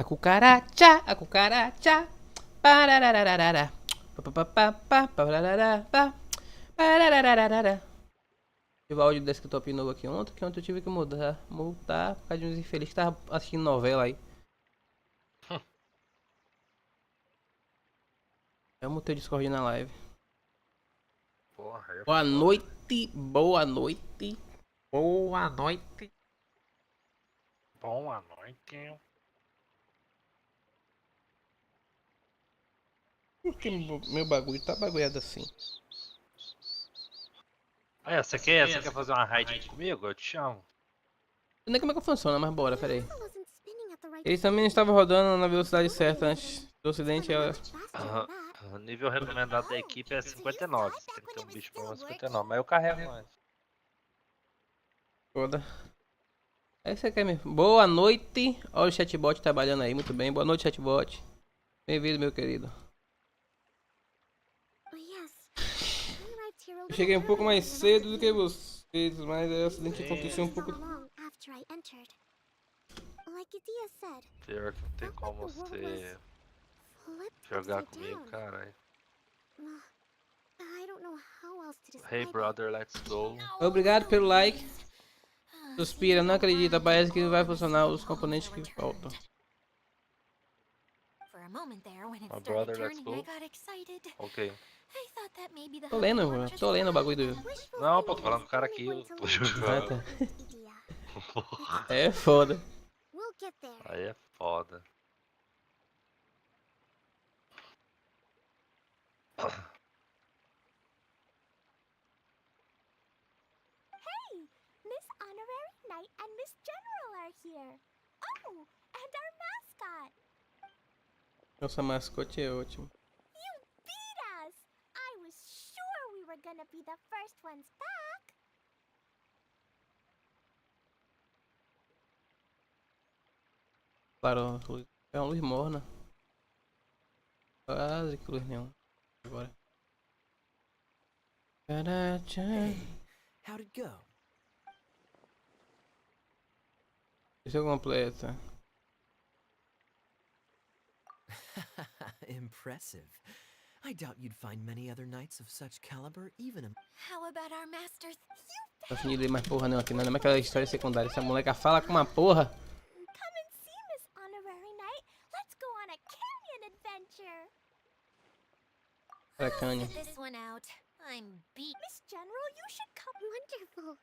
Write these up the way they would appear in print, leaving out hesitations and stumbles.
cucaracha, a cucaracha. Pararararara. Pararararara. Pararararara. Tive o áudio do desktop novo aqui ontem, que ontem eu tive que multar por causa de uns infelizes que estavam assistindo novela aí. Eu mutei o Discord na live. Porra, Boa noite, boa noite. Boa noite. Boa noite. Por que meu bagulho tá bagulhado assim? Ah, você quer fazer uma raid comigo? Eu te chamo. Eu nem como é que funciona, mas bora, peraí. Eles também estavam rodando na velocidade certa antes do acidente. Nível recomendado da equipe é 59. Você tem que ter um bicho pra 59, mas eu carrego mais. Foda. Aí você quer me... Boa noite. Olha o chatbot trabalhando aí, muito bem. Boa noite, chatbot. Bem-vindo, meu querido. Eu cheguei um pouco mais cedo do que vocês, mas o acidente aconteceu um pouco... Pior que não tem como você jogar comigo, caralho. Hey brother, let's go. Obrigado pelo like. Suspira, não acredita, parece que vai funcionar os componentes que faltam. My brother, let's go. Ok. Tô lendo o bagulho do... Não, pô, tô falando com o cara aqui, eu tô jogando. tá. É foda. Aí é foda. Miss Honorary Knight and Miss General are here. Oh, and our mascot. Nossa mascote é ótimo. You beat us! I was sure we were gonna be the first ones back. Claro, é uma luz morna. Quase que luz nenhuma. Agora. Hey, how'd it go? Isso completa. Impressive. I doubt you'd find many other knights of such caliber, even a... How about our masters? Tá fim de ler mais porra não aqui, não é mais aquela história secundária. Essa moleca fala com uma porra. Come and see Miss Honorary Knight. Let's go on a canyon adventure. Canyon. This one out. I'm beat. Miss General, you should come. Wonderful.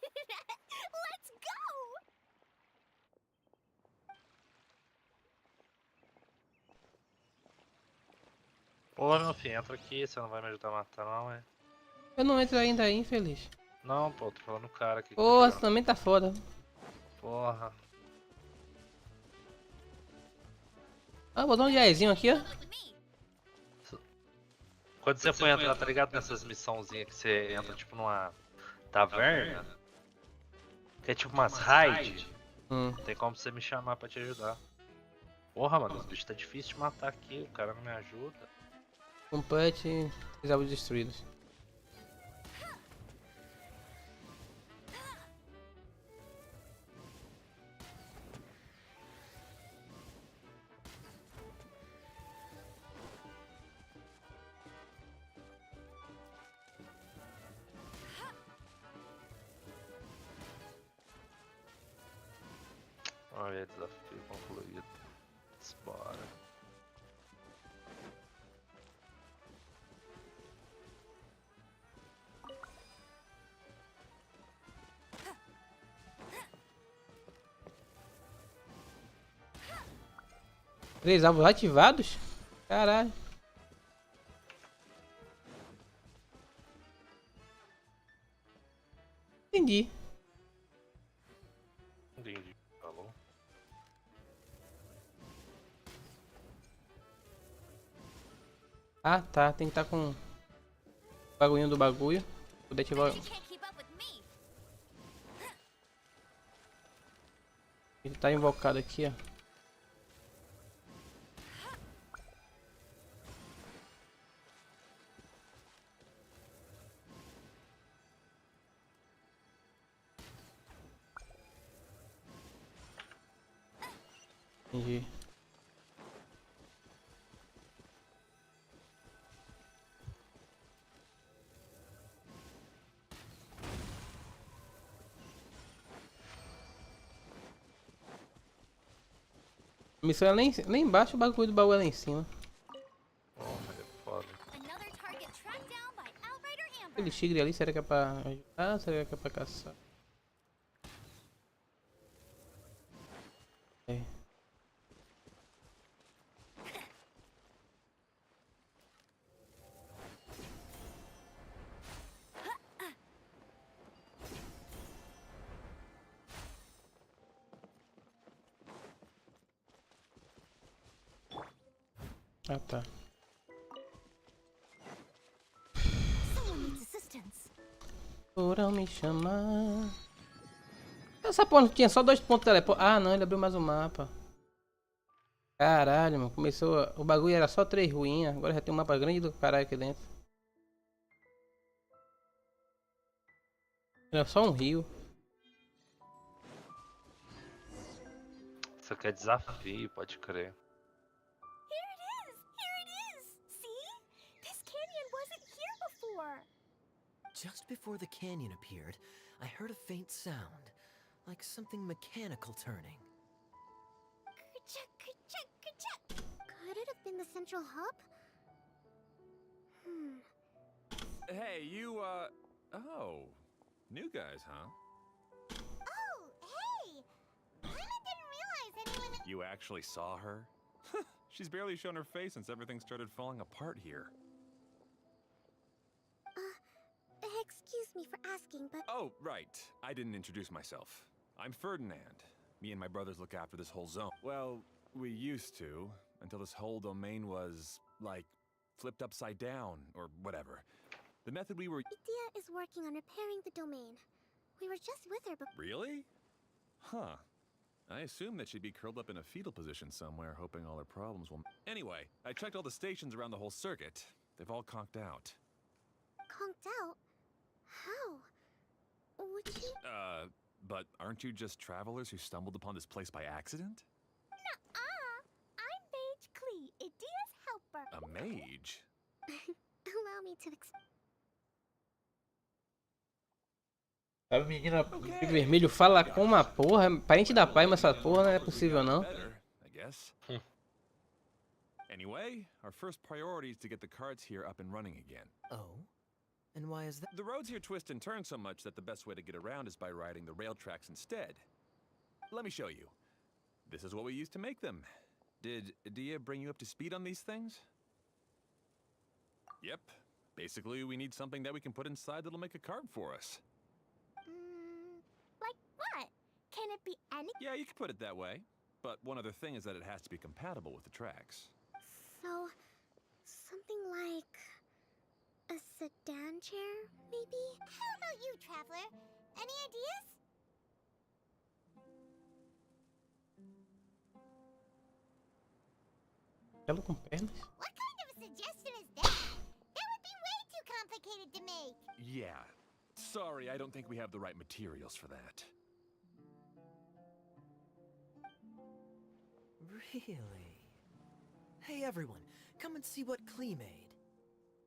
Let's go. Pô, meu filho, entra aqui, você não vai me ajudar a matar não, é? Eu não entro ainda aí, infeliz. Não, pô, tô falando o cara aqui. Porra, você também tá foda. Porra. Ah, botou um jaezinho aqui, ó. Quando você for entrar, tá ligado nessas missãozinhas que você entra tipo numa taverna? Que é tipo umas raid. Tem como você me chamar pra te ajudar. Porra, mano, os bichos tá difícil de matar aqui, o cara não me ajuda. Complete os alvos destruídos. Olha, desafio concluído. Bora. Três alvos ativados? Caralho. Entendi. Entendi, falou. Ah, tá. Tem que estar com o bagulhinho do bagulho. Poder ativar. Ele tá invocado aqui, ó. Entendi. A missão é lá embaixo, o bagulho do baú é lá em cima. Oh, mas é foda. Another target tracked down by Outrider Amber. Aquele tigre ali, será que é pra ajudar? Será que é pra caçar? É. Ah, tá. Someone needs assistance. Foram me chamar. Essa porra tinha só 2 pontos de teleporte. Ah, não, ele abriu mais um mapa. Caralho, mano. Começou. O bagulho era só 3 ruínas. Agora já tem um mapa grande do caralho aqui dentro. Era só um rio. Isso aqui é desafio, pode crer. Here it is! Here it is! See? This canyon wasn't here before. Just before the canyon appeared, I heard a faint sound, like something mechanical turning. Ka-chuck, ka-chuck, ka-chuck. Could it have been the central hub? Hey, you, oh. New guys, huh? Oh, hey! Lena didn't realize anyone. You actually saw her? She's barely shown her face since everything started falling apart here. Excuse me for asking, but Oh, right. I didn't introduce myself. I'm Ferdinand. Me and my brothers look after this whole zone. Well, we used to, until this whole domain was, like, flipped upside down, or whatever. The method we were... Idia is working on repairing the domain. We were just with her, but Really? Huh. I assumed that she'd be curled up in a fetal position somewhere, hoping all her problems will... Anyway, I checked all the stations around the whole circuit. They've all conked out. conked out. How? Would you? But aren't you just travelers who stumbled upon this place by accident? Nuh-uh. I'm Mage Clee, Idia's helper. A mage? Allow me to explain. A menina de vermelho fala com uma porra. Parente da pai, mas essa porra não é possível não. Better, I guess. Anyway, our first priority is to get the carts here up and running again. Oh? And why is that? The roads here twist and turn so much that the best way to get around is by riding the rail tracks instead. Let me show you. This is what we used to make them. Did Idia bring you up to speed on these things? Yep. Basically, we need something that we can put inside that'll make a cart for us. Like what? Can it be any? Yeah, you could put it that way. But one other thing is that it has to be compatible with the tracks. So, something like a sedan chair, maybe? How about you, traveler? Any ideas? Ela com pernas? What kind of a suggestion is that? That would be way too complicated to make. Yeah. Sorry, I don't think we have the right materials for that. Really? Hey everyone, come and see what Clee made.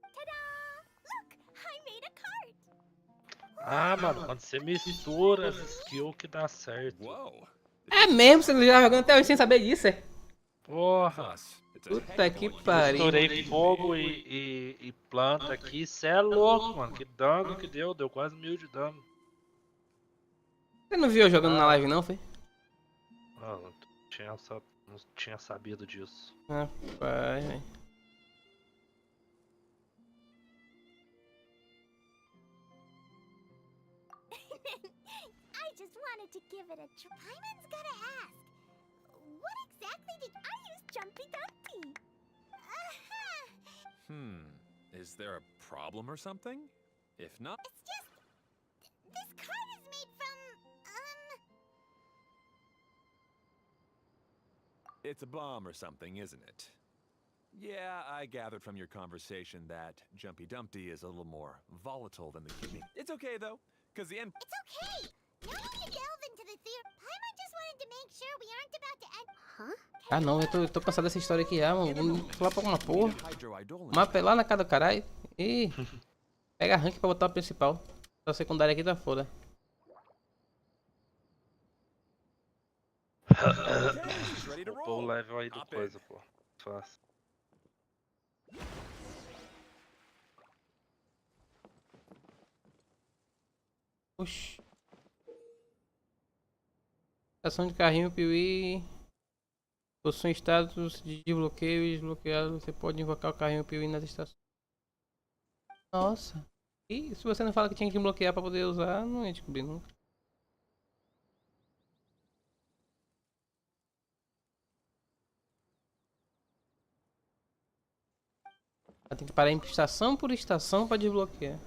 Ta-da! Look, I made a cart. Ah, mano, quando você mistura as skills que dá certo. Whoa. É mesmo, você já jogando até hoje sem saber disso, é? Porra. Plus, it's a Puta heck que of a- pariu. Misturei fogo e planta aqui. Cê é louco, mano. Que dano que deu. Deu quase 1000 de dano. Você não viu eu jogando na live não, foi? Ah, não tinha sabido disso. Rapaz, velho. I just wanted to give it a try. Paimon's gotta ask. What exactly did I use Jumpy Dumpy? Is there a problem or something? If not... It's just... This cart is made from, It's a bomb or something, isn't it? Yeah, I gathered from your conversation that Jumpy Dumpty is a little more volatile than the kidney. It's okay, though, because the end... It's okay! No need to delve into the theory. Paimon just wanted Ah não, eu tô cansado dessa história aqui, mano. Vamos falar pra alguma porra. O mapa é lá na casa do caralho. Ih, pega rank pra botar o principal. A secundária aqui tá foda. Upou o level aí do coisa, pô. Fácil. Oxi. Estação de carrinho Piuí. Possui status de desbloqueio e desbloqueado. Você pode invocar o carrinho Piuí nas estações. Nossa. E se você não fala que tinha que desbloquear pra poder usar, não ia descobrir nunca. Tem que parar em estação por estação pra desbloquear.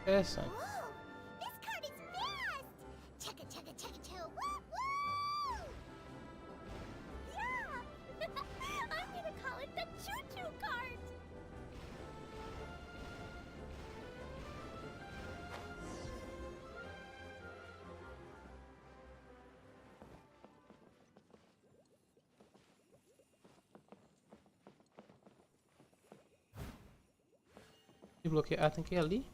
Interessante. This card is fast! Chugga chugga chugga chugga woo woo! Yeah! I'm gonna call it the choo-choo cart! Desbloquear. Ah, tem que ir ali.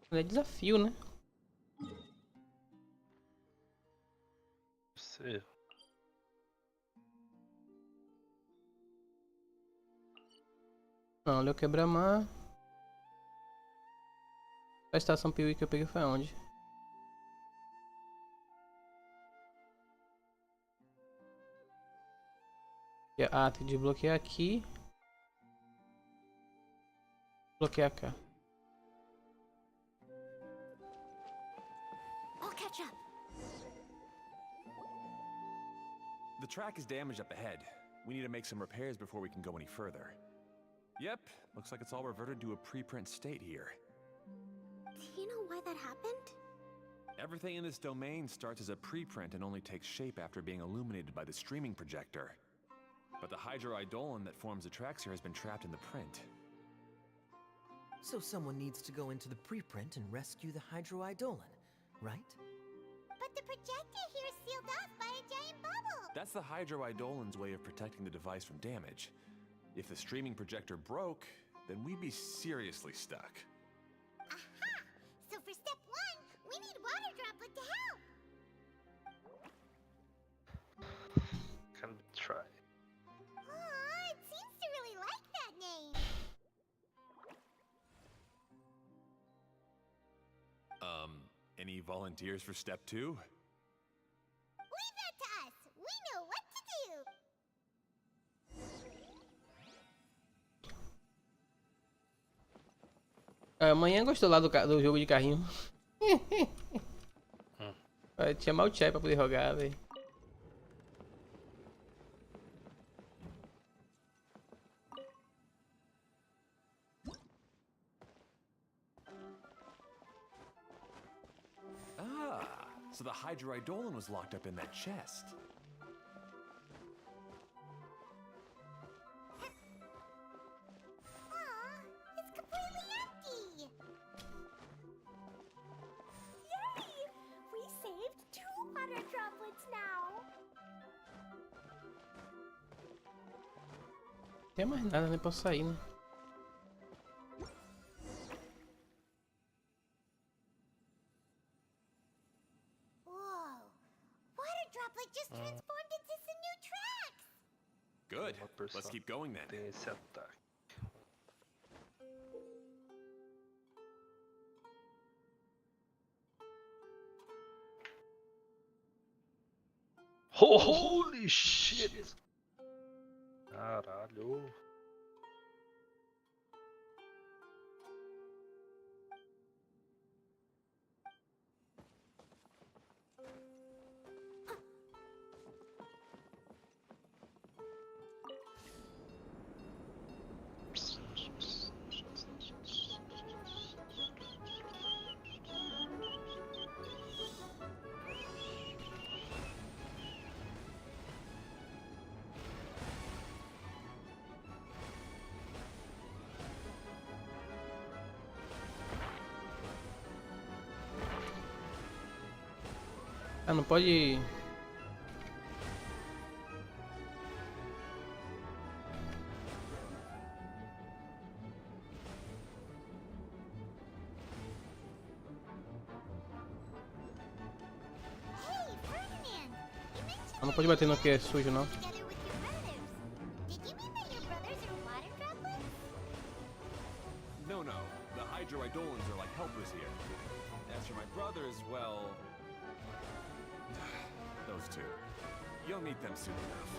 É desafio, né? Você. Não, ali eu quebra-mar. A estação Piuí que eu peguei foi onde? Ah, tem que desbloquear aqui. Bloquear cá. I'll catch up. The track is damaged up ahead. We need to make some repairs before we can go any further. Yep, looks like it's all reverted to a preprint state here. Do you know why that happened? Everything in this domain starts as a preprint and only takes shape after being illuminated by the streaming projector. But the hydroidolin that forms the tracks here has been trapped in the print. So someone needs to go into the preprint and rescue the hydroidolin, right? But the projector here is sealed off by a giant bubble! That's the hydroidolin's way of protecting the device from damage. If the streaming projector broke, then we'd be seriously stuck. Aha! So for step 1, we need water droplet to help! Can try. Aw, it seems to really like that name! Any volunteers for step 2? Leave that to us! We know what to do! Amanhã gostou lá do jogo de carrinho. Vai te chamar o Chai pra poder jogar, velho. So the hydroidolin was locked up in that chest. Aw, it's completely empty! Yay! We saved 2 water droplets now! Não tem mais nada, nem posso sair, né? Whoa! Water droplet just transformed into some new tracks! Good. Uma pessoa Let's keep going then. tem esse ataque. Holy shit! Caralho. não pode... Hey, Ferdinand! You mentioned Não pode bater no que é sujo, não. together with your brothers. Did you mean that your brothers are water droplets? No, no. The hydroidolans are like helpers here. As for my brothers, well... those two. You'll meet them soon enough.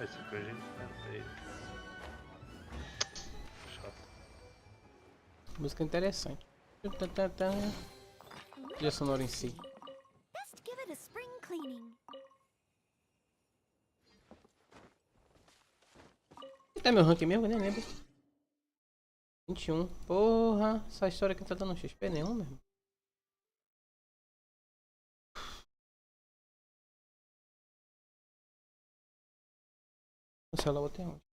Esse aqui a gente tentei. Chato. Música interessante. E a sonora em si. Best give it a spring cleaning. É meu rank mesmo? Eu nem lembro. 21. Porra, essa história aqui não tá dando XP nenhum, mesmo. O celular botei onde?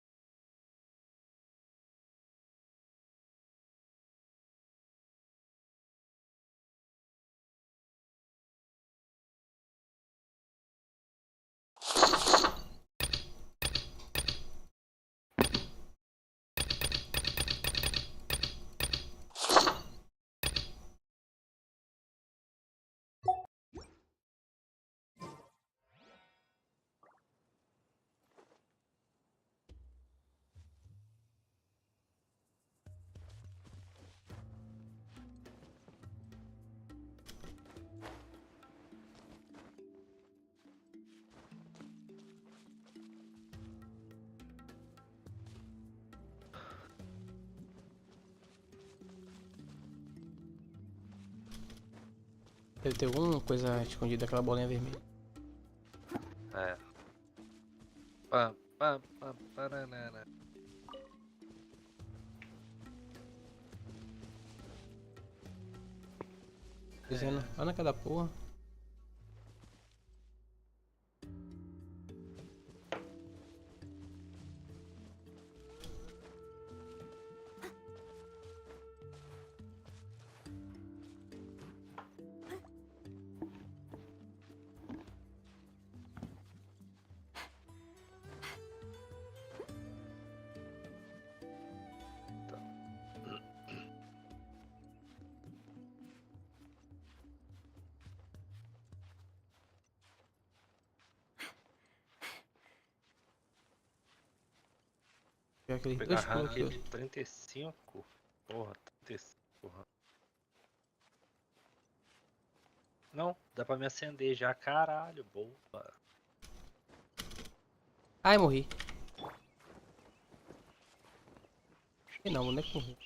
Deve ter alguma coisa escondida daquela bolinha vermelha. É. Pam, pam, pam, paranana. Dizendo, olha naquela porra. Aquele Pegar dois pulos rank aqui, ó. 35. Porra, 35 rank. Não, dá pra me acender já, caralho, boa. Ai, morri. E não, o boneco morreu.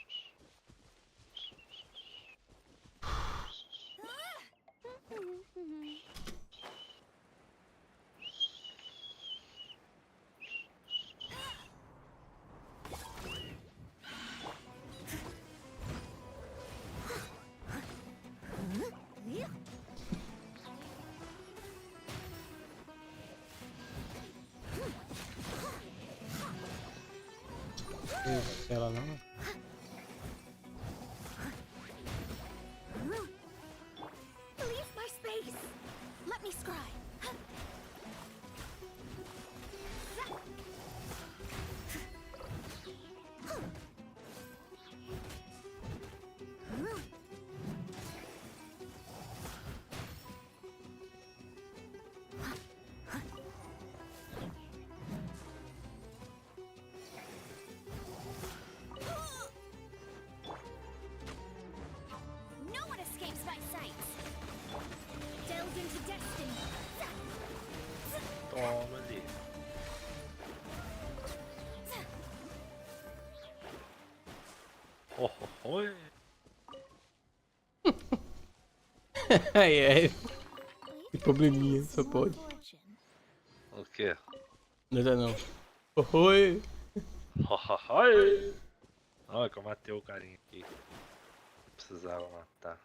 Ela não. Leave my space. Let me scry. No one escapes my sights. Delve into destiny. Toma ali. Oh, oh, oh. Ai, ai. Que probleminha, só pode. O quê? Não dá não. Oi. Olha que eu matei o carinha aqui. Precisava matar.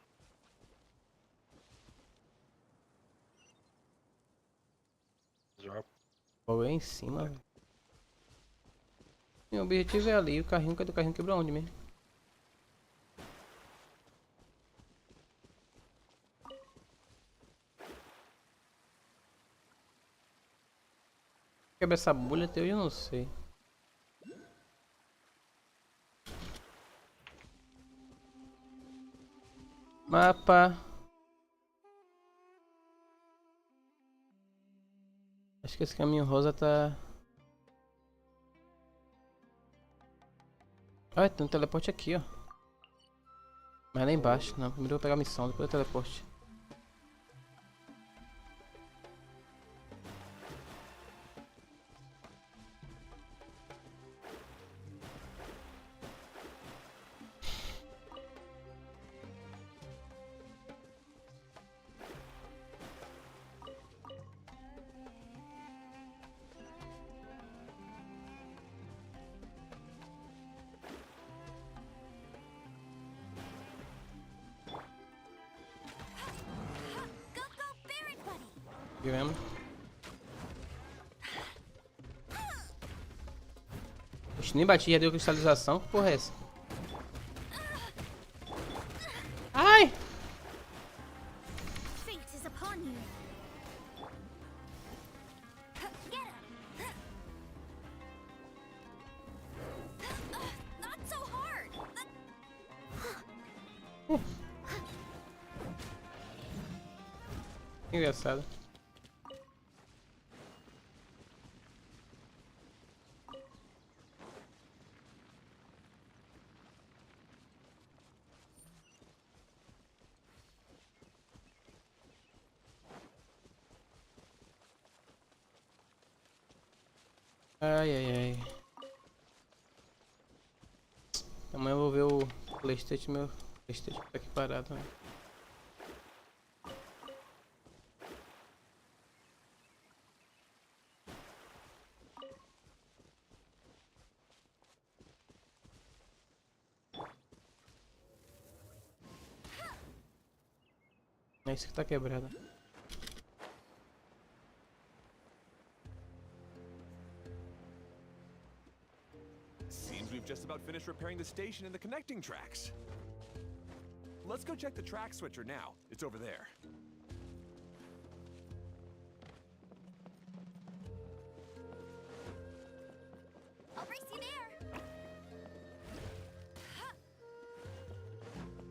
Já Logo aí em cima, velho. Meu objetivo é ali, o carrinho, cadê o carrinho quebrou onde mesmo? quebrar essa bolha até hoje eu não sei. Mapa. Acho que esse caminho rosa tá... Ah, tem um teleporte aqui, ó. Mas lá embaixo, não. Primeiro eu vou pegar a missão, depois o teleporte. Aqui mesmo. Oxe, nem bati, já deu cristalização. Que porra é essa? Ai! Fate is upon you. Get him. Not so hard. Engraçado. Ai, ai, ai. Amanhã eu vou ver o PlayStation, meu PlayStation tá aqui parado, né? É isso que tá quebrado. Seems we've just about finished repairing the station and the connecting tracks. Let's go check the track switcher now. It's over there. I'll race you there.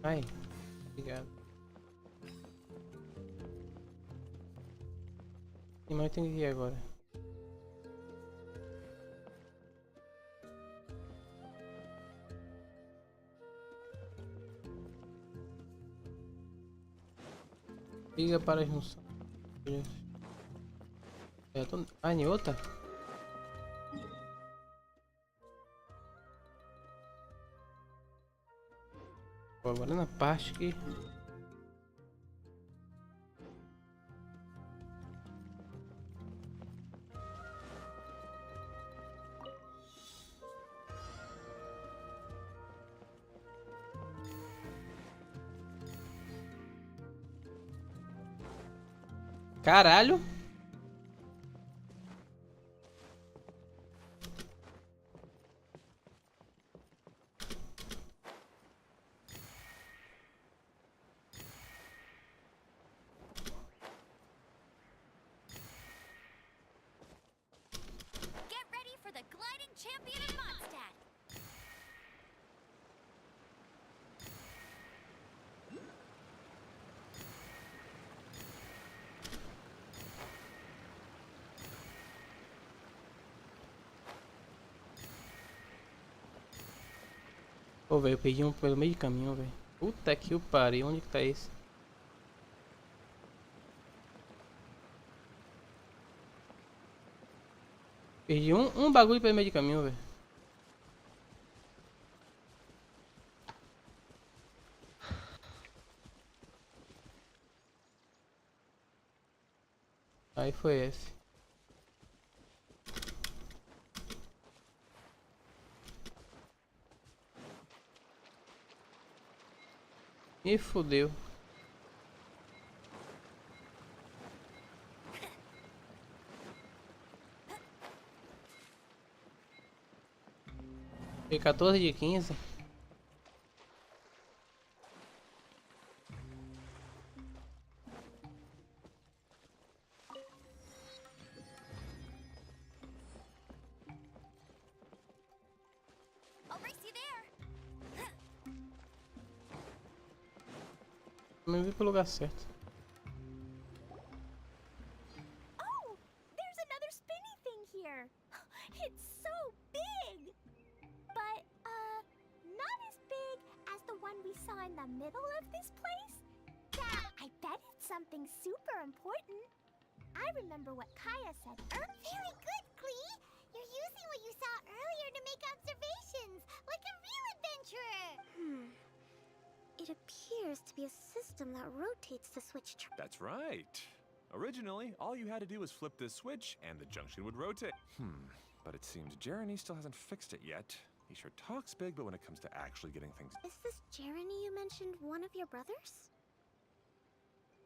Ai, obrigado. E mais tem que ir agora. Liga para a junção. Ah, em outra? Pô, agora na parte que... Caralho! Get ready for the gliding champion of Mondstadt. Pô, velho, eu perdi um pelo meio de caminho, velho. Puta que o pariu, onde que tá esse? Perdi um bagulho pelo meio de caminho, velho. Aí foi esse. Me fudeu. Foi 14 de 15. Me vi pro lugar certo. Oh, there's another spinny thing here. It's so big. But, not as big as the one we saw in the middle of this place. I bet it's something super important. I remember what Kaya said. Very good, Clee. You're using what you saw earlier to make observations, like a real adventurer. It appears to be a system that rotates the switch. That's right. Originally, all you had to do was flip this switch and the junction would rotate. But it seems Jeremy still hasn't fixed it yet. He sure talks big, but when it comes to actually getting things... Is this Jeremy you mentioned one of your brothers?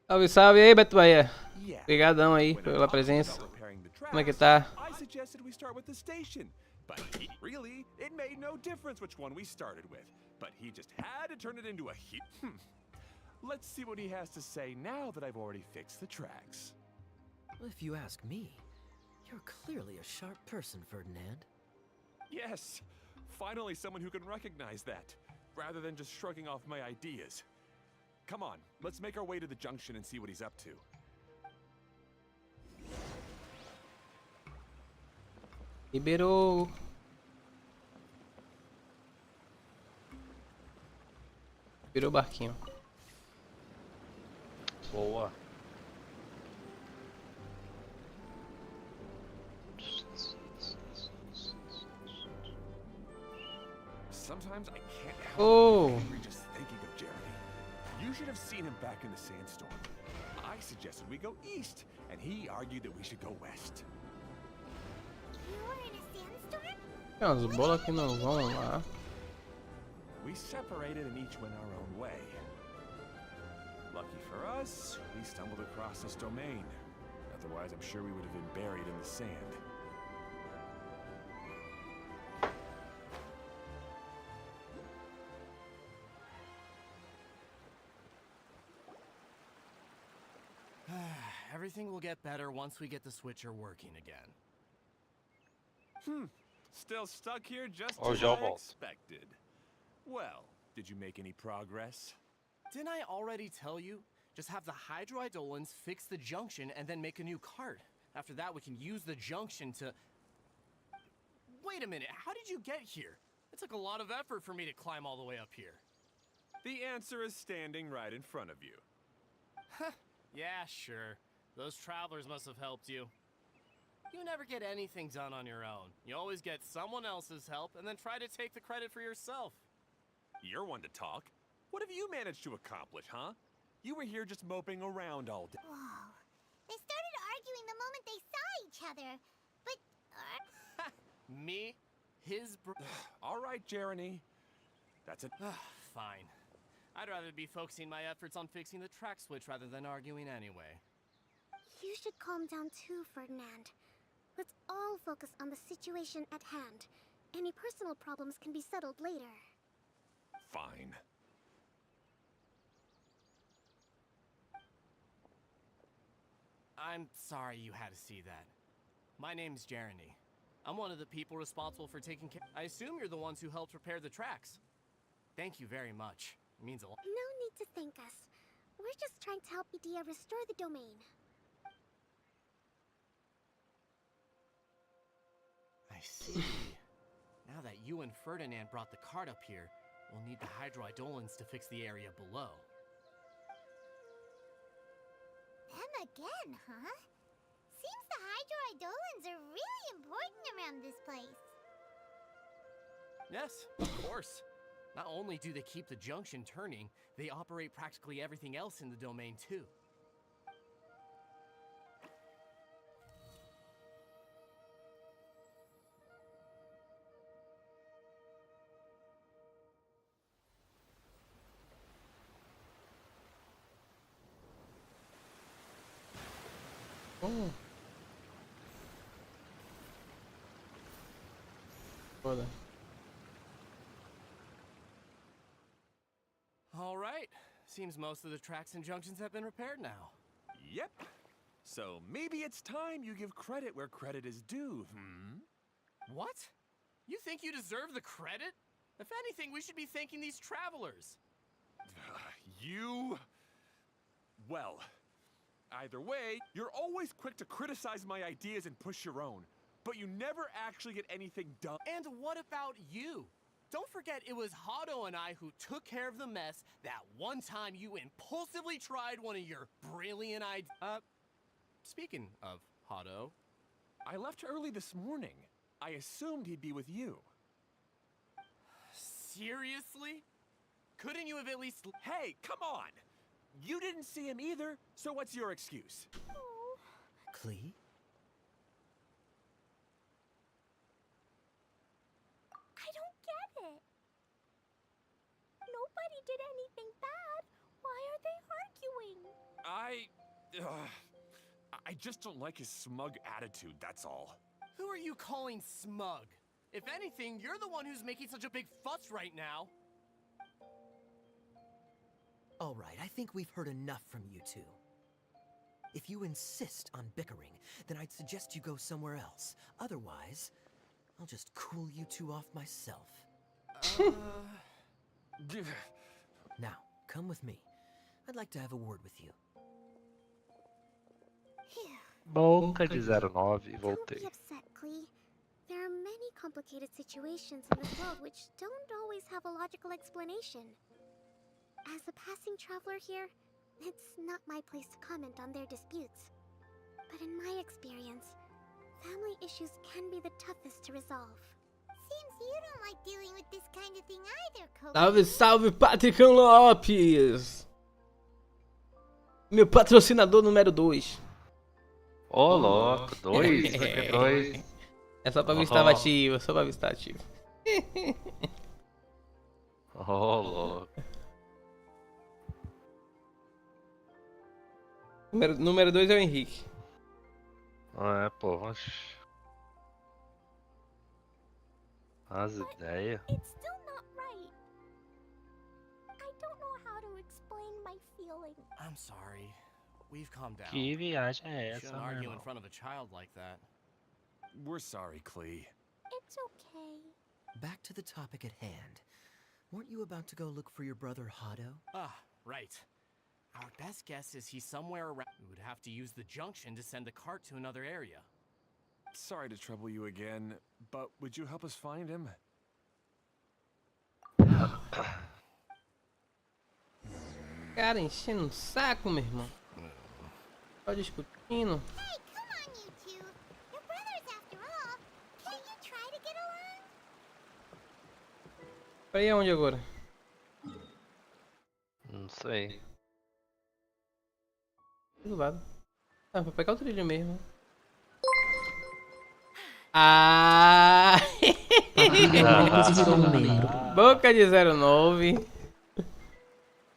Salve, salve aí, Beto Bahia. Yeah. Obrigadão aí When I pela talked presença. about repairing the Como é que tracks, tá? I suggested we start with the station. But really, it made no difference which one we started with. But he just had to turn it into a Let's see what he has to say now that I've already fixed the tracks. Well, if you ask me, you're clearly a sharp person, Ferdinand. Yes, finally someone who can recognize that, rather than just shrugging off my ideas. Come on, let's make our way to the junction and see what he's up to. Liberou. Virou o barquinho. Boa. Sometimes I can't Oh. help but just thinking of Jeremy. You should have seen him back in the sandstorm. I suggested we go east, and he argued that we should go west. You were in a sandstorm? Tem umas bolas que não vão lá. We separated and each went our own way. Lucky for us, we stumbled across this domain. Otherwise, I'm sure we would have been buried in the sand. Everything will get better once we get the switcher working again. Still stuck here just Oh, as I Jobble. expected. Well, did you make any progress? Didn't I already tell you? Just have the hydroidolins fix the junction and then make a new cart. After that, we can use the junction to... Wait a minute, how did you get here? It took a lot of effort for me to climb all the way up here. The answer is standing right in front of you. Yeah, sure. Those travelers must have helped you. You never get anything done on your own. You always get someone else's help and then try to take the credit for yourself. You're one to talk. What have you managed to accomplish, huh? You were here just moping around all day. Whoa. They started arguing the moment they saw each other. But, Me? His All right, Jeremy. That's it. Fine. I'd rather be focusing my efforts on fixing the track switch rather than arguing anyway. you should calm down too, Ferdinand. Let's all focus on the situation at hand. Any personal problems can be settled later. Fine. I'm sorry you had to see that. My name's Jeremy. I'm one of the people responsible for taking care. I assume you're the ones who helped repair the tracks. Thank you very much. It means a lot. No need to thank us. We're just trying to help Idea restore the domain. I see. Now that you and Ferdinand brought the cart up here, we'll need the hydroidolins to fix the area below. Them again, huh? Seems the hydroidolins are really important around this place. Yes, of course. Not only do they keep the junction turning, they operate practically everything else in the domain too. Oh. Foda. All right. Seems most of the tracks and junctions have been repaired now. Yep. So maybe it's time you give credit where credit is due, What? You think you deserve the credit? If anything, we should be thanking these travelers. You... Well, either way, you're always quick to criticize my ideas and push your own, but you never actually get anything done. And what about you? Don't forget it was Hado and I who took care of the mess that one time you impulsively tried one of your brilliant ideas. Speaking of Hado. I left early this morning. I assumed he'd be with you. Seriously? Couldn't you have at least... Hey, come on! You didn't see him either, so what's your excuse? Clee? I don't get it. Nobody did anything bad. Why are they arguing? I just don't like his smug attitude, that's all. Who are you calling smug? If anything, you're the one who's making such a big fuss right now. All right, I think we've heard enough from you two. If you insist on bickering, then I'd suggest you go somewhere else. Otherwise, I'll just cool you two off myself. Now, come with me. I'd like to have a word with you. Boca de 09 e Don't be voltei. upset, Clee. There are many complicated situations in this world which don't always have a logical explanation. As a passing traveler here, it's not my place to comment on their disputes. But in my experience, family issues can be the toughest to resolve. Seems you don't like dealing with this kind of thing either, Coco. Salve, salve, Patricão Lopes! Meu patrocinador número 2. Ô, louco, 2? Por que 2? É só pra ver se tava ativo, só pra ver se tá ativo. Ô, louco. Número 2 é o Henrique. É, pô, oxi. As ideias. It's still not right. I don't know how to explain my feeling. I'm sorry. We've calmed down. Que viagem é You essa, shouldn't meu argue in irmão? front of a child like that. We're sorry, Clee. It's okay. Back to the topic at hand. Weren't you about to go look for your brother Hado? Ah, right. Our best guess is he's somewhere around. We would have to use the junction to send the cart to another area. Sorry to trouble you again, but would you help us find him? Cara, enchendo o saco, meu irmão. Só discutindo. Hey, come on, you two. You're brothers after all. Can't you try to get along? Pra ir aonde agora? Não sei. Do lado. Ah, pra pegar o trilho mesmo. Ah! Boca de 09.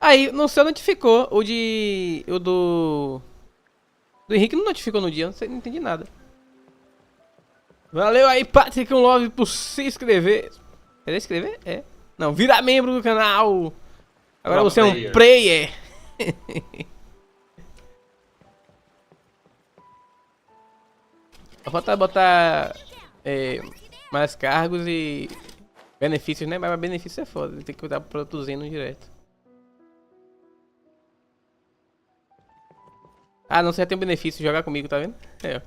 Aí, no seu notificou. O do Henrique não notificou no dia, não entendi nada. Valeu aí, Patrick Love, por se inscrever. Quer inscrever? É. Não, vira membro do canal. Agora você é um player. Falta botar mais cargos e benefícios, né? Mas benefício é foda, tem que estar produzindo direto. Ah, não, você já tem um benefício, jogar comigo, tá vendo? É, ó.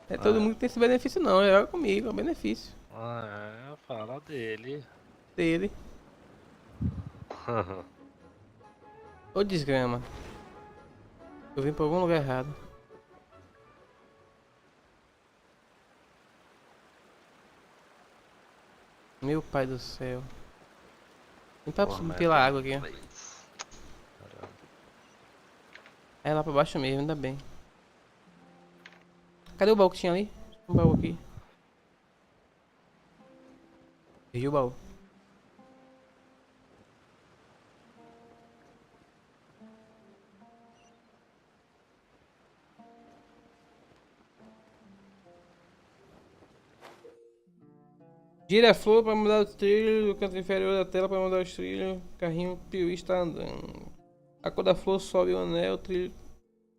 É todo mundo que tem esse benefício não, joga comigo, é um benefício É, fala dele. dele. Ô desgrama. Eu vim pra algum lugar errado. Meu pai do céu. Não tá subindo pela água aqui, ó. É lá pra baixo mesmo, ainda bem. Cadê o baú que tinha ali? Um baú aqui. Perdi o baú. Gira a flor para mudar o trilho, do canto inferior da tela para mudar os trilhos. Carrinho Piuí está andando. A cor da flor sobe o anel,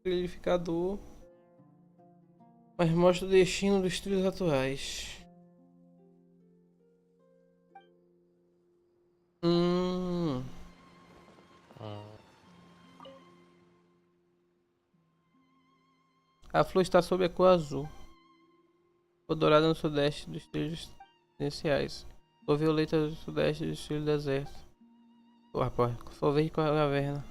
trilhificador. Mas mostra o destino dos trilhos atuais. A flor está sob a cor azul. Cor dourada no sudeste dos trilhos residenciais. Cor violeta no sudeste dos trilhos deserto. Porra, porra. Cor verde com a caverna.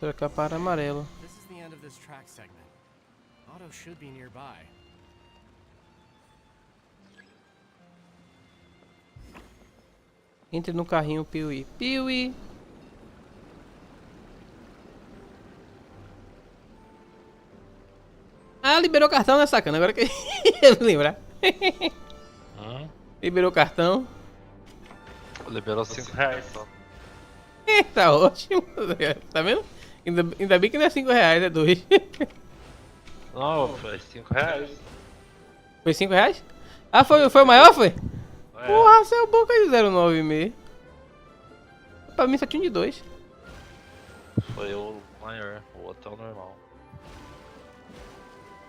Trocar para amarelo. This is the end of this track segment. Otto should be nearby. Entre no carrinho, Piuí. Piuí! Ah, liberou o cartão, né, sacana? Agora que eu me lembrar. Liberou o cartão. Liberou 5 reais só. Tá ótimo. Tá vendo? Ainda bem que não é 5 reais, é 2. Não, foi 5 reais. Foi 5 reais? Ah, foi o maior, foi? É. Porra, você é o boca de 0,9,5. Pra mim só tinha de 2. Foi o maior, o outro é o normal.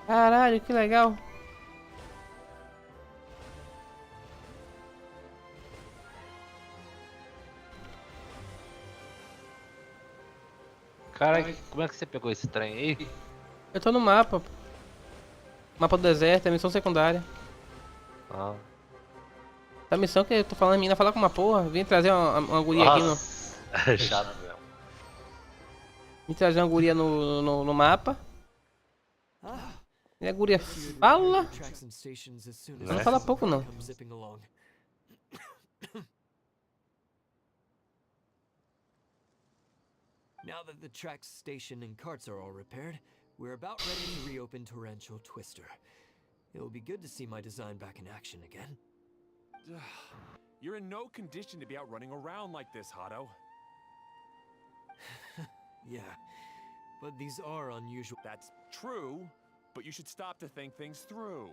Caralho, que legal. Cara, como é que você pegou esse trem aí? Eu tô no mapa. Mapa do deserto, é missão secundária. Ah. Essa missão que eu tô falando, a menina fala com uma porra. Vim trazer uma guria aqui no. Nossa, é chato mesmo. Vim trazer uma guria no mapa. E a guria fala. Não fala pouco não. Now that the tracks, station, and carts are all repaired, we're about ready to reopen Torrential Twister. It will be good to see my design back in action again. You're in no condition to be out running around like this, Hado. Yeah, but these are unusual. That's true, but you should stop to think things through.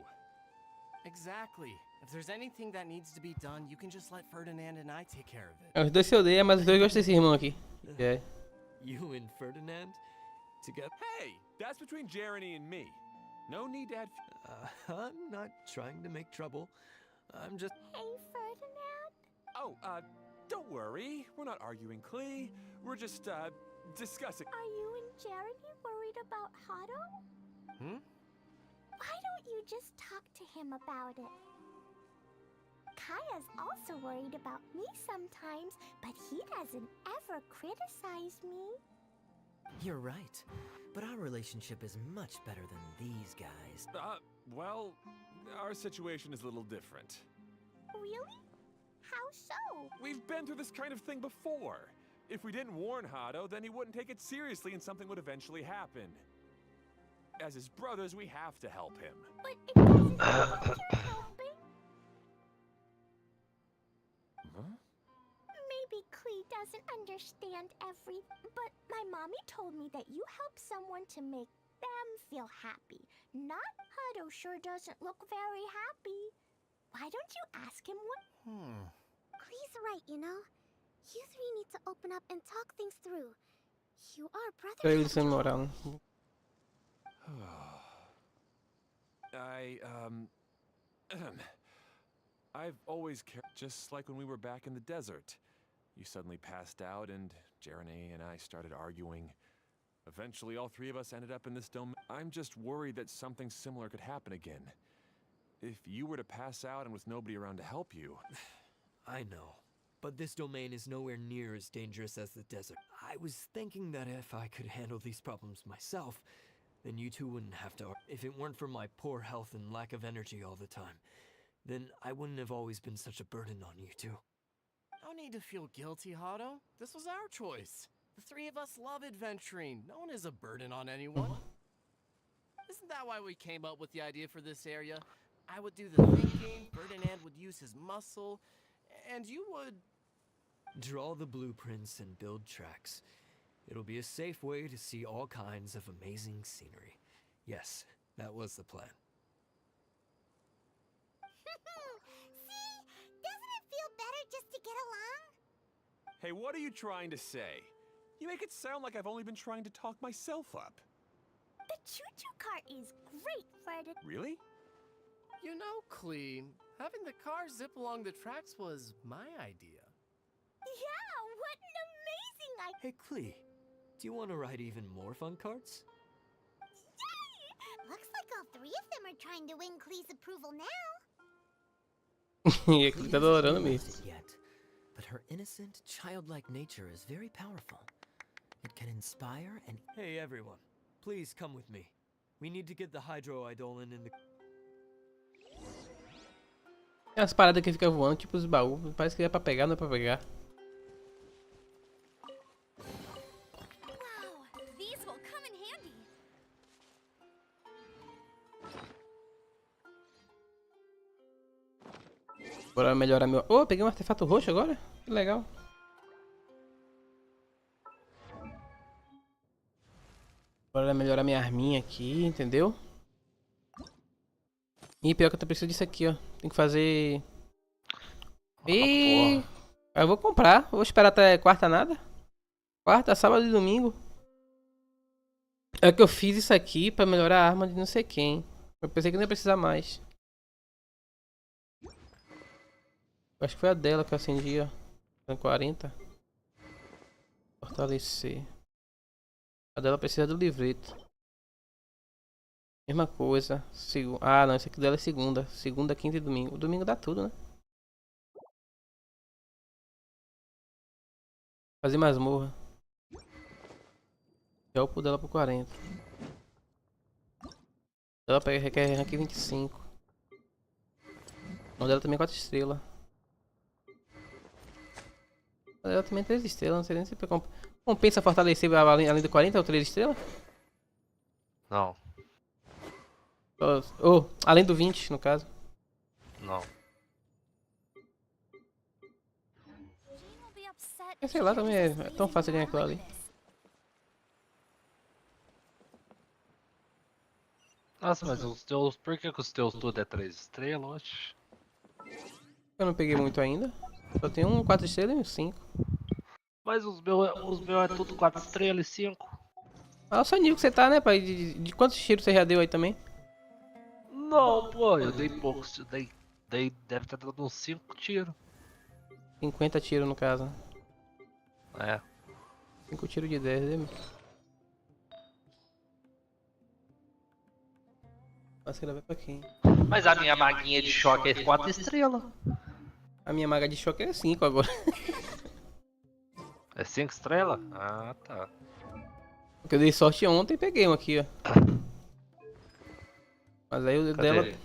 Exactly. If there's anything that needs to be done, you can just let Ferdinand and I take care of it. Os dois se odeiam, mas os dois gostam desse irmão aqui. É. You and Ferdinand? Together? Hey, that's between Jeremy and me. No need to add... I'm not trying to make trouble. I'm just... Hey, Ferdinand. Oh, don't worry. We're not arguing, Clee. We're just, discussing... Are you and Jeremy worried about Hado? Why don't you just talk to him about it? Kaya's also worried about me sometimes, but he doesn't ever criticize me. You're right. But our relationship is much better than these guys. Well, our situation is a little different. Really? How so? We've been through this kind of thing before. If we didn't warn Hado, then he wouldn't take it seriously and something would eventually happen. As his brothers, we have to help him. But it doesn't mean that you're helping. Maybe Clee doesn't understand but my mommy told me that you help someone to make them feel happy. Not Hado sure doesn't look very happy. Why don't you ask him what? Clee's right, you know. You three need to open up and talk things through. You are brothers. Eles sem moral. I've always cared, just like when we were back in the desert. You suddenly passed out and Jeremy and I started arguing. Eventually, all three of us ended up in this dome. I'm just worried that something similar could happen again. If you were to pass out and with nobody around to help you... I know. But this domain is nowhere near as dangerous as the desert. I was thinking that if I could handle these problems myself, then you two wouldn't have to... If it weren't for my poor health and lack of energy all the time, then I wouldn't have always been such a burden on you two. No need to feel guilty, Hado. This was our choice. The three of us love adventuring. No one is a burden on anyone. Isn't that why we came up with the idea for this area? I would do the thinking, Ferdinand would use his muscle, and you would... Draw the blueprints and build tracks. It'll be a safe way to see all kinds of amazing scenery. Yes, that was the plan. See? Doesn't it feel better just to get along? Hey, what are you trying to say? You make it sound like I've only been trying to talk myself up. The choo-choo cart is great, Ferdinand. Really? You know, Clee, having the car zip along the tracks was my idea. Yeah, what an amazing idea! Hey, Clee, do you want to ride even more fun carts? Yay! Looks like all three of them are trying to win Clee's approval now. E aqui Clee tá hasn't adorando realized mesmo. it yet, but her innocent, childlike nature is very powerful. It can inspire and... Hey, everyone. Please come with me. We need to get the hydroidolin in the... Tem umas paradas que fica voando, tipo os baús. Parece que é pra pegar, não é pra pegar. Wow, these will come in handy. Bora melhorar meu... Oh, peguei um artefato roxo agora? Que legal. Bora melhorar minha arminha aqui, entendeu? E pior que eu preciso disso aqui, ó. Tem que fazer... E Porra. eu vou comprar. Vou esperar até quarta nada. Quarta, sábado e domingo. É que eu fiz isso aqui pra melhorar a arma de não sei quem. Eu pensei que não ia precisar mais. Acho que foi a dela que eu acendi, ó. Tem 40. Fortalecer. A dela precisa do livreto. Mesma coisa. Ah, não. Esse aqui dela é segunda. Segunda, quinta e domingo. O domingo dá tudo, né? Fazer masmorra. Já o dela pro 40. Ela requer rank 25. O dela também é 4 estrelas. O dela também é 3 estrelas. Não sei nem se compensa fortalecer além do 40 ou 3 estrelas? Não, Ou além do 20, no caso. não. Jane will be upset É, if sei she lá, hears também us é tão raising fácil ganhar one aquilo like ali. this. Nossa, mas os teus. Por que os teus tudo é 3 estrelas? Oxe. Eu não peguei muito ainda. Só tem um 4 estrelas e um 5. Mas os meus é tudo 4 estrelas e 5. Ah, o Soninho que você tá, né, pai? De quantos tiros você já deu aí também? Não, pô, eu dei poucos. Deve estar dando uns 5 tiros. 50 tiros no caso. É. 5 tiros de 10, né? Nossa, ela vai pra quem? Mas a minha maguinha de choque é 4 estrelas. A minha maga de choque é 5 agora. É 5 estrelas? Ah, tá. Porque eu dei sorte ontem e peguei um aqui, ó. Mas aí o dela... Cadê?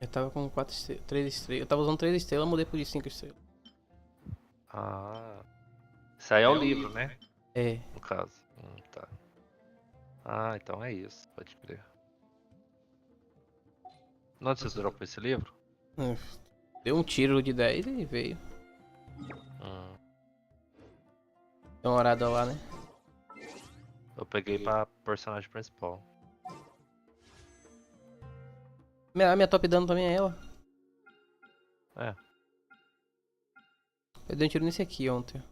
Eu tava com 3 estrelas. Eu tava usando 3 estrelas, mudei por 5 estrelas. Ah. Isso aí é o livro, né? É. No caso. Tá. Ah, então é isso. Pode crer. Onde vocês dropam esse livro? Deu um tiro de 10 e veio. Hum, Deu uma olhada lá, né? eu peguei pra personagem principal. A minha top dano também é ela. É. Eu dei um tiro nesse aqui ontem.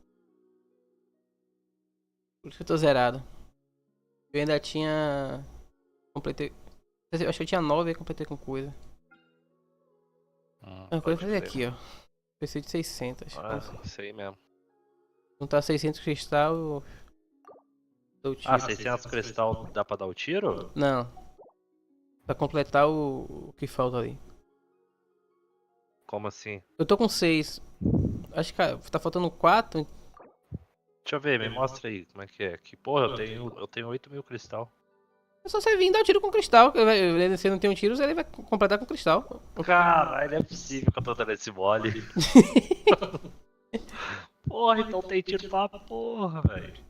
Por isso que eu tô zerado. Eu ainda tinha... Completei... Eu acho que eu tinha 9 e completei com coisa. A coisa Pode fazer crer. aqui, ó. PC de 600. Ah, isso aí mesmo. Juntar 600 cristal, eu dou o tiro. Ah, 600 cristal dá pra dar o tiro? Não. Pra completar o que falta ali. Como assim? Eu tô com 6. Acho que tá faltando 4. Deixa eu ver, me mostra aí como é que é. Que porra, eu tenho 8.000 cristal. É só você vir dar o tiro com cristal. Se não tem um tiro, ele vai completar com cristal. Caralho, não é possível que eu tô dando esse mole. Porra, então tem tiro pra porra, velho.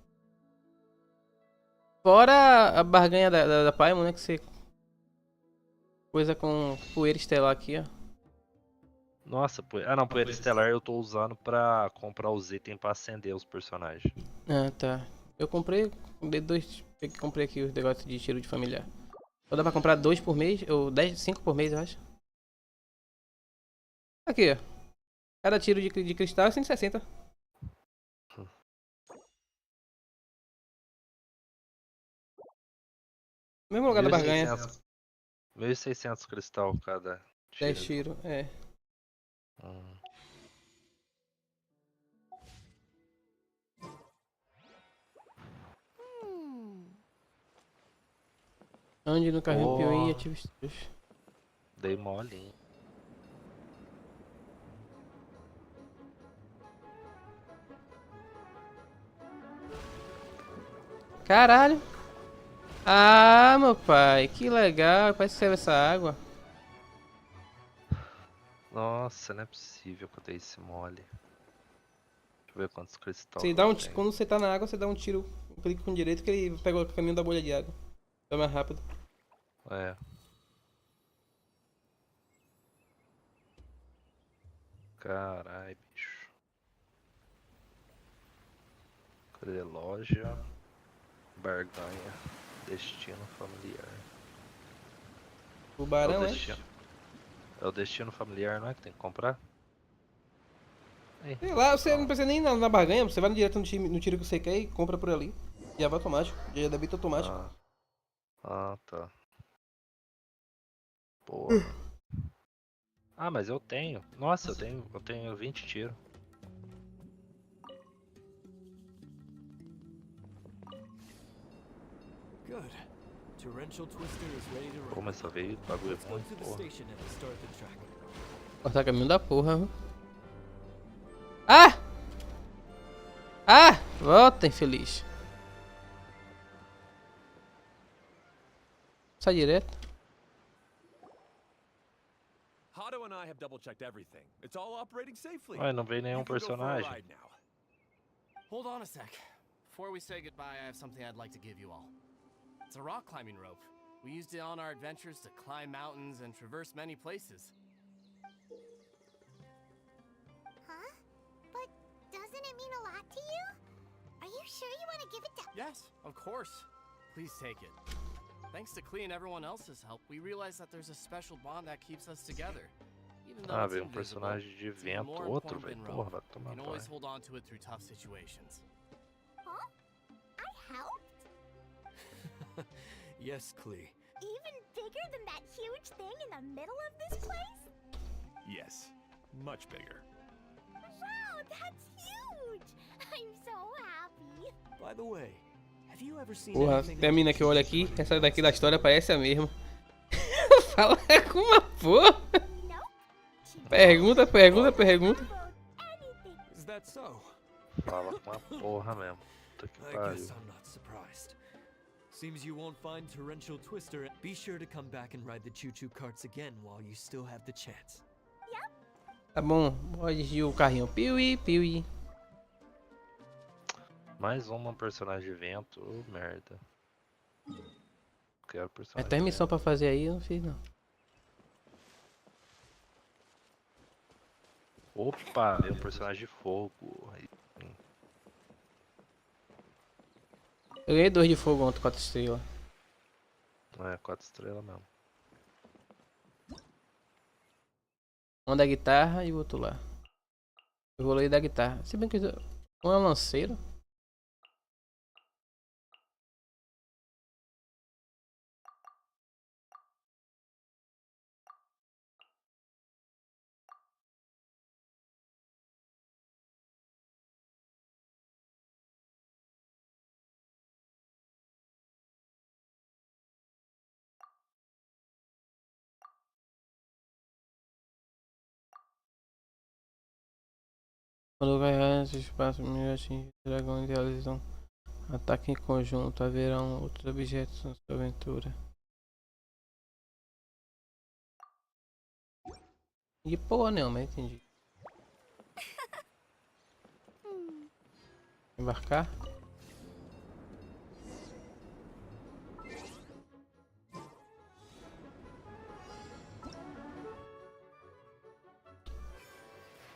Fora a barganha da Paimon, né? Que você... Coisa com poeira estelar aqui, ó. Nossa, poeira estelar eu tô usando pra comprar os itens pra acender os personagens. Ah, tá. Eu comprei, comprei aqui os negócios de tiro de familiar. Só dá pra comprar 2 por mês, ou 5 por mês, eu acho. Aqui, ó. Cada tiro de cristal é 160. Mesmo lugar da barganha. 1.600 cristal cada. 10 tiros, é. Hum. Ande no carrinho Oh. piuí e ative os tiros. Dei mole, hein? Caralho. Ah, meu pai, que legal. Parece que serve essa água. Nossa, não é possível que eu dei esse mole. Deixa eu ver quantos cristais Você dá eu tenho. quando você tá na água, você dá um tiro, clica com direito que ele pega o caminho da bolha de água. É mais rápido. É. Carai, bicho. Cadê loja? Barganha. Destino familiar. O É barão, o é? destino. É o destino familiar, não é? Que tem que comprar? Aí, Sei lá, você não não. precisa nem ir na barganha, você vai direto no tiro que você quer e compra por ali. Já vai automático, já debita automático. Tá. Porra. Ah, mas eu tenho. Nossa, eu tenho 20 tiros. Good. Torrential Twister is ready to Pô, run. mas só veio bagulho Let's go muito, to the porra. station and start the track. Cortar caminho da porra, viu? Ah! Ah! Volta, infeliz. Sai direto. Hado and I have double-checked everything. It's all operating safely. Ué, não veio nenhum You can go for a personagem. ride now. Hold on a sec. Before we say goodbye, I have something I'd like to give you all. It's a rock climbing rope. We used it on our adventures to climb mountains and traverse many places. Huh? But doesn't it mean a lot to you? Are you sure you want to give it to... Yes, of course. Please take it. Thanks to Clee and everyone else's help, we realized that there's a special bond that keeps us together. Even though Ah, it's veio invisible, personagem de it's even vento, more outro, important velho. than Porra, rope. vai You tomar can always banho. hold on to it through tough situations. Huh? I helped? Yes, Clee. Even bigger than that huge thing in the middle of this place? Yes, much bigger. Wow, that's huge! I'm so happy. By the way, have you ever seen Porra, anything tem a like mina que olha Genshin aqui, running essa around daqui da such a história rope? parece a mesma. Fala com uma porra. Nope. Pergunta. About anything. Is that so? Fala com uma porra mesmo. Puta que I pariu. guess I'm not surprised. Seems you won't find Torrential Twister. Be sure to come back and ride the choo-choo carts again while you still have the chance. Tá bom, pode ir o carrinho. Piuí, piuí. Mais uma personagem de vento, ô, merda. Quero É personagem tem de missão vento. pra fazer aí, eu não fiz não. Opa, veio um personagem de fogo. Aí, sim. Eu ganhei 2 de fogo ontem, 4 estrelas. Não é 4 estrelas mesmo. Um da guitarra e o outro lá. Eu vou ler da guitarra. Se bem que um é um lanceiro. Quando ganhar esse espaço, melhor atingir o dragão e realizam ataque em conjunto. Haverão outros objetos na sua aventura. E porra nenhuma, entendi. Embarcar?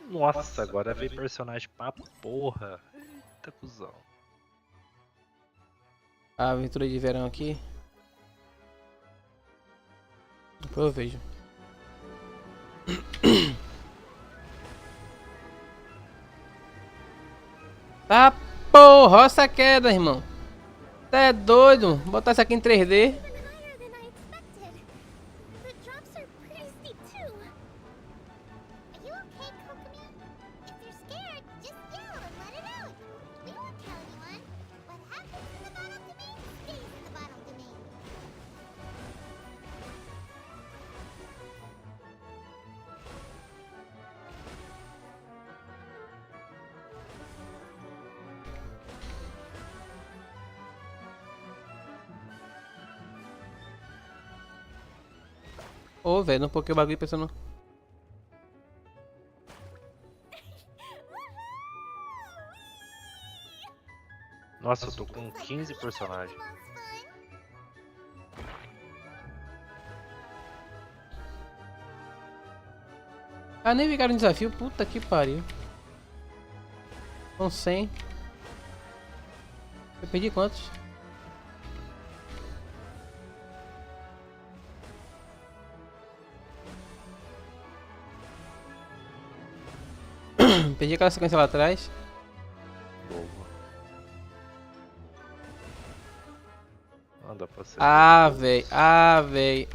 Nossa, agora veio personagem pra porra. Eita, cuzão. A aventura de verão aqui. Depois eu vejo. Tá porra, olha essa queda, irmão. Tá é doido? Botar isso aqui em 3D. Even higher than I expected. The drops are pretty steep too. Ô, velho, não porque o bagulho pensando. Nossa, eu tô com 15 personagens. Ah, nem ficaram no desafio. Puta que pariu. São 100. Eu perdi quantos? Perdi aquela sequência lá atrás. Boa. Anda pra ser. Ah, véi. Ah, véi.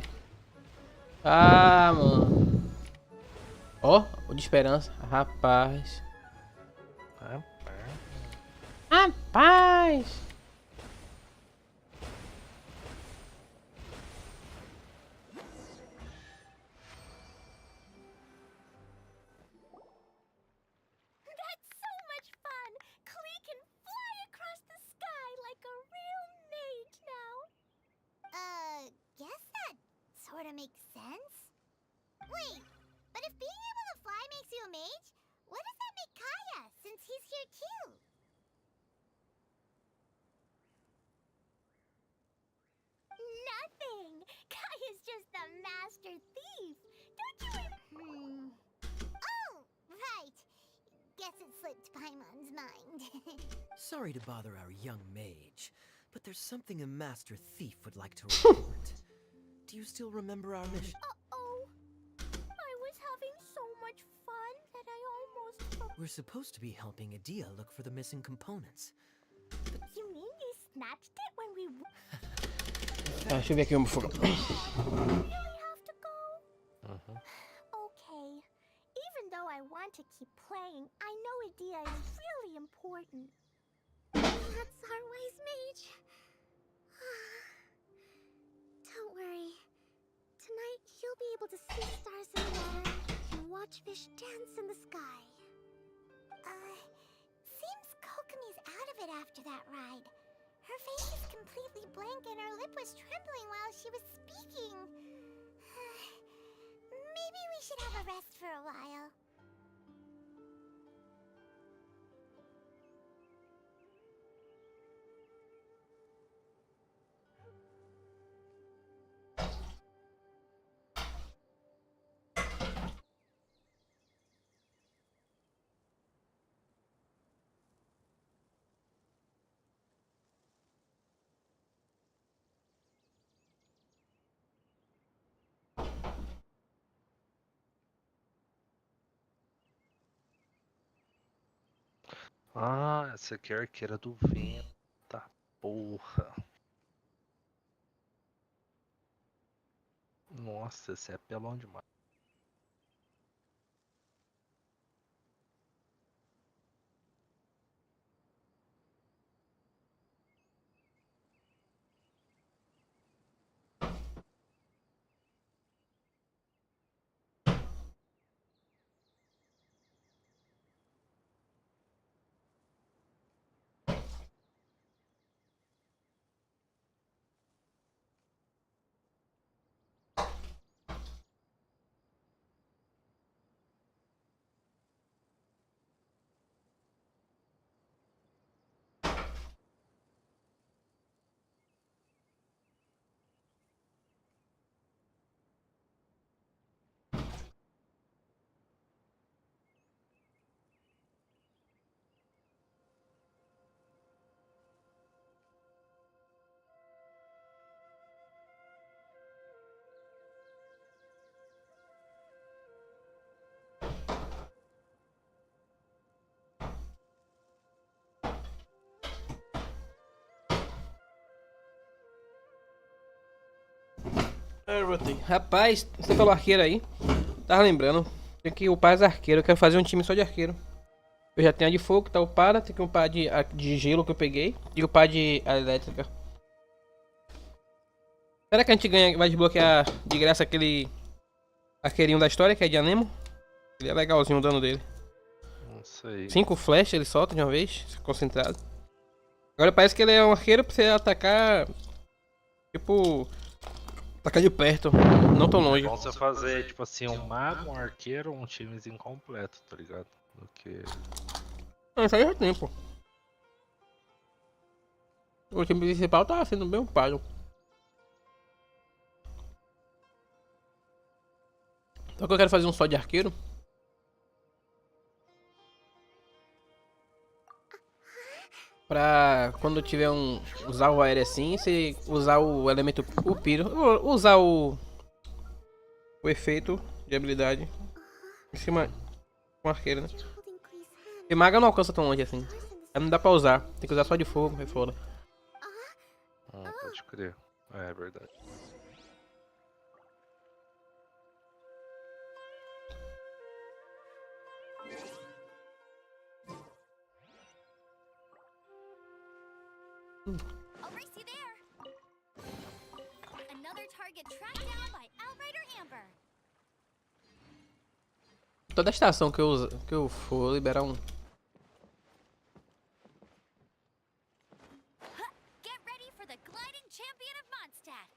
Ah, mano. Ó, o de esperança. Rapaz. Rapaz. That's so much fun! Clica can fly across the sky like a real mage now. Guess that sort of makes sense. Wait, but if being able to fly makes you a mage, what does that make Kaya, since he's here too? Nothing! Kaya's just a master thief! Don't you Oh, right. Guess it slipped Paimon's mind. Sorry to bother our young mage, but there's something a master thief would like to report. Do you still remember our mission? Uh-oh. I was having so much fun that I almost forgot. We're supposed to be helping Adia look for the missing components. You mean you snatched it when we Ah, deixa eu ver aqui o fogo. really have to go? Okay. Even though I want to keep playing, I know Adia is really important. That's our wise mage. Don't worry. Tonight, you'll be able to see stars in the water and watch fish dance in the sky. Seems Kokomi's out of it after that ride. Her face is completely blank and her lip was trembling while she was speaking. Maybe we should have a rest for a while. Ah, essa aqui é a arqueira do vento. Tá, porra. Nossa, esse é pelão demais. Rapaz, você falou arqueiro aí. Tava lembrando. Tem que upar as arqueiros. Eu quero fazer um time só de arqueiro. Eu já tenho a de fogo que tá upada. Tem que upar de gelo que eu peguei. E upar de elétrica. Será que a gente ganha, vai desbloquear de graça aquele arqueirinho da história que é de Anemo? Ele é legalzinho o dano dele. Não sei. 5 flash ele solta de uma vez, concentrado. Agora parece que ele é um arqueiro pra você atacar. Tipo. Taca de perto, não tão longe. É bom você fazer, tipo assim, um mago, um arqueiro, um timezinho completo, tá ligado? Do que... Isso aí já tem, pô. O time principal tá sendo bem upado. Só que eu quero fazer um só de arqueiro. Pra quando tiver usar o aéreo assim, você usar o elemento o piro. Usar o efeito de habilidade em cima com arqueiro, né? Holding Clee's hand. E maga não alcança tão longe assim. Aí não dá pra usar. Tem que usar só de fogo, é foda. Pode crer. É verdade. I'll race you there. Another target tracked down by Outrider Amber. Toda estação que eu for liberar um. Get ready for the gliding champion of Mondstadt.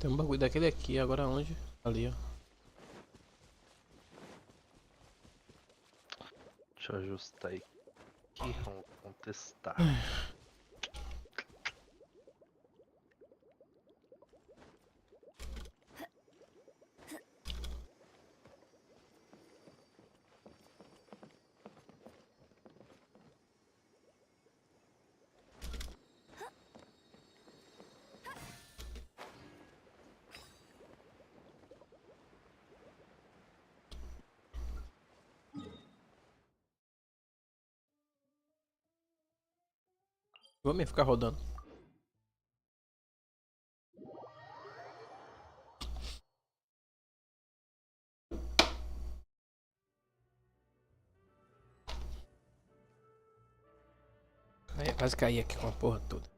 Tem um bagulho daquele aqui, agora onde? Ali, ó. Deixa eu ajustar aqui. Vamos contestar. Vou mesmo ficar rodando. Quase caí aqui com a porra toda.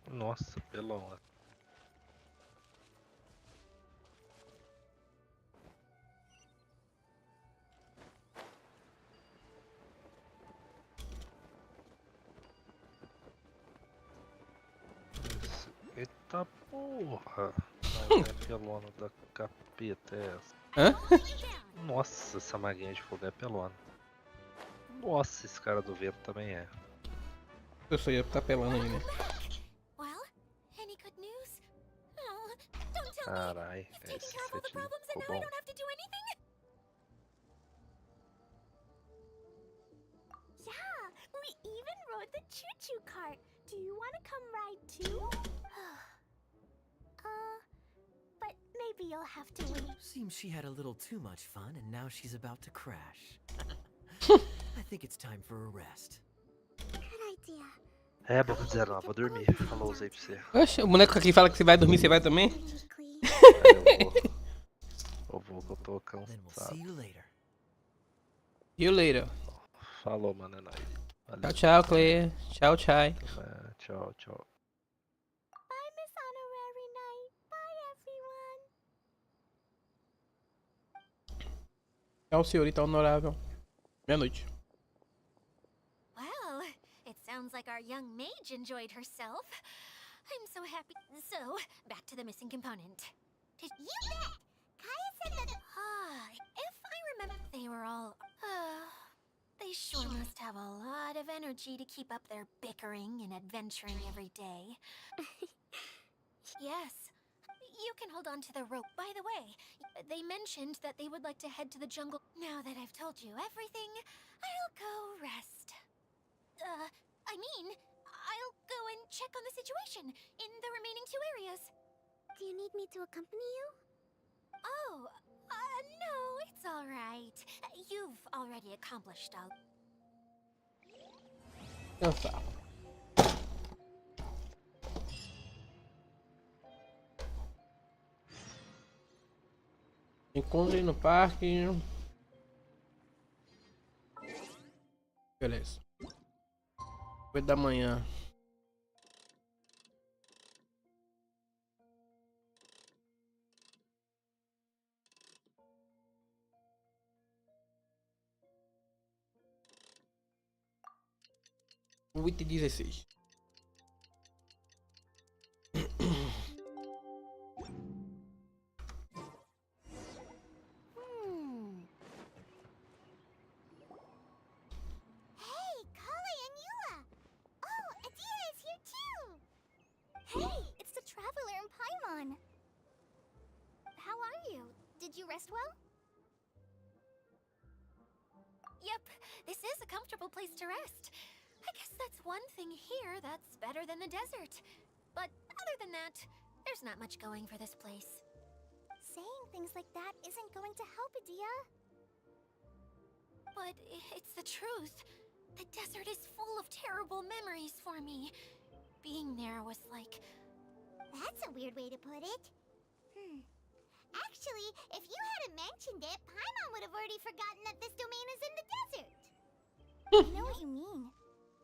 Nossa, pelão. Eita porra! Não é pelona da capeta é essa. Hã? Nossa, essa maguinha de fogo é pelona. Nossa, esse cara do vento também é. Eu só ia tá pelando aí, né? Well, any good news? Oh, don't tell me. Carai, You've taken esse care of all the set problems and ficou now I bom. don't have to do anything? Yeah, we even rode the choo-choo cart. Do you want to come ride too? But maybe you'll have to wait. Seems she had a little too much fun and now she's about to crash. I think it's time for a rest. Good idea. É, boca de zero, não, vou dormir. Falou, usei pra você. Oxe, o boneco aqui fala que você vai dormir, você vai também? Technically. Eu vou que eu tô Then we'll see cansado. you later. You later. Falou, mano, é nóis. Tchau, Valeu. tchau, Clay. Tchau, tchau. Tchau, tchau. Bye, Miss Honorary Knight. Bye, everyone. Tchau, senhorita honorável. Meia-noite. Well, it sounds like our young mage enjoyed herself. I'm so happy. So, back to the missing component. Did you bet? Kaya said that. If I remember, they were all. They sure must have a lot of energy to keep up their bickering and adventuring every day. Yes. You can hold on to the rope. By the way, they mentioned that they would like to head to the jungle. Now that I've told you everything, I'll go rest. I'll go and check on the situation in the remaining 2 areas. Do you need me to accompany you? Oh, no, it's all right. You've already accomplished all. Cansado. Encontre no parque. Beleza. 8 da manhã. Oito e 16. Hey, Kali and Eula! Oh, Adia is here too! Hey, it's the Traveler and Paimon! How are you? Did you rest well? Yep, this is a comfortable place to rest. I guess that's one thing here that's better than the desert. But other than that, there's not much going for this place. Saying things like that isn't going to help, Adia. But it's the truth. The desert is full of terrible memories for me. Being there was like... That's a weird way to put it. Actually, if you hadn't mentioned it, Paimon would have already forgotten that this domain is in the desert. I know what you mean.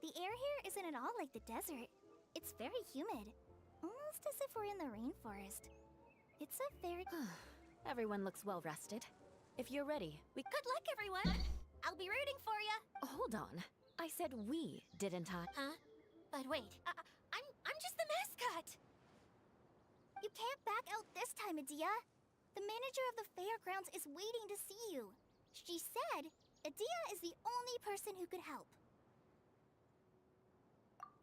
The air here isn't at all like the desert. It's very humid. Almost as if we're in the rainforest. It's a very... Everyone looks well rested. If you're ready, we... Good luck, everyone! I'll be rooting for you. Hold on. I said we, didn't I? Huh? But wait, I'm just the mascot. You can't back out this time, Adia. The manager of the fairgrounds is waiting to see you. She said Adia is the only person who could help.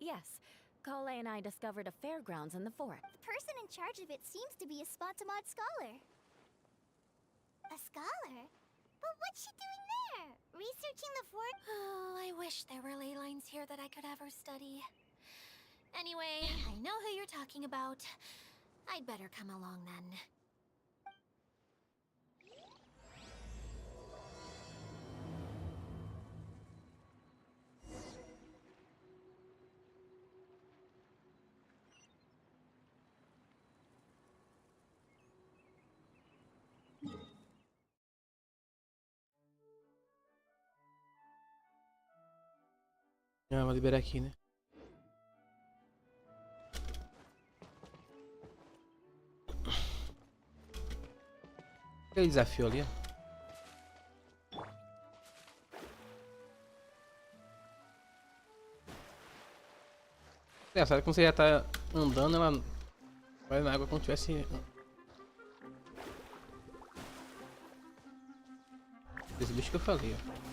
Yes. Kale and I discovered a fairgrounds in the forest. The person in charge of it seems to be a Spontamod scholar. A scholar? But what's she doing there? Researching the fort? Oh, I wish there were ley lines here that I could ever study. Anyway, I know who you're talking about. I'd better come along then. Ah, vou liberar aqui, né? Aquele desafio ali, ó. Engraçado, quando você já tá andando, ela vai na água como se tivesse... Esse bicho que eu falei, ó.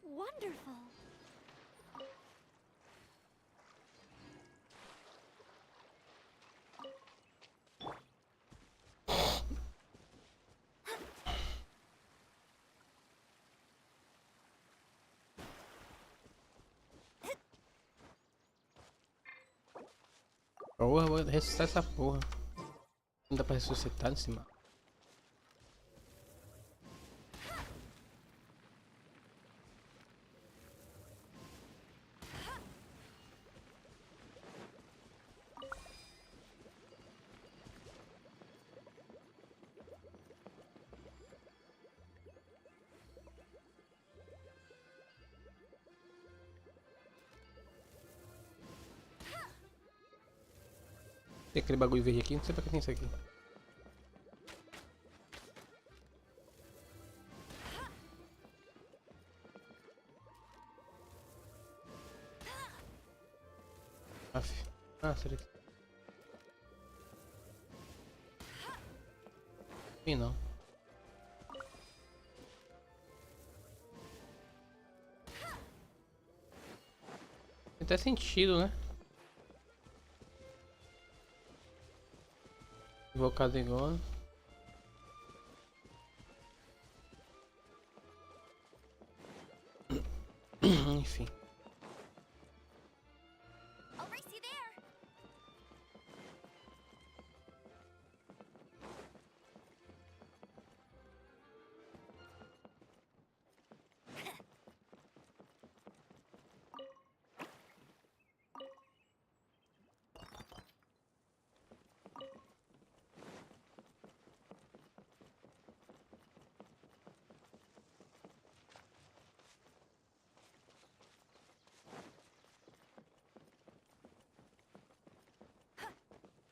Wonderful. Porra, vou ressuscitar essa porra. Não dá pra ressuscitar nesse mapa. Tem aquele bagulho verde aqui, não sei pra que tem isso aqui. Ah, será que... Sim, não. Tem até sentido, né? Invocado igual. Enfim. I'll race you there.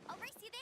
I'll race you there.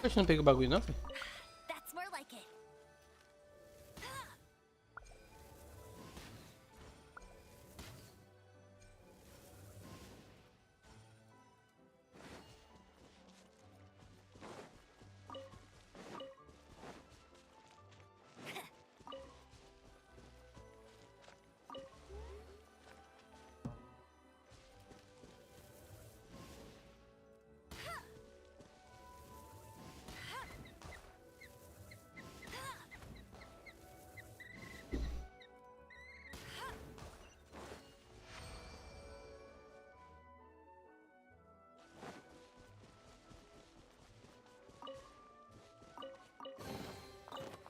Poxa, não peguei o bagulho não, filho? That's more like it.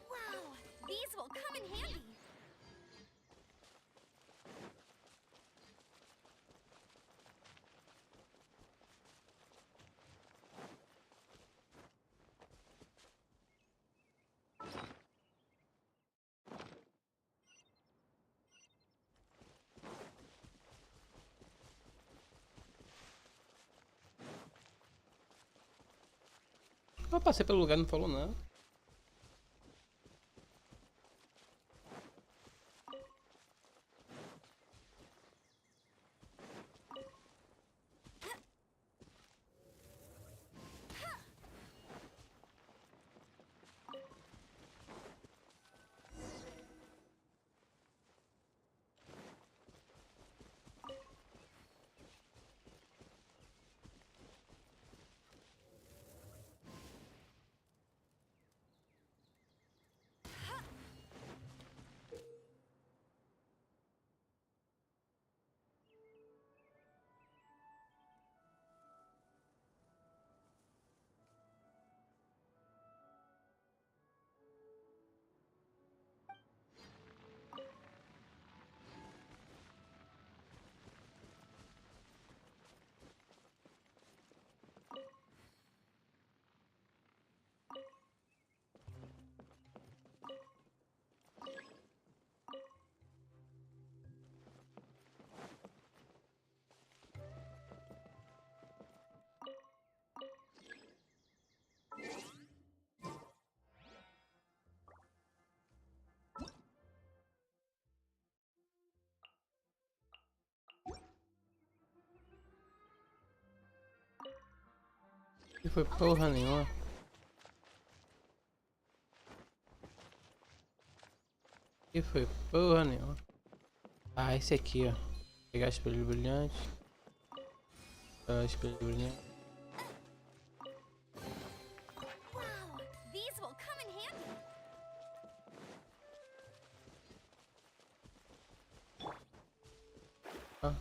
Wow, these will come in handy. Eu passei pelo lugar e não falou nada. E foi porra nenhuma. E foi porra nenhuma. Ah, esse aqui, ó. Pegar espelho brilhante. Espelho brilhante. Wow, these will come in handy. Ah.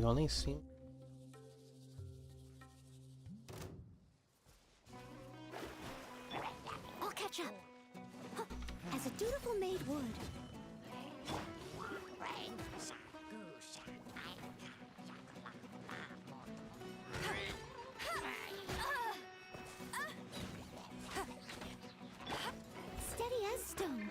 igual lá em cima. I'll catch up. As a dutiful maid would. Steady as stone.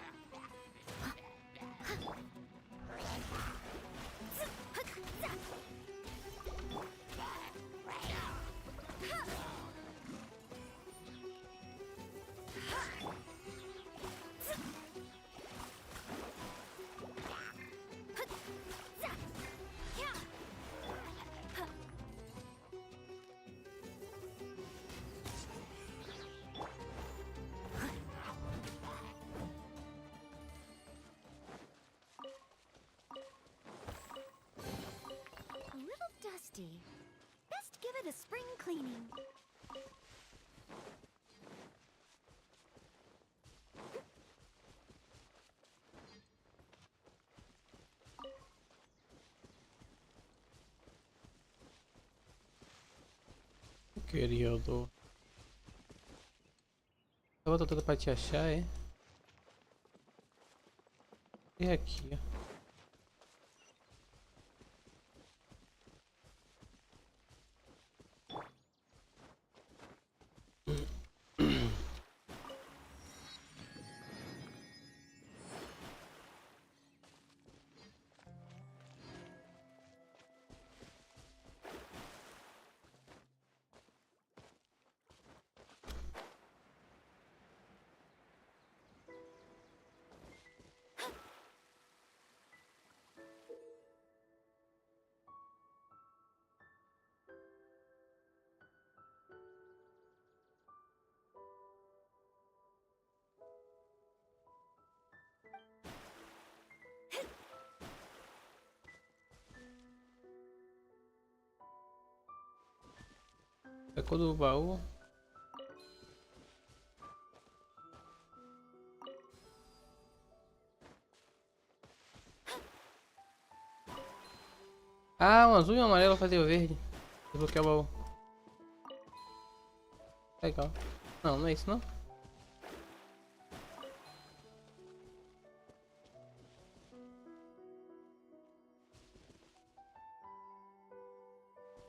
A little dusty. Best give it a spring cleaning. Querido. A volta toda pra te achar, é? E aqui, ó. Sacou do baú. Ah, um azul e um amarelo fazer o verde. Desbloquear o baú. Legal. Não, não é isso não.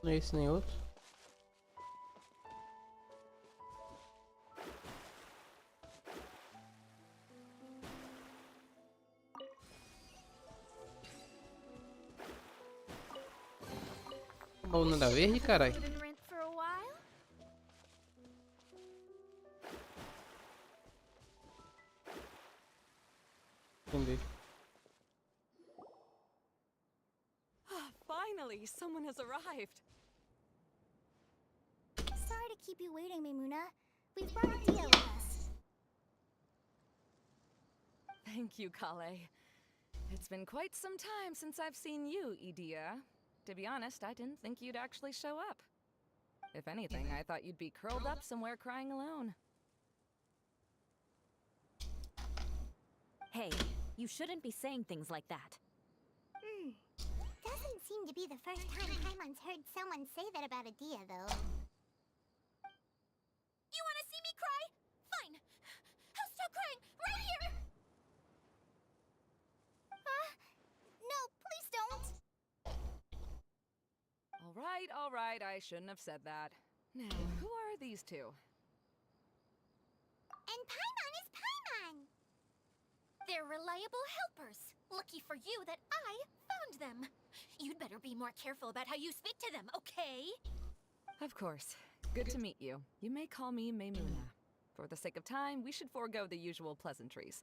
Não é esse nem outro. Baú nada verde, caralho. Didn't rent for a while? Entendi. Finally, someone has arrived. Sorry to keep you waiting, Maimuna. We've brought a deal with us. Thank you, Kale. It's been quite some time since I've seen you, Idia. To be honest, I didn't think you'd actually show up. If anything, I thought you'd be curled up somewhere crying alone. Hey, you shouldn't be saying things like that. Doesn't seem to be the first time Paimon's heard someone say that about Adia, though. You want to see me cry? Fine. I'll stop crying right here. No, please don't. All right, I shouldn't have said that. Now, who are these two? And Paimon is Paimon. They're reliable helpers. Lucky for you that I found them. You'd better be more careful about how you speak to them, okay? Of course. Good to meet you. You may call me Maimuna. For the sake of time, we should forego the usual pleasantries.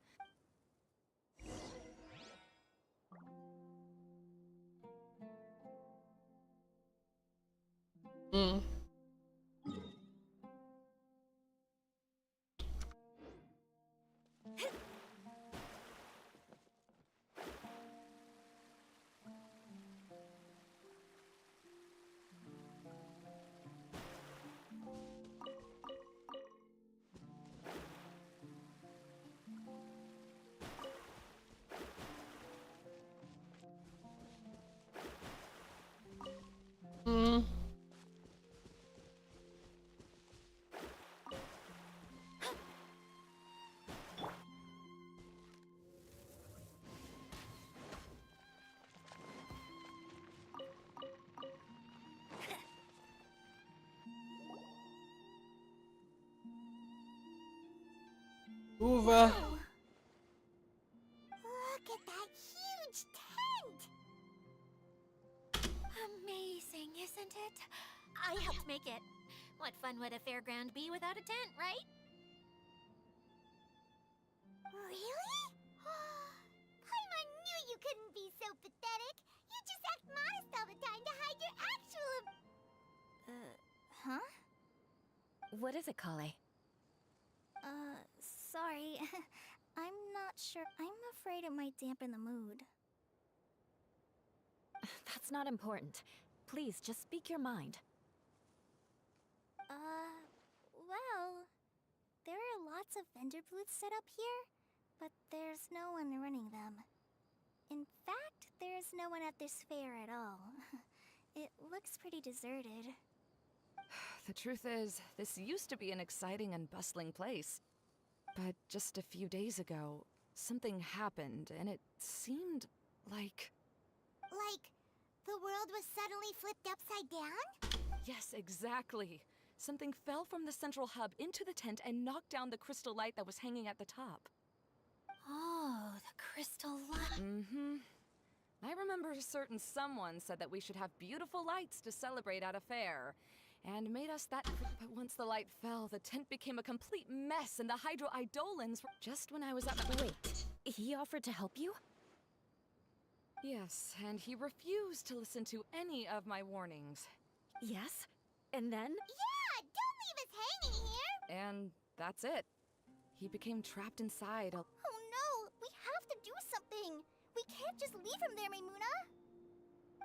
Uva. Look at that huge tent! Amazing, isn't it? I helped make it. What fun would a fairground be without a tent, right? Really? Paimon knew you couldn't be so pathetic. You just act modest all the time to hide your actual... Huh? What is it, Kale? Sorry. I'm not sure. I'm afraid it might dampen the mood. That's not important. Please, just speak your mind. Well... There are lots of vendor booths set up here, but there's no one running them. In fact, there's no one at this fair at all. It looks pretty deserted. The truth is, this used to be an exciting and bustling place. But just a few days ago, something happened, and it seemed like... Like, the world was suddenly flipped upside down? Yes, exactly. Something fell from the central hub into the tent and knocked down the crystal light that was hanging at the top. Oh, the crystal light. Mm-hmm. I remember a certain someone said that we should have beautiful lights to celebrate at a fair. And made us that... But once the light fell, the tent became a complete mess and the hydro-idolins were... Just when I was up... Wait, he offered to help you? Yes, and he refused to listen to any of my warnings. Yes? And then? Yeah, don't leave us hanging here! And that's it. He became trapped inside. Oh no, we have to do something! We can't just leave him there, Maimuna!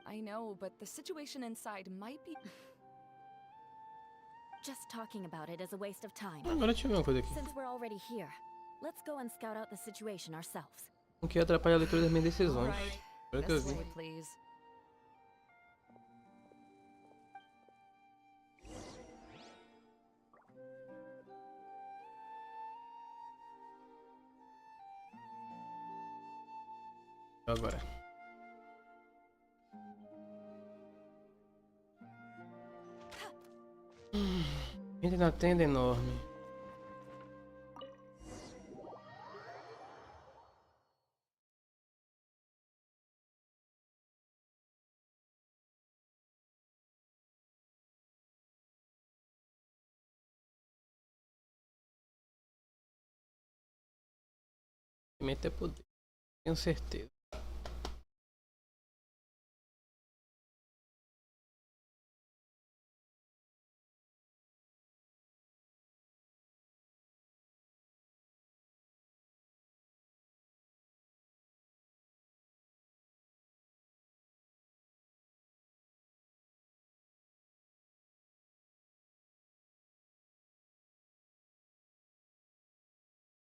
I know, but the situation inside might be... Just talking about it is a waste of time. Agora deixa eu ver uma coisa aqui. Since we're already here, let's go and scout out the situation ourselves. Não quero atrapalhar a leitura das minhas decisões. Alright. Agora que eu This vi. way, please. Agora. Entra na tenda enorme. Pimenta é poder. Tenho certeza.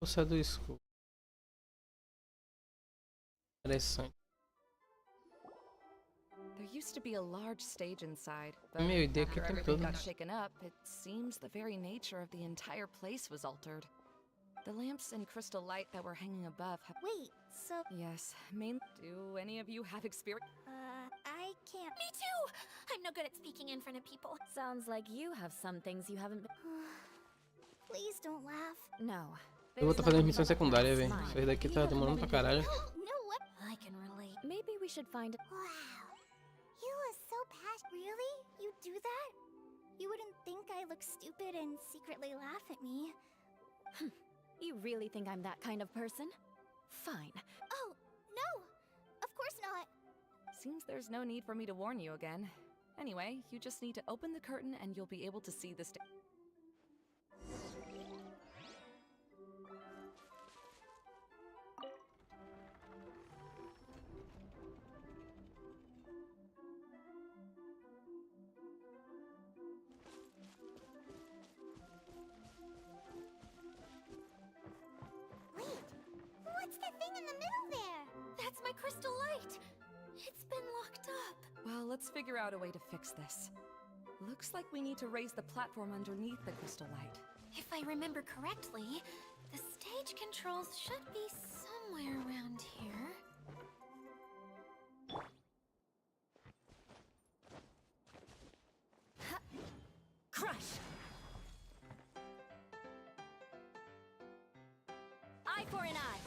Força do escuro. Interessante. There used to be a large stage inside, but Meu, ideia aqui after tem everything tudo. got shaken up, it seems the very nature of the entire place was altered. The lamps and crystal light that were hanging above have... Wait, so... Yes, do any of you have experience? I can't... Me too! I'm no good at speaking in front of people. Sounds like you have some things you haven't been... Please don't laugh. No. Eu vou estar fazendo missão secundária, velho. Isso aí daqui tá demorando pra caralho. No, what? I can relate. Maybe we should find... Wow. You are so passionate. Really? You do that? You wouldn't think I look stupid and secretly laugh at me. You really think I'm that kind of person? Fine. Oh, no! Of course not. Seems there's no need for me to warn you again. Anyway, you just need to open the curtain and you'll be able to see the stage. Wait, what's the thing in the middle there? That's my crystal light! It's been locked up. Well, let's figure out a way to fix this. Looks like we need to raise the platform underneath the crystal light. If I remember correctly, the stage controls should be somewhere around here. Crush! Eye for an eye.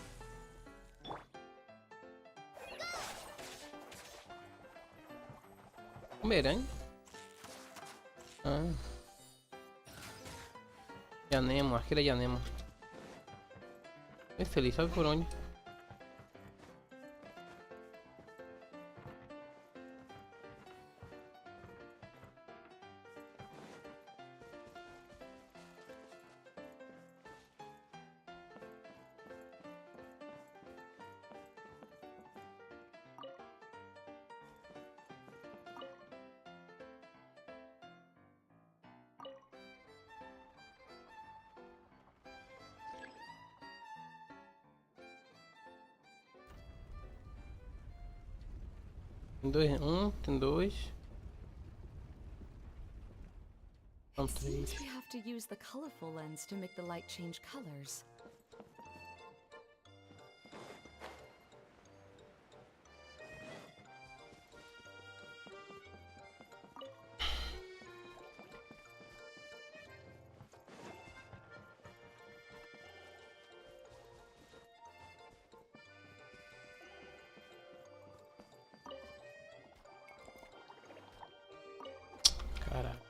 Bumerangue? Ah. Dianemo, acho que ele é dianemo. Esse ali, sabe por onde? Tem dois, tem dois. São três. Seems we have to use the colorful lens to make the light change colors. Caraca.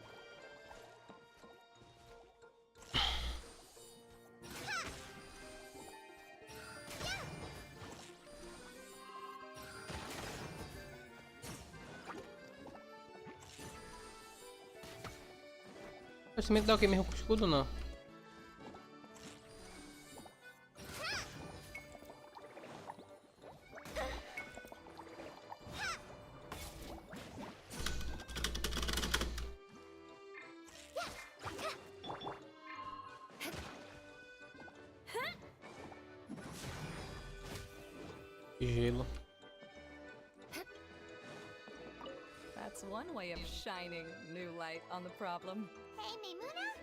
O cimento dá o que mesmo com o escudo, não? Gelo. That's one way of shining new light on the problem. Hey, Maimuna,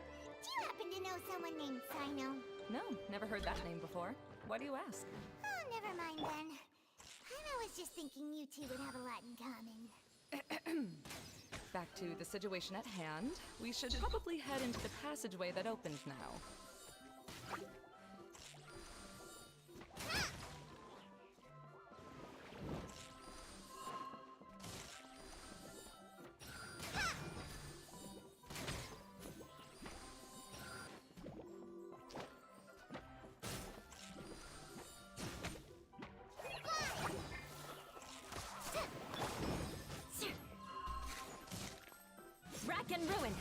do you happen to know someone named Sino? No, never heard that name before. Why do you ask? Oh, never mind then. I was just thinking you two would have a lot in common. Back to the situation at hand. We should probably head into the passageway that opened now. Rack and ruin.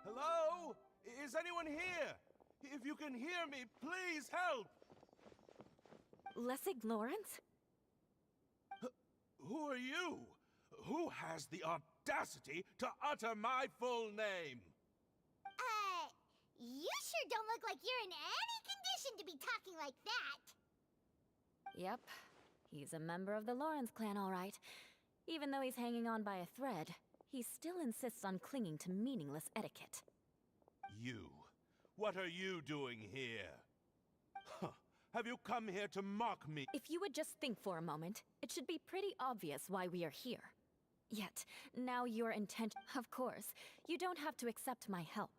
Hello? Is anyone here? If you can hear me, please help! Lessig Lawrence? Who are you? Who has the audacity to utter my full name? You sure don't look like you're in any condition to be talking like that. Yep. He's a member of the Lawrence clan, all right. Even though he's hanging on by a thread, he still insists on clinging to meaningless etiquette. You. What are you doing here? Huh. Have you come here to mock me? If you would just think for a moment, it should be pretty obvious why we are here. Yet, now your intent— Of course, you don't have to accept my help.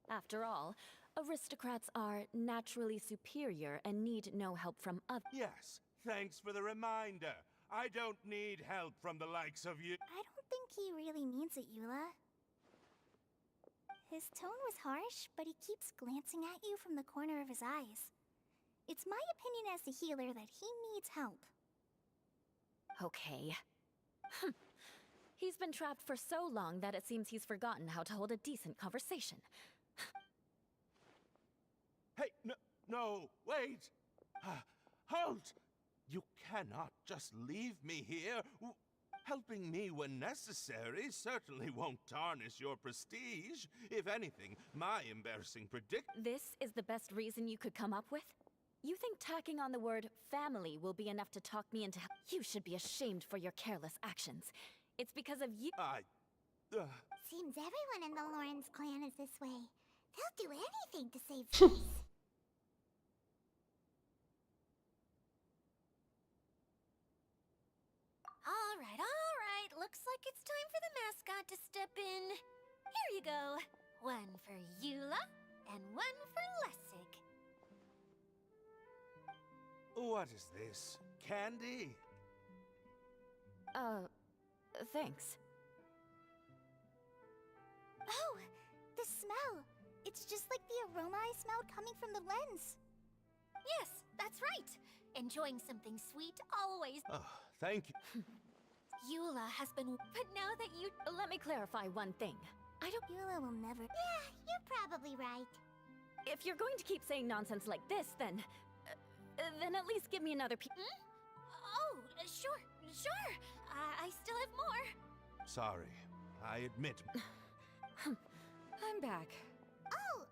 After all, aristocrats are naturally superior and need no help from others. Yes, thanks for the reminder. I don't need help from the likes of you. I don't think he really means it, Eula. His tone was harsh, but he keeps glancing at you from the corner of his eyes. It's my opinion as the healer that he needs help. Okay. He's been trapped for so long that it seems he's forgotten how to hold a decent conversation. Hey, no, wait! Halt! You cannot just leave me here. Helping me when necessary certainly won't tarnish your prestige. If anything, my embarrassing This is the best reason you could come up with? You think tacking on the word family will be enough to talk me into— You should be ashamed for your careless actions. It's because of you— Seems everyone in the Lawrence clan is this way. They'll do anything to save face. Alright. Looks like it's time for the mascot to step in. Here you go. One for Eula, and one for Lessig. What is this? Candy? Thanks. Oh, the smell. It's just like the aroma I smelled coming from the lens. Yes, that's right. Enjoying something sweet always. Oh, thank you. Eula has been... But now that you... Let me clarify one thing. I don't... Eula will never... Yeah, you're probably right. If you're going to keep saying nonsense like this, then at least give me another Oh, sure. I still have more. Sorry, I admit. I'm back. Oh,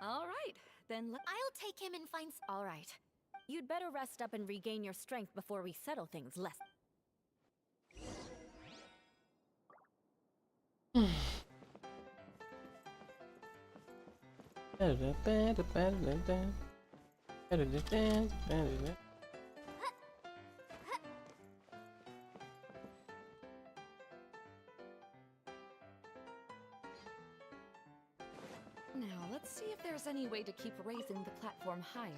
All right, then I'll take him and find... All right. You'd better rest up and regain your strength before we settle things less. now let's see if there's any way to keep raising the platform higher.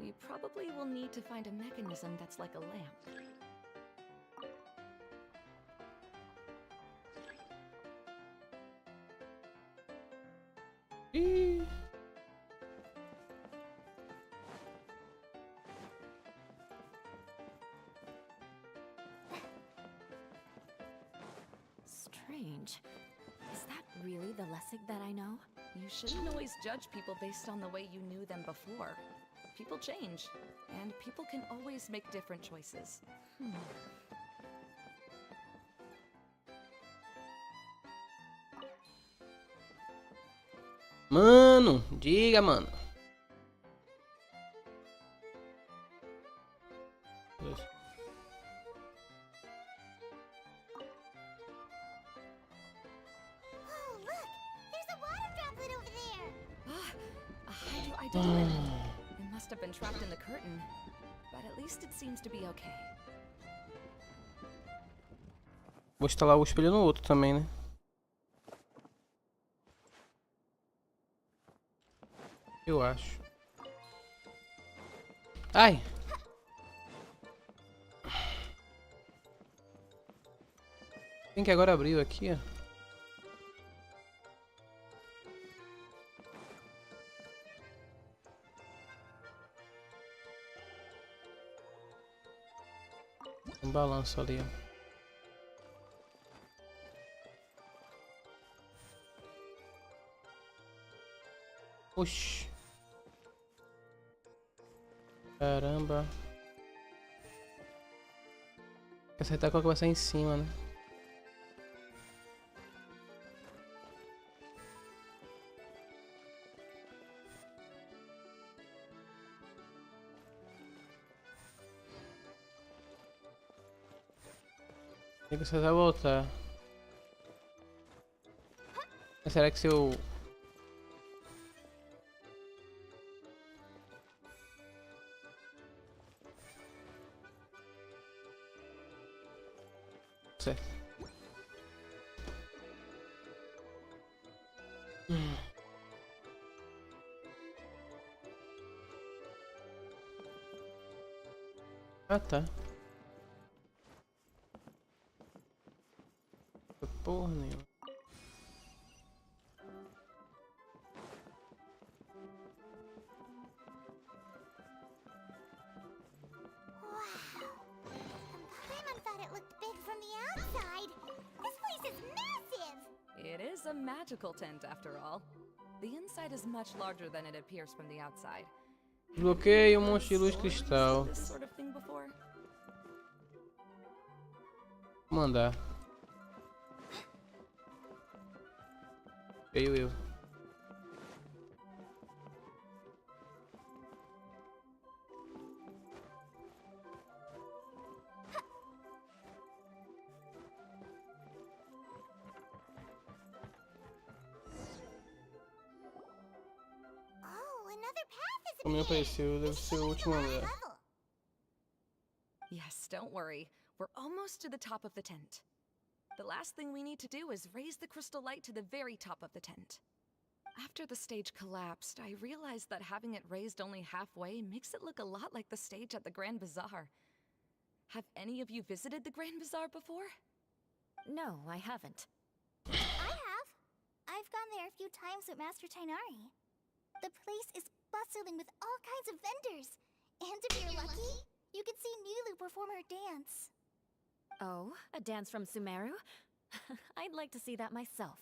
We probably will need to find a mechanism that's like a lamp. Strange. Is that really the Lessig that I know? You shouldn't always judge people based on the way you knew them before. People change, and people can always make different choices. Mano, diga, mano. oh, look! There's a water droplet over there! How do I do it? It must have been trapped in the curtain, but at least it seems to be okay. Vou instalar o espelho no outro também, né? Eu acho. Ai! Tem que agora abriu aqui, ó. Um balanço ali, ó. Oxi. Caramba. Tem que acertar qual que vai ser em cima, né? Tem que acertar e voltar. Mas será que se eu... Certo. Ah, tá. Porra nenhuma. It is a magical tent, after all. The inside is much larger than it appears from the outside. Bloqueio um monte de luz cristal. This sort of thing before? Vou mandar. Veio eu. Como apareceu, deve ser o último andar. Yes, don't worry. We're almost to the top of the tent. The last thing we need to do is raise the crystal light to the very top of the tent. After the stage collapsed, I realized that having it raised only halfway makes it look a lot like the stage at the Grand Bazaar. Have any of you visited the Grand Bazaar before? No, I haven't. I have. I've gone there a few times with Master Tainari. The place is bustling with all kinds of vendors. And if you're lucky, you can see Nilu perform her dance. Oh, a dance from Sumeru? I'd like to see that myself.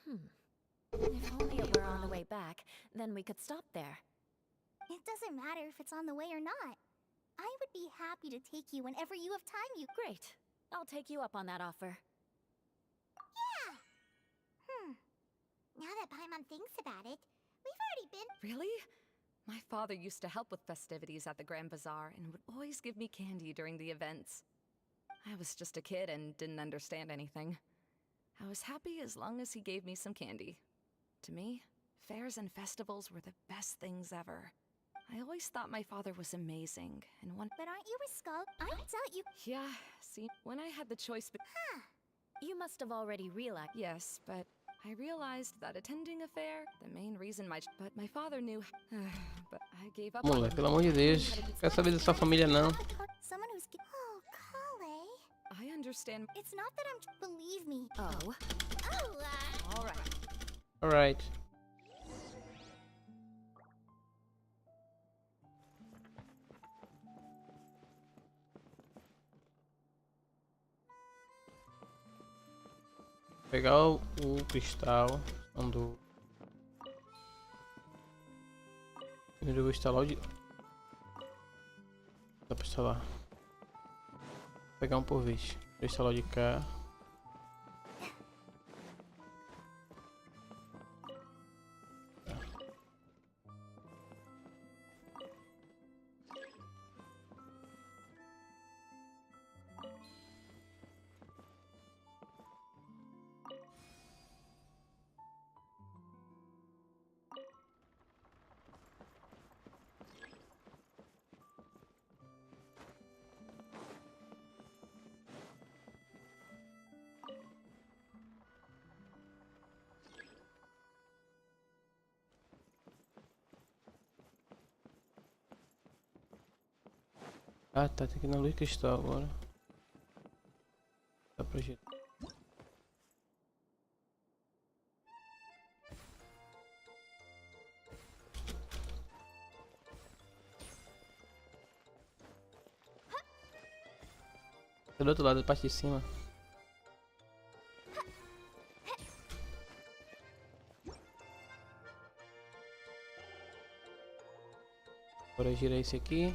If only it were on the way back, then we could stop there. It doesn't matter if it's on the way or not. I would be happy to take you whenever you have time. Great. I'll take you up on that offer. Yeah! Now that Paimon thinks about it, we've already been... Really? My father used to help with festivities at the Grand Bazaar and would always give me candy during the events. I was just a kid and didn't understand anything. I was happy as long as he gave me some candy. To me, fairs and festivals were the best things ever. I always thought my father was amazing, and one— But aren't you a skull? I doubt you... Yeah, see, when I had the choice You must have already realized— Yes, but I realized that attending a fair, the main reason But my father knew— but I gave up. Moleque, pelo amor de Deus. Não quero saber da sua família, não. Someone who's... Oh, Kale. I understand. It's not that I'm... Believe me. Oh. Oh, All right. Alright. Pegar o cristal quando eu vou instalar o de... Dá pra instalar. Vou pegar um por vez. Vou instalar o de cá. Ah, tá, tem que ir na luz cristal agora. Dá pra girar. Tá do outro lado, da parte de cima. Agora gira esse aqui.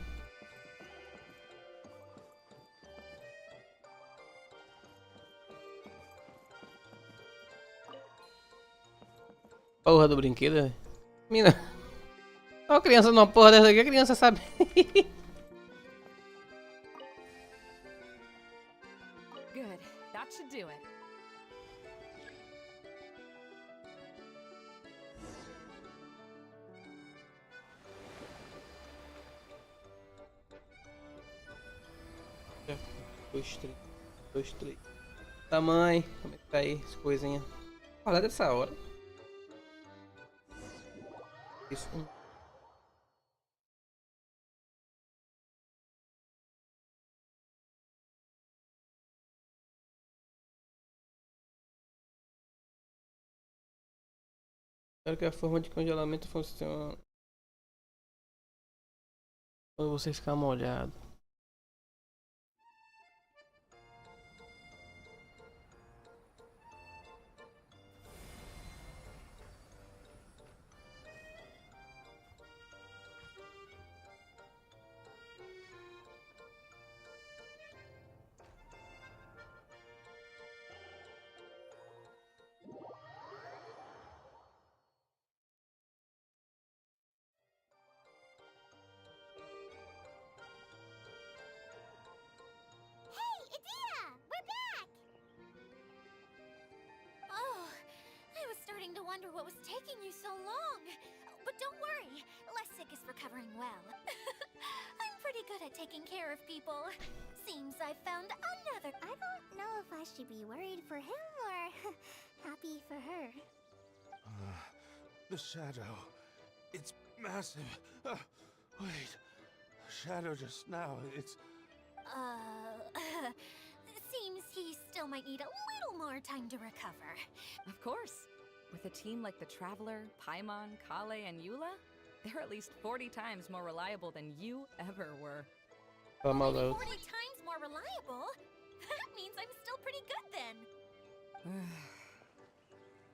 Porra do brinquedo, velho. Mina. Olha a criança numa porra dessa aqui, a criança sabe. Good. That should do it. Dois, três. Tamanho. Como é que tá aí as coisinhas? Olha dessa hora. Isso. Espero que a forma de congelamento funcione quando você ficar molhado. To wonder what was taking you so long. But don't worry, Lessic is recovering well. I'm pretty good at taking care of people. Seems I found another. I don't know if I should be worried for him or happy for her. The shadow. It's massive. Wait. Shadow just now. It's... Seems he still might need a little more time to recover. Of course. With a team like the Traveler, Paimon, Kale, and Eula, they're at least 40 times more reliable than you ever were. Only 40 times more reliable? That means I'm still pretty good then.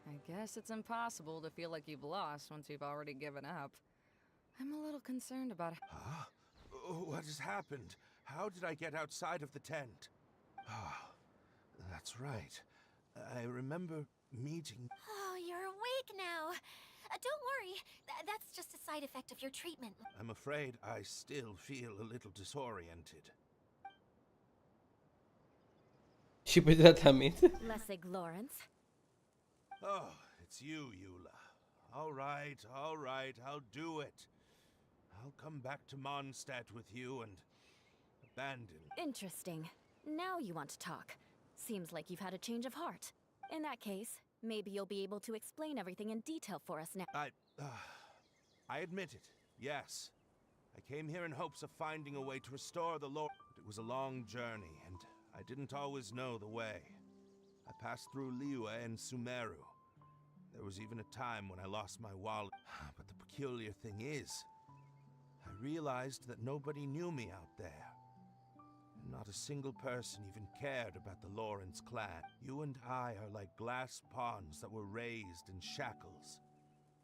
I guess it's impossible to feel like you've lost once you've already given up. I'm a little concerned about it. Huh? What has happened? How did I get outside of the tent? Ah, that's right. I remember meeting... Oh, you're awake now. Don't worry. That's just a side effect of your treatment. I'm afraid I still feel a little disoriented. Tipo, exatamente. Lessig Lawrence. Oh, it's you, Eula. All right, I'll do it. I'll come back to Mondstadt with you and abandon... Interesting. Now you want to talk. Seems like you've had a change of heart. In that case, maybe you'll be able to explain everything in detail for us now. I admit it, yes. I came here in hopes of finding a way to restore the lore. It was a long journey, and I didn't always know the way. I passed through Liyue and Sumeru. There was even a time when I lost my wallet. But the peculiar thing is, I realized that nobody knew me out there. Not a single person even cared about the Lawrence clan. You and I are like glass pawns that were raised in shackles.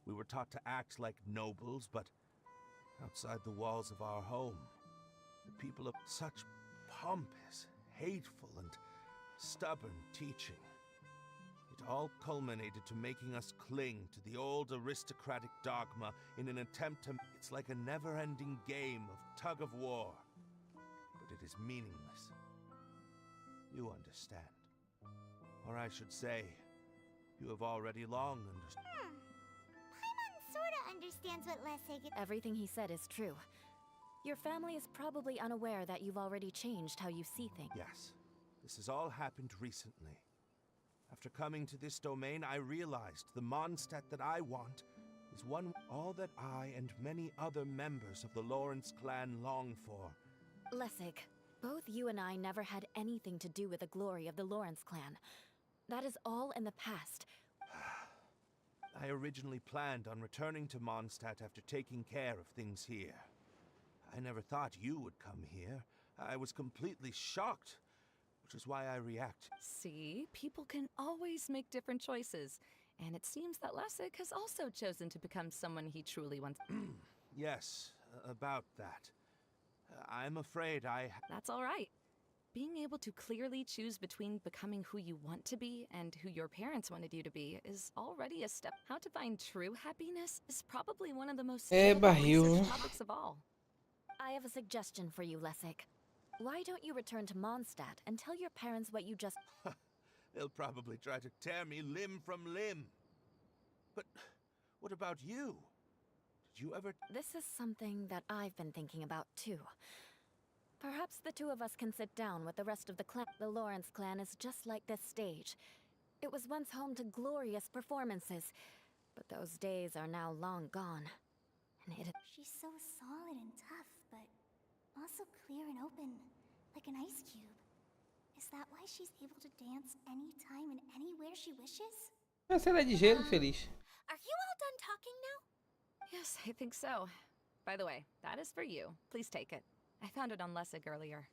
We were taught to act like nobles, but outside the walls of our home, the people of such pompous, hateful, and stubborn teaching. It all culminated to making us cling to the old aristocratic dogma in an attempt to... It's like a never-ending game of tug-of-war. But it is meaningless. You understand. Or I should say, you have already long understood. Paimon sorta understands what Lessig... Everything he said is true. Your family is probably unaware that you've already changed how you see things. Yes. This has all happened recently. After coming to this domain, I realized the Mondstadt that I want is one all that I and many other members of the Lawrence clan long for. Lessig, both you and I never had anything to do with the glory of the Lawrence clan. That is all in the past. I originally planned on returning to Mondstadt after taking care of things here. I never thought you would come here. I was completely shocked, which is why I react. See, people can always make different choices. And it seems that Lessig has also chosen to become someone he truly wants. Yes, about that. I'm afraid That's all right. Being able to clearly choose between becoming who you want to be and who your parents wanted you to be is already a step. How to find true happiness is probably one of the most researched topics of all. I have a suggestion for you, Lessig. Why don't you return to Mondstadt and tell your parents what you just... They'll probably try to tear me limb from limb. But what about you? Did you ever... This is something that I've been thinking about, too. Perhaps the two of us can sit down with the rest of the clan. The Lawrence clan is just like this stage. It was once home to glorious performances, but those days are now long gone. And it... She's so solid and tough, but also clear and open, like an ice cube. Is that why she's able to dance anytime and anywhere she wishes? Mas ela é de gelo, feliz. Are you all done talking now? Yes, I think so. By the way, that is for you. Please take it. I found it on Lessig earlier.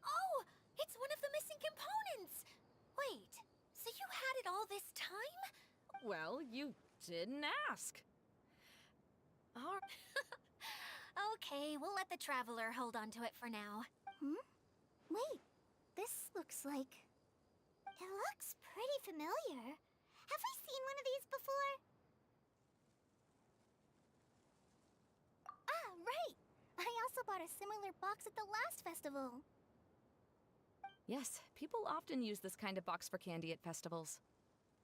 Oh, it's one of the missing components! Wait, so you had it all this time? Well, you didn't ask. Okay, we'll let the Traveler hold on to it for now. Wait, this looks like... It looks pretty familiar. Have we seen one of these before? Ah, right! I also bought a similar box at the last festival. Yes, people often use this kind of box for candy at festivals.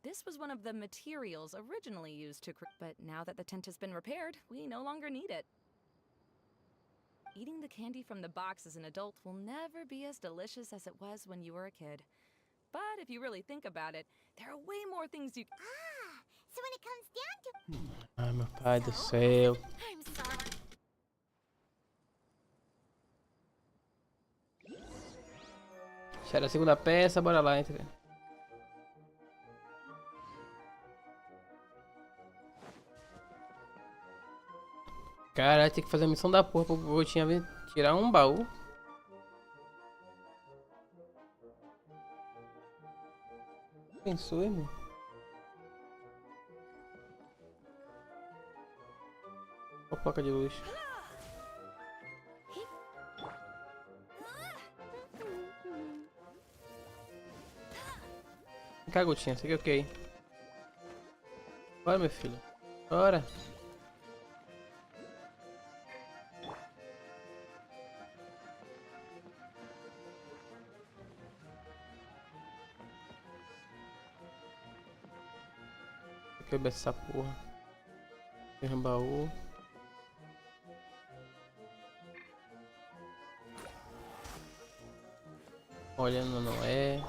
This was one of the materials originally used to but now that the tent has been repaired, we no longer need it. eating the candy from the box as an adult will never be as delicious as it was when you were a kid. But if you really think about it, there are way more things you... Ah, so when it comes down to... Ai, meu pai do céu. I'm sorry. Já era a segunda peça, bora lá, entra. Caralho, tem que fazer a missão da porra pro Gotinha vir tirar um baú. Pensou, irmão? Olha a placa de luz. Vem cá, Gotinha, você quer o quê? Bora, meu filho. Bora. Quebra essa porra. Tem um baú. Olhando não é.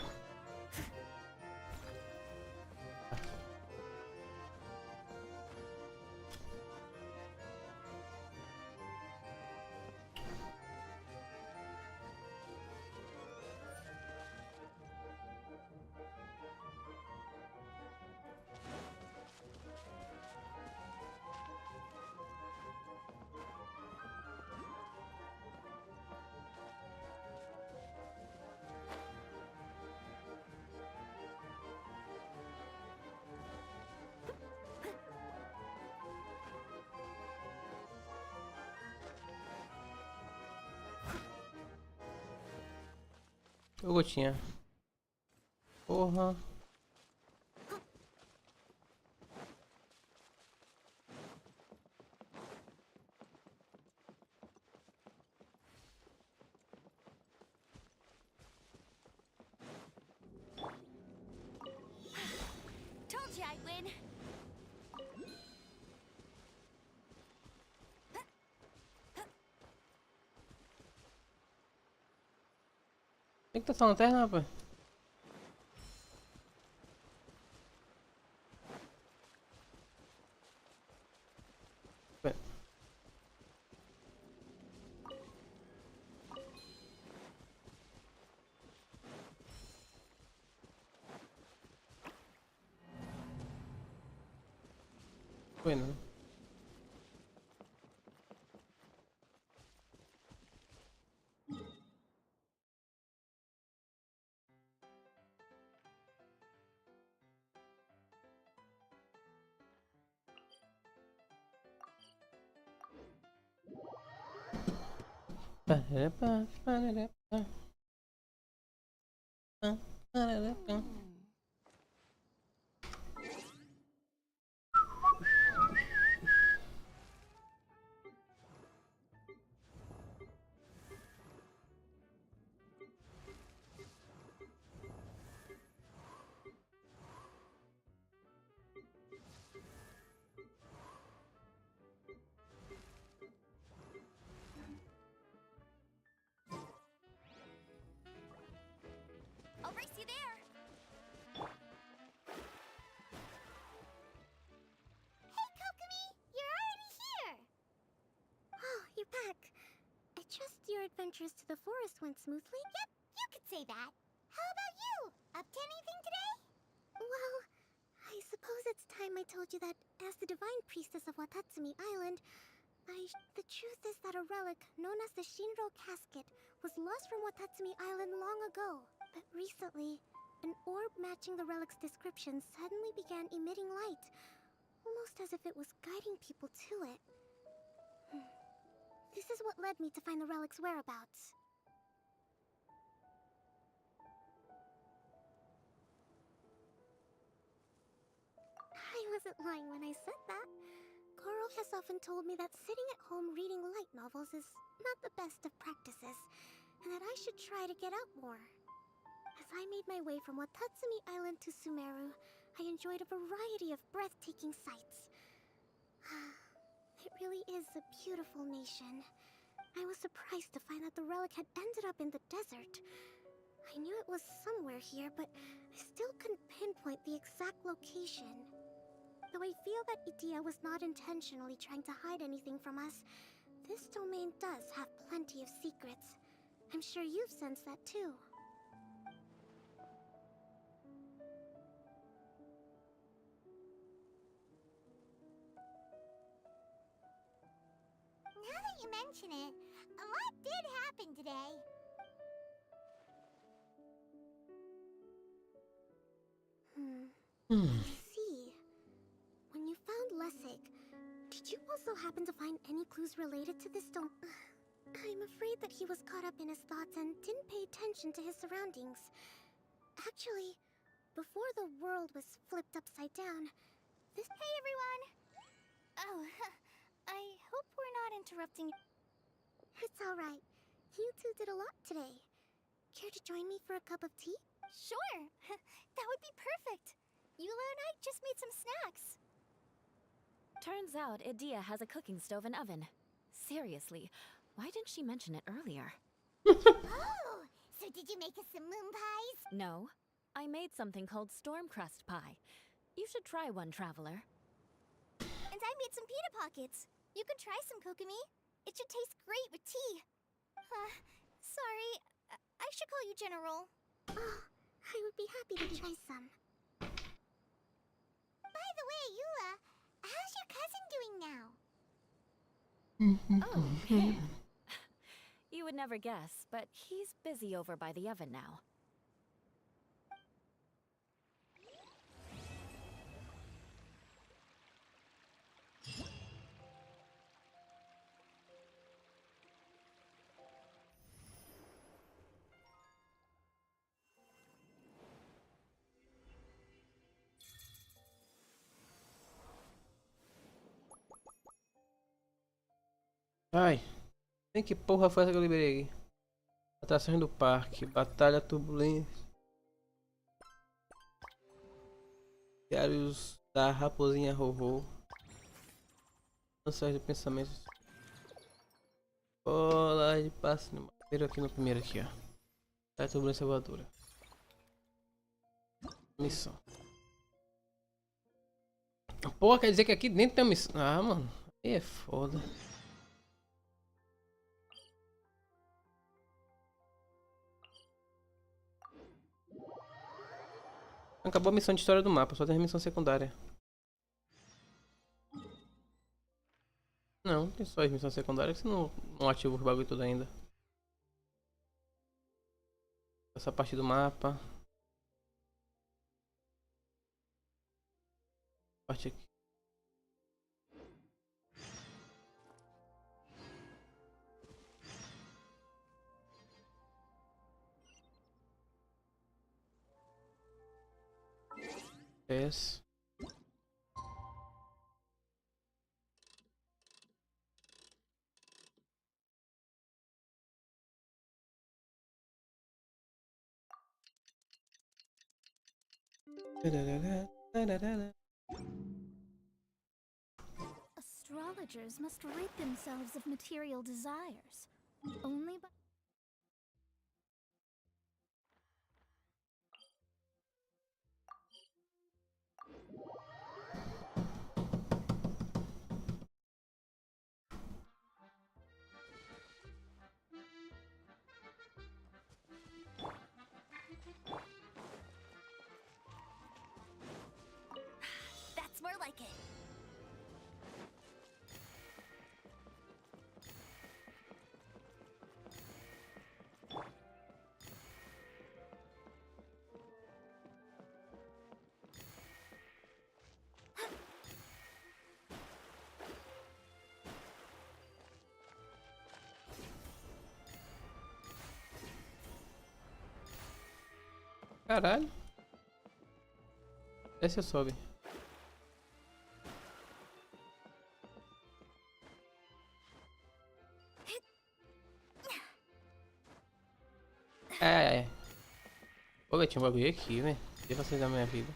Ô, Gotinha. Porra. Told you I'd win. Tem que estar lanterna, rapaz. Foi não. I'll race you there. Hey, Kokomi! You're already here! Oh, you're back. I trust your adventures to the forest went smoothly? Yep, you could say that. How about you? Up to anything today? Well, I suppose it's time I told you that as the divine priestess of Watatsumi Island, the truth is that a relic known as the Shinro Casket was lost from Watatsumi Island long ago. But recently, an orb matching the relic's description suddenly began emitting light, almost as if it was guiding people to it. This is what led me to find the relic's whereabouts. I wasn't lying when I said that. Goro has often told me that sitting at home reading light novels is not the best of practices, and that I should try to get out more. As I made my way from Watatsumi Island to Sumeru, I enjoyed a variety of breathtaking sights. It really is a beautiful nation. I was surprised to find that the relic had ended up in the desert. I knew it was somewhere here, but I still couldn't pinpoint the exact location. Though I feel that Edea was not intentionally trying to hide anything from us, this domain does have plenty of secrets. I'm sure you've sensed that too. Now that you mention it, a lot did happen today. I see. When you found Lessig, did you also happen to find any clues related to this dome? I'm afraid that he was caught up in his thoughts and didn't pay attention to his surroundings. Actually, before the world was flipped upside down, this— Hey everyone! Oh, I hope we're not interrupting. It's alright. You two did a lot today. Care to join me for a cup of tea? Sure! That would be perfect! Eula and I just made some snacks. Turns out Edea has a cooking stove and oven. Seriously, why didn't she mention it earlier? Oh! So did you make us some moon pies? No, I made something called storm crust pie. You should try one, Traveler. And I made some pita pockets. You could try some, Kokomi. It should taste great with tea. Sorry. I should call you General. Oh, I would be happy to try some. By the way, Eula, how's your cousin doing now? Oh, him. You would never guess, but he's busy over by the oven now. Ai, nem que porra foi essa que eu liberei aqui? Atrações do parque, batalha turbulência. Diários da raposinha Rorô. Lanções de pensamentos. Bola de passe no primeiro aqui, ó. Batalha turbulência voadora. Missão. Porra, quer dizer que aqui dentro tem uma missão. Ah, mano. Aí é foda. Acabou a missão de história do mapa, só tem a missão secundária. Não, tem só as missões secundárias que você não ativa o bagulho tudo ainda. Essa parte do mapa. Parte aqui. Esse. Astrologers must rid themselves of material desires. Only by— That's more like it. Caralho. Esse sobe. É. Pô, velho, tinha um bagulho aqui, velho. Deixa vocês da minha vida.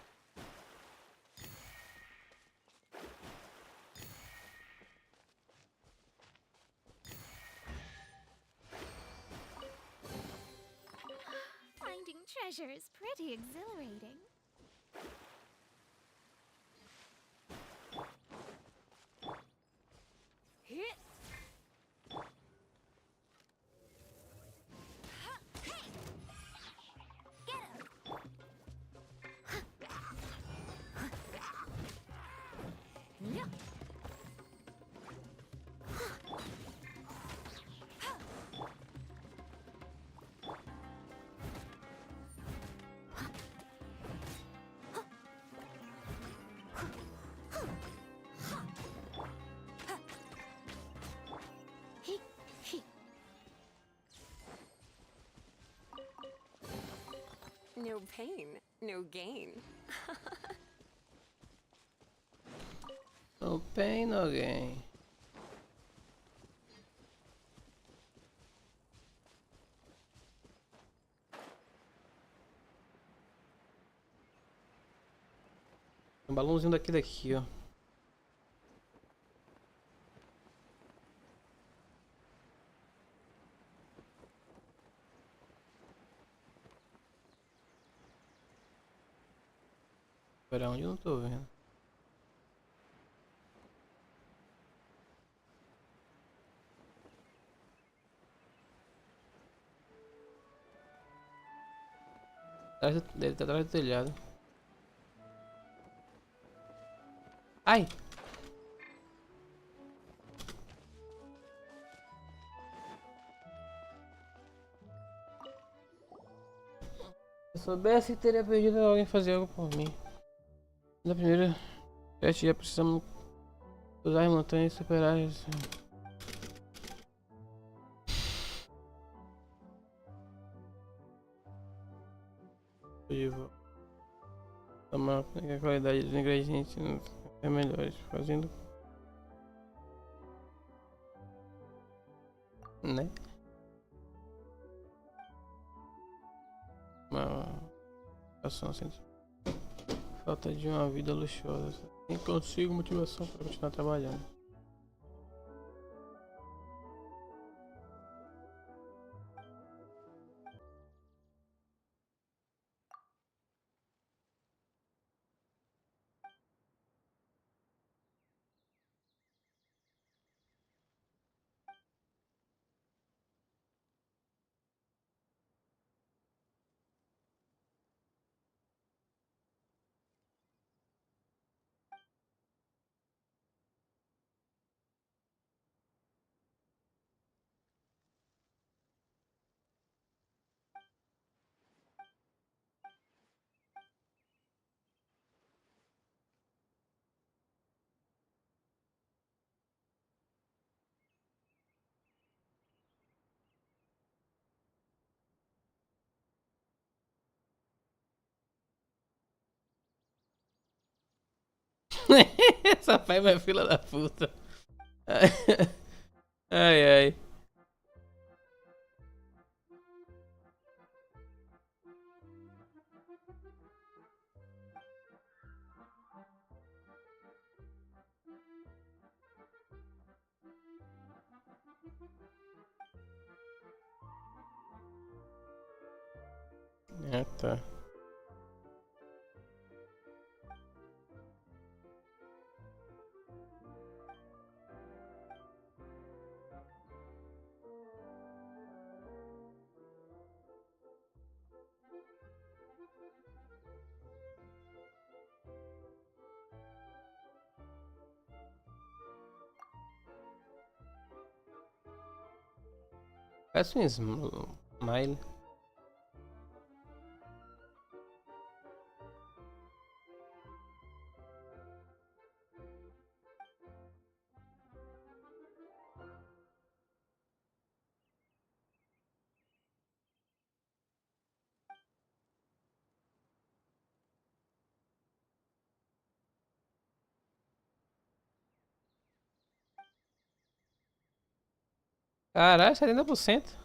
treasure is pretty exhilarating. No pain, no gain. No pain, no gain. Um balãozinho daquele aqui, ó. Para onde eu não tô vendo. Deve estar atrás do telhado. Ai! Se eu soubesse, teria pedido alguém fazer algo por mim. Na primeira teste já precisamos usar as montanhas e superar isso. A mapa, a qualidade dos ingredientes é melhor, fazendo, né? Uma ação assim. Falta de uma vida luxuosa. Nem consigo motivação para continuar trabalhando. Essa pai é filha da puta. Ai, ai. Ah, tá. Parece um smile. Caralho, 70%.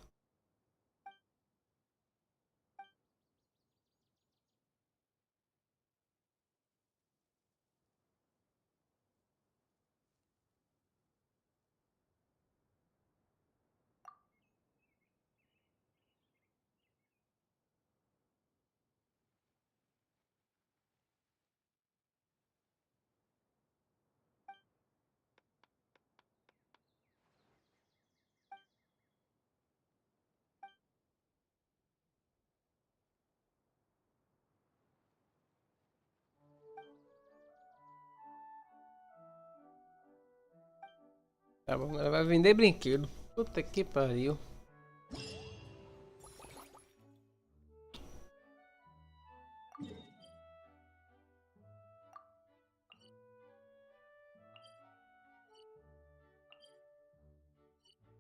Tá bom, agora vai vender brinquedo. Puta que pariu.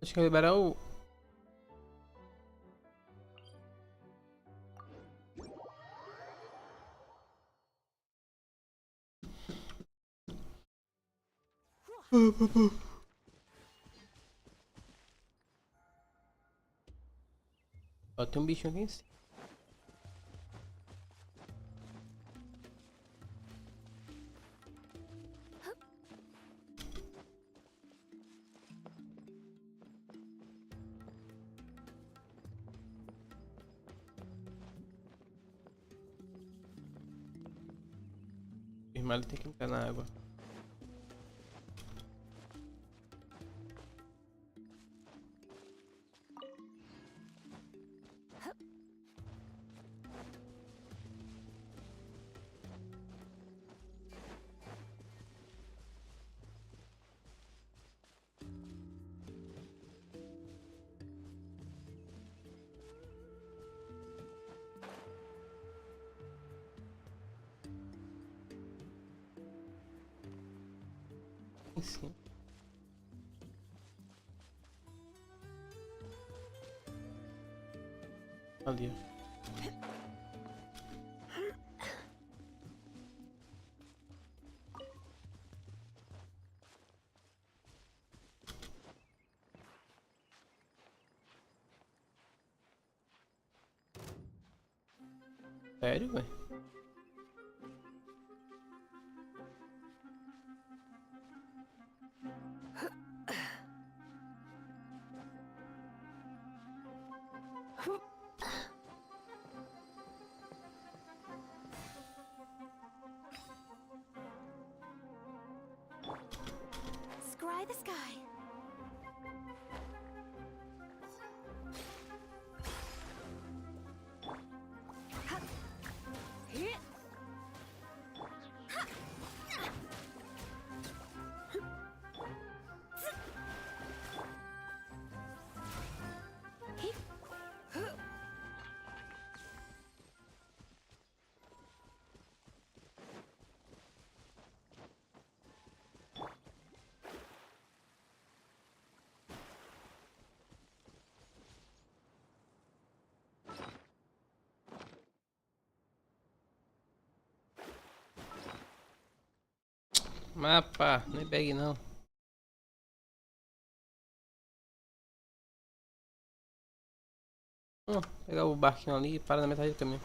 Acho que vai liberar o... Ó, tem um bichinho aqui em cima. Irmão, ele tem que entrar na água. Sim. Ali, ó. Sério, velho? Scry the sky. Mapa, nem pegue não. Pegar o barquinho ali e para na metade do caminho.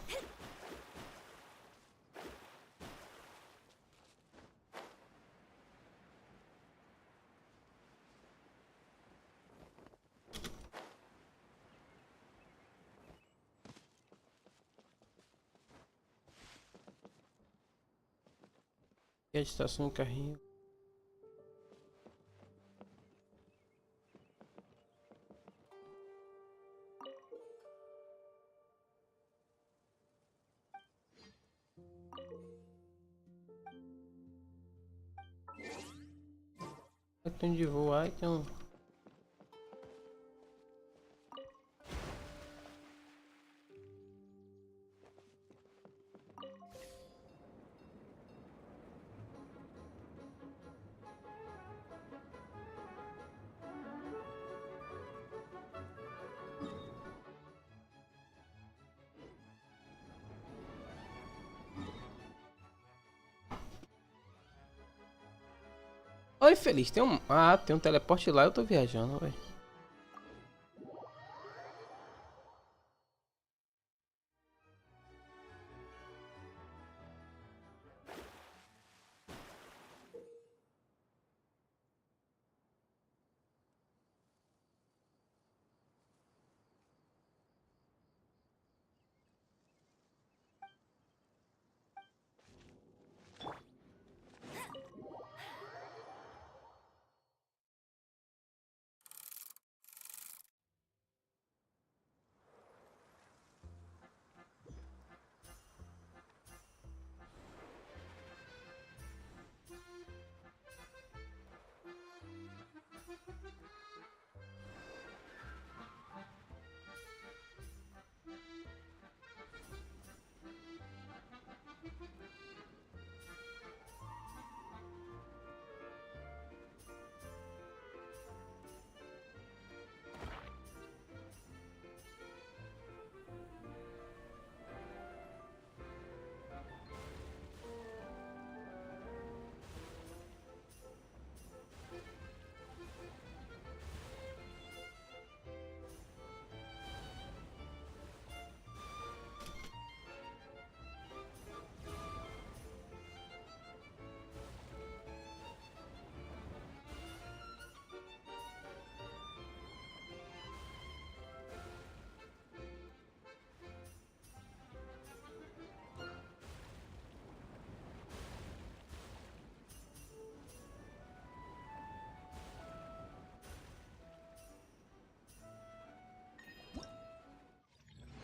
E a estação do carrinho. Tem de voar e tem um... Oi, feliz, tem um... Ah, tem um teleporte lá, eu tô viajando, velho.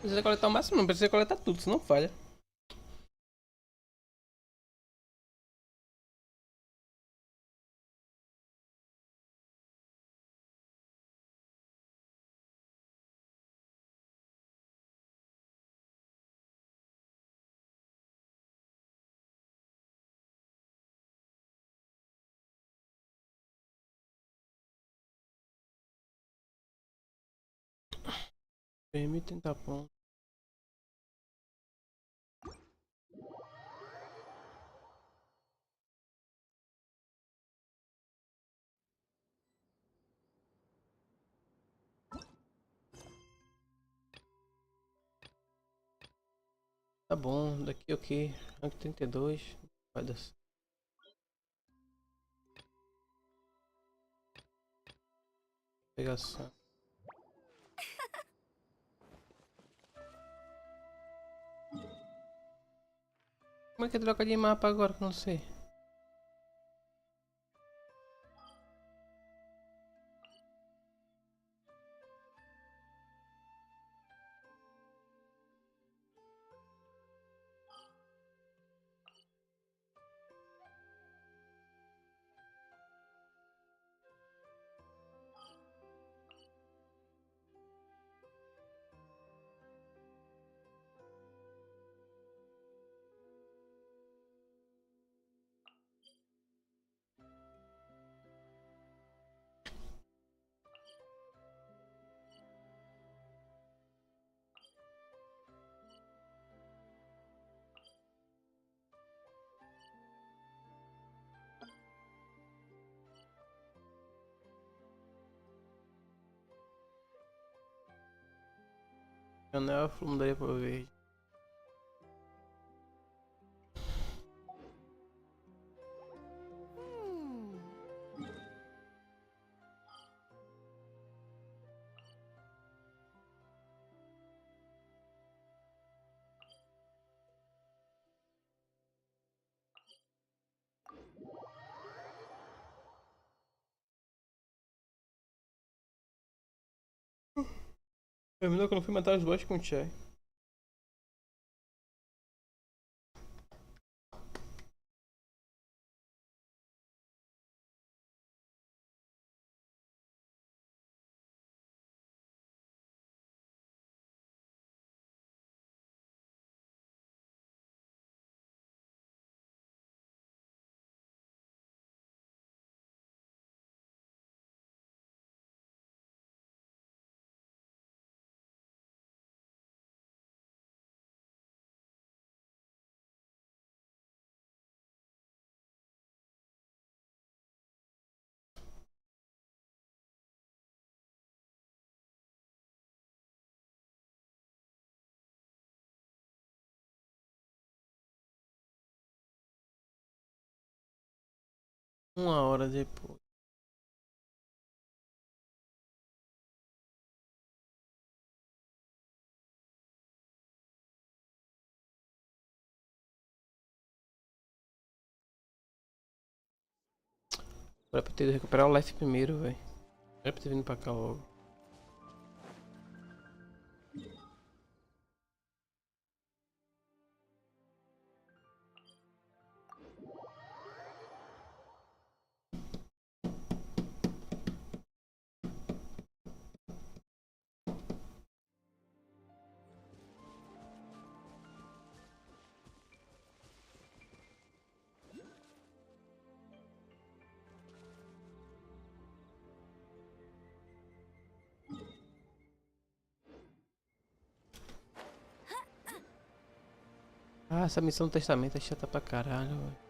Precisa coletar o máximo, não precisa coletar tudo, senão falha. Permite tentar ponto. Tá bom, daqui o que? Rank 32. Vai dar certo. Pegação. Como é que troca de mapa agora que eu não sei? Janela mudaria para verde. Terminou que eu não fui matar os boss com o Chai. Uma hora depois. Era pra ter recuperar o life primeiro, velho. Era pra ter vindo pra cá logo. Ah, essa missão do testamento é chata pra caralho, velho.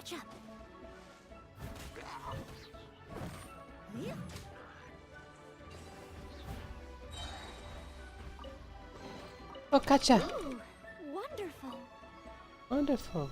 catch up. Oh, Katia! Ooh, wonderful. Wonderful.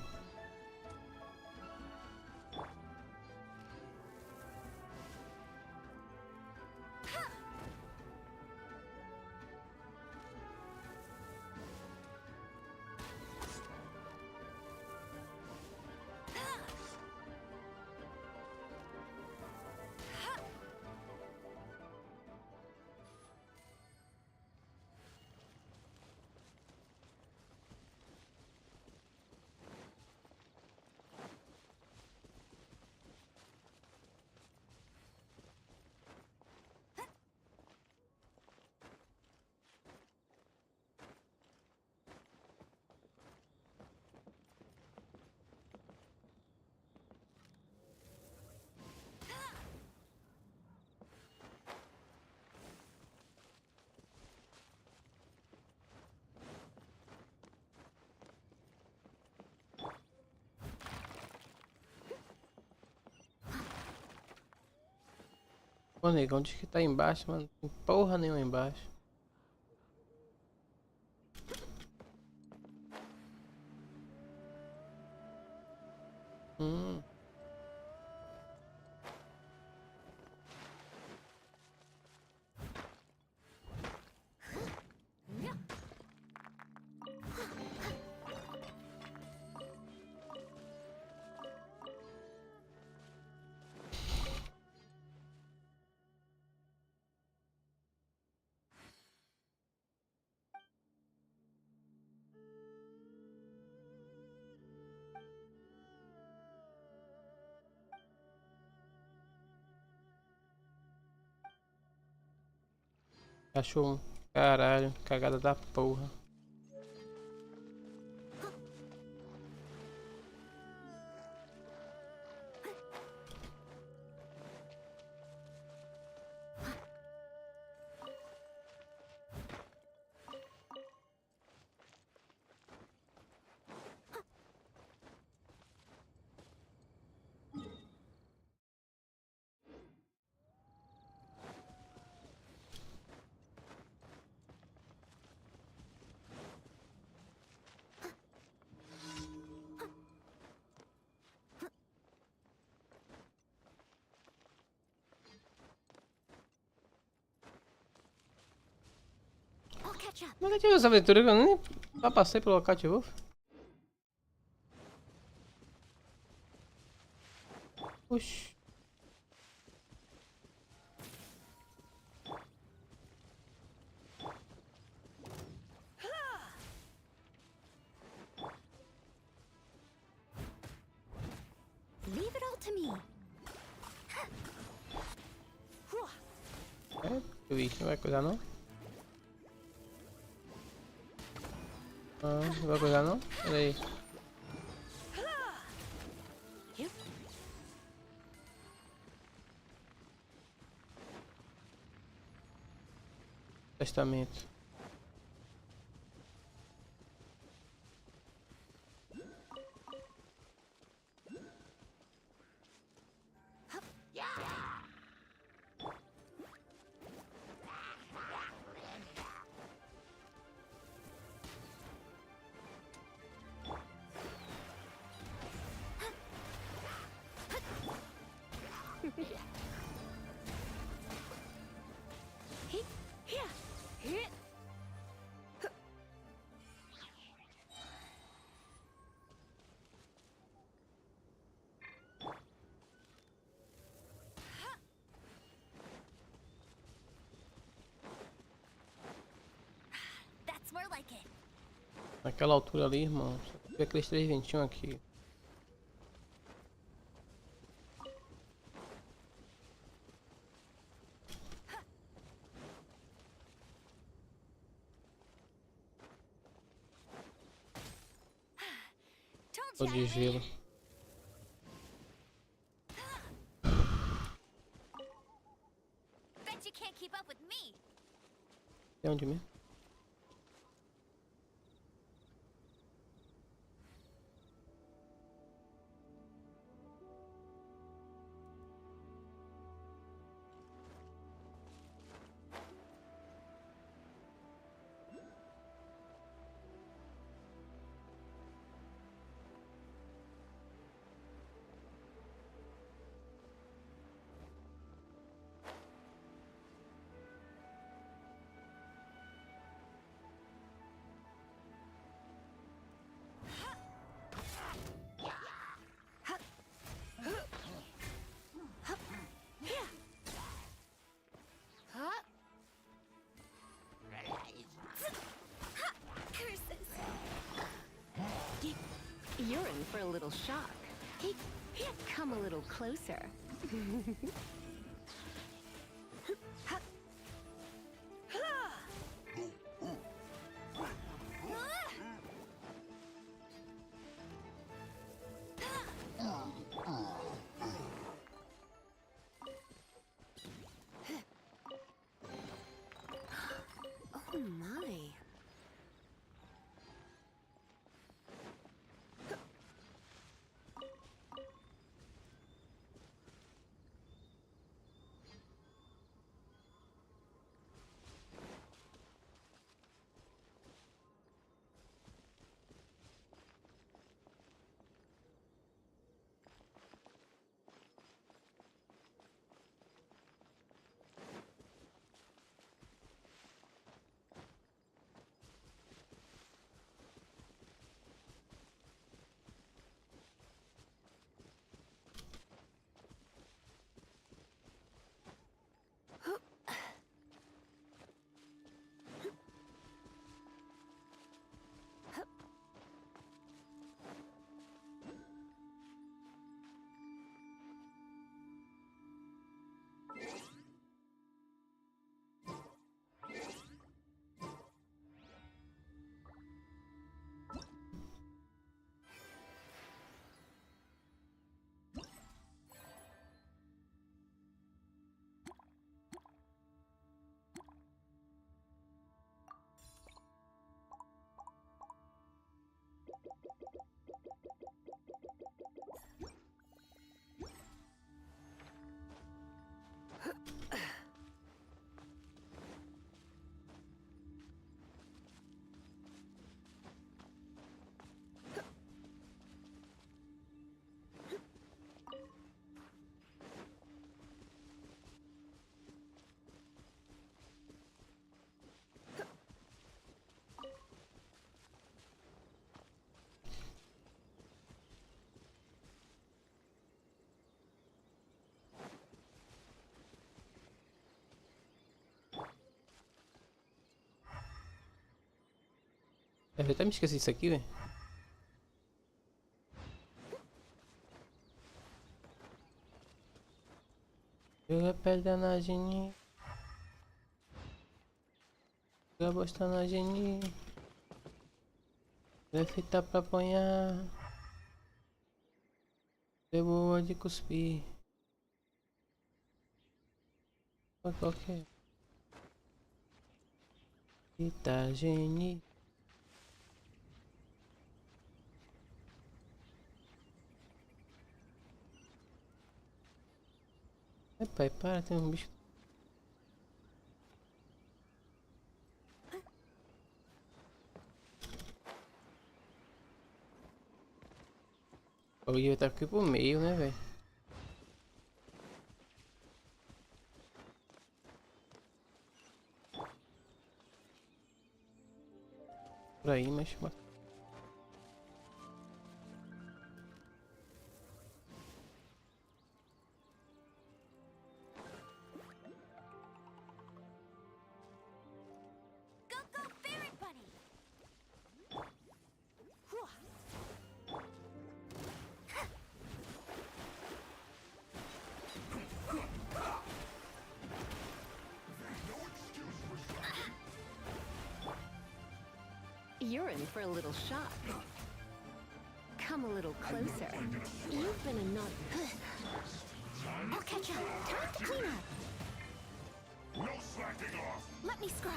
Pô, negão, diz que tá embaixo, mano. Não tem porra nenhuma embaixo. Hum. Achou um. Caralho, cagada da porra. I'll catch up. Nunca tive essa aventura que eu nem já passei pelo local de Wolf. Oxi. Leave it all to me. É, o bicho não vai coisar não? Não vai coisar não? Olha aí. Testamento. That's more like it. Naquela altura ali, irmão. Só tem aqueles 3 ventinhos aqui. Told Tô ya. de gelo. Bet you can't keep up with me. Tem onde mesmo? You're in for a little shock. Hey, come a little closer. Oh my. Eu até me esqueci disso aqui, velho. Joga pedra na geni. Joga bosta na geni. Vai fita pra apanhar. É boa de cuspir. Pra qualquer. Fita geni. É pai, para, tem um bicho. O bagulho vai estar aqui pro meio, né, velho? Por aí, mas... You're in for a little shock. Come a little closer. You've been a naughty... I'll catch up. Time to clean up. No slacking off! Let me scribe.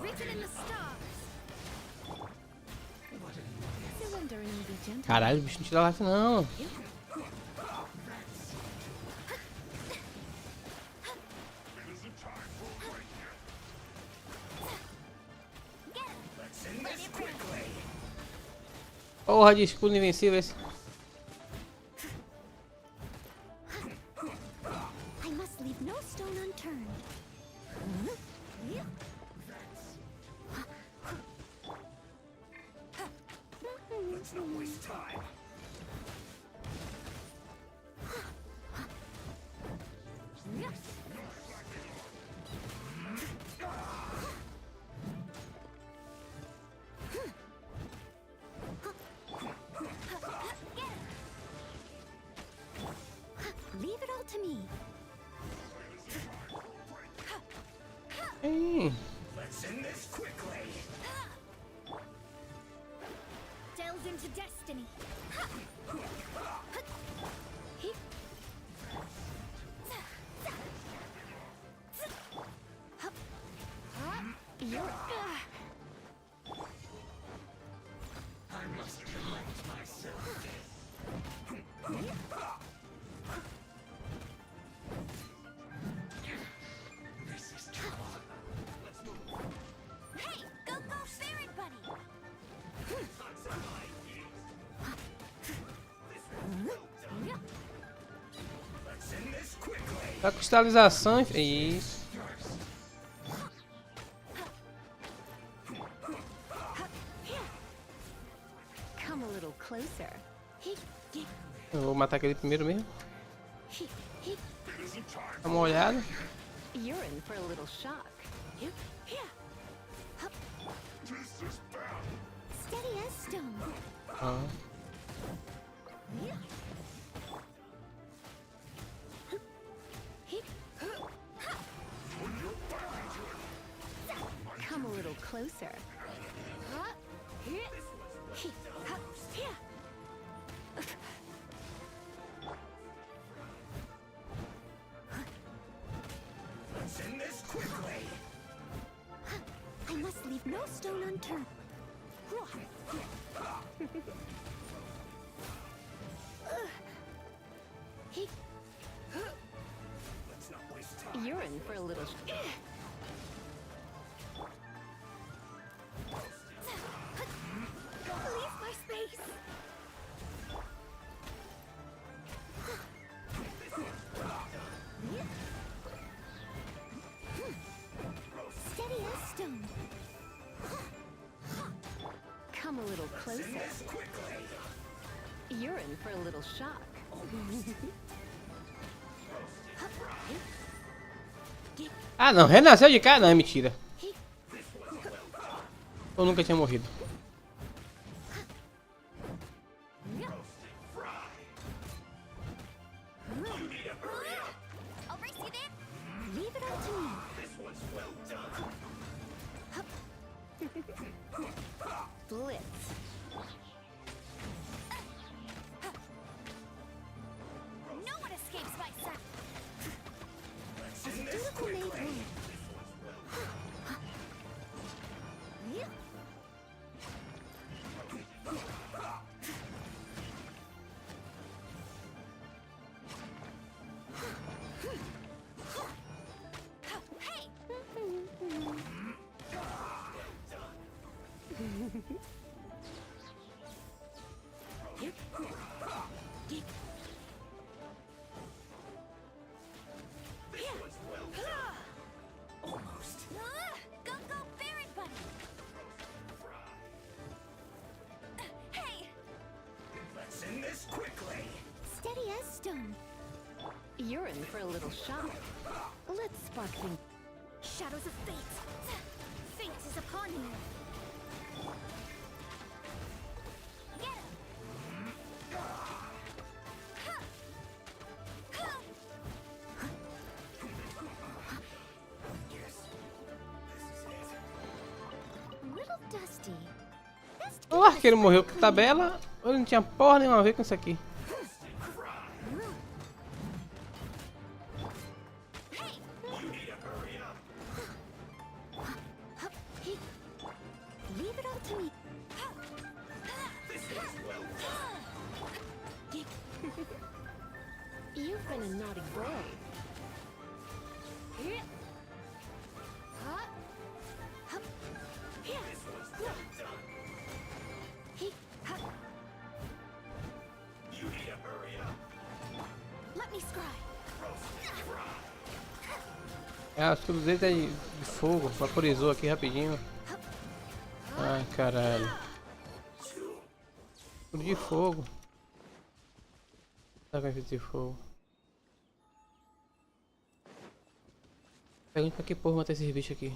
Written in the stars. Surrender and be gentle. Caralho, o bicho não tira life não. Porra de escudo invencível esse. I must leave no stone unturned. Let's not waste time. Ih, Delve into destiny. Hey, go ferret buddy. tá com cristalização. Isso. Come a little closer. Eu vou matar aquele primeiro mesmo. Dá uma olhada. You're in for a little shock. Steady as stone. Ah. Come a little closer. I must leave no stone unturned. You're in for a little Leave my space. Steady as stone. Come a little closer. You're in for a little shock. Ah, não. Renasceu de cara? Não, é mentira. Eu nunca tinha morrido. I'll race you there. Leave it up to me. Blitz. No one escapes my sight. As a dutiful maid would. Hey! Almost. Go ferret buddy. Hey! Let's end this quickly. Steady as stone. You're in for a little shock. Let's spark things. Shadows of fate. Fate is upon you. Get him. A little dusty. Best O arqueiro morreu com tabela. Ou ele não tinha porra nenhuma a ver com isso aqui. leave it all to me. You've been a naughty boy. Let me scry. É, o escudo dele tá de fogo. Vaporizou aqui rapidinho. Ai, caralho. Escudo de fogo. Tá com efeito de fogo. Pergunta pra que porra matar esses bichos aqui.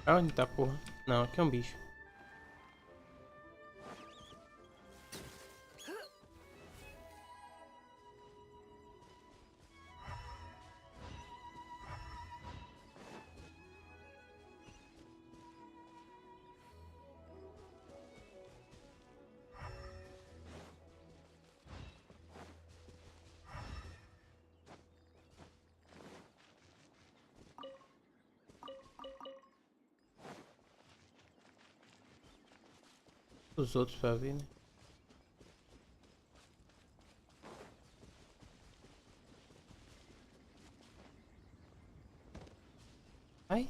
Onde tá, porra? Não, aqui é um bicho. Os outros pra ver, né? Ai.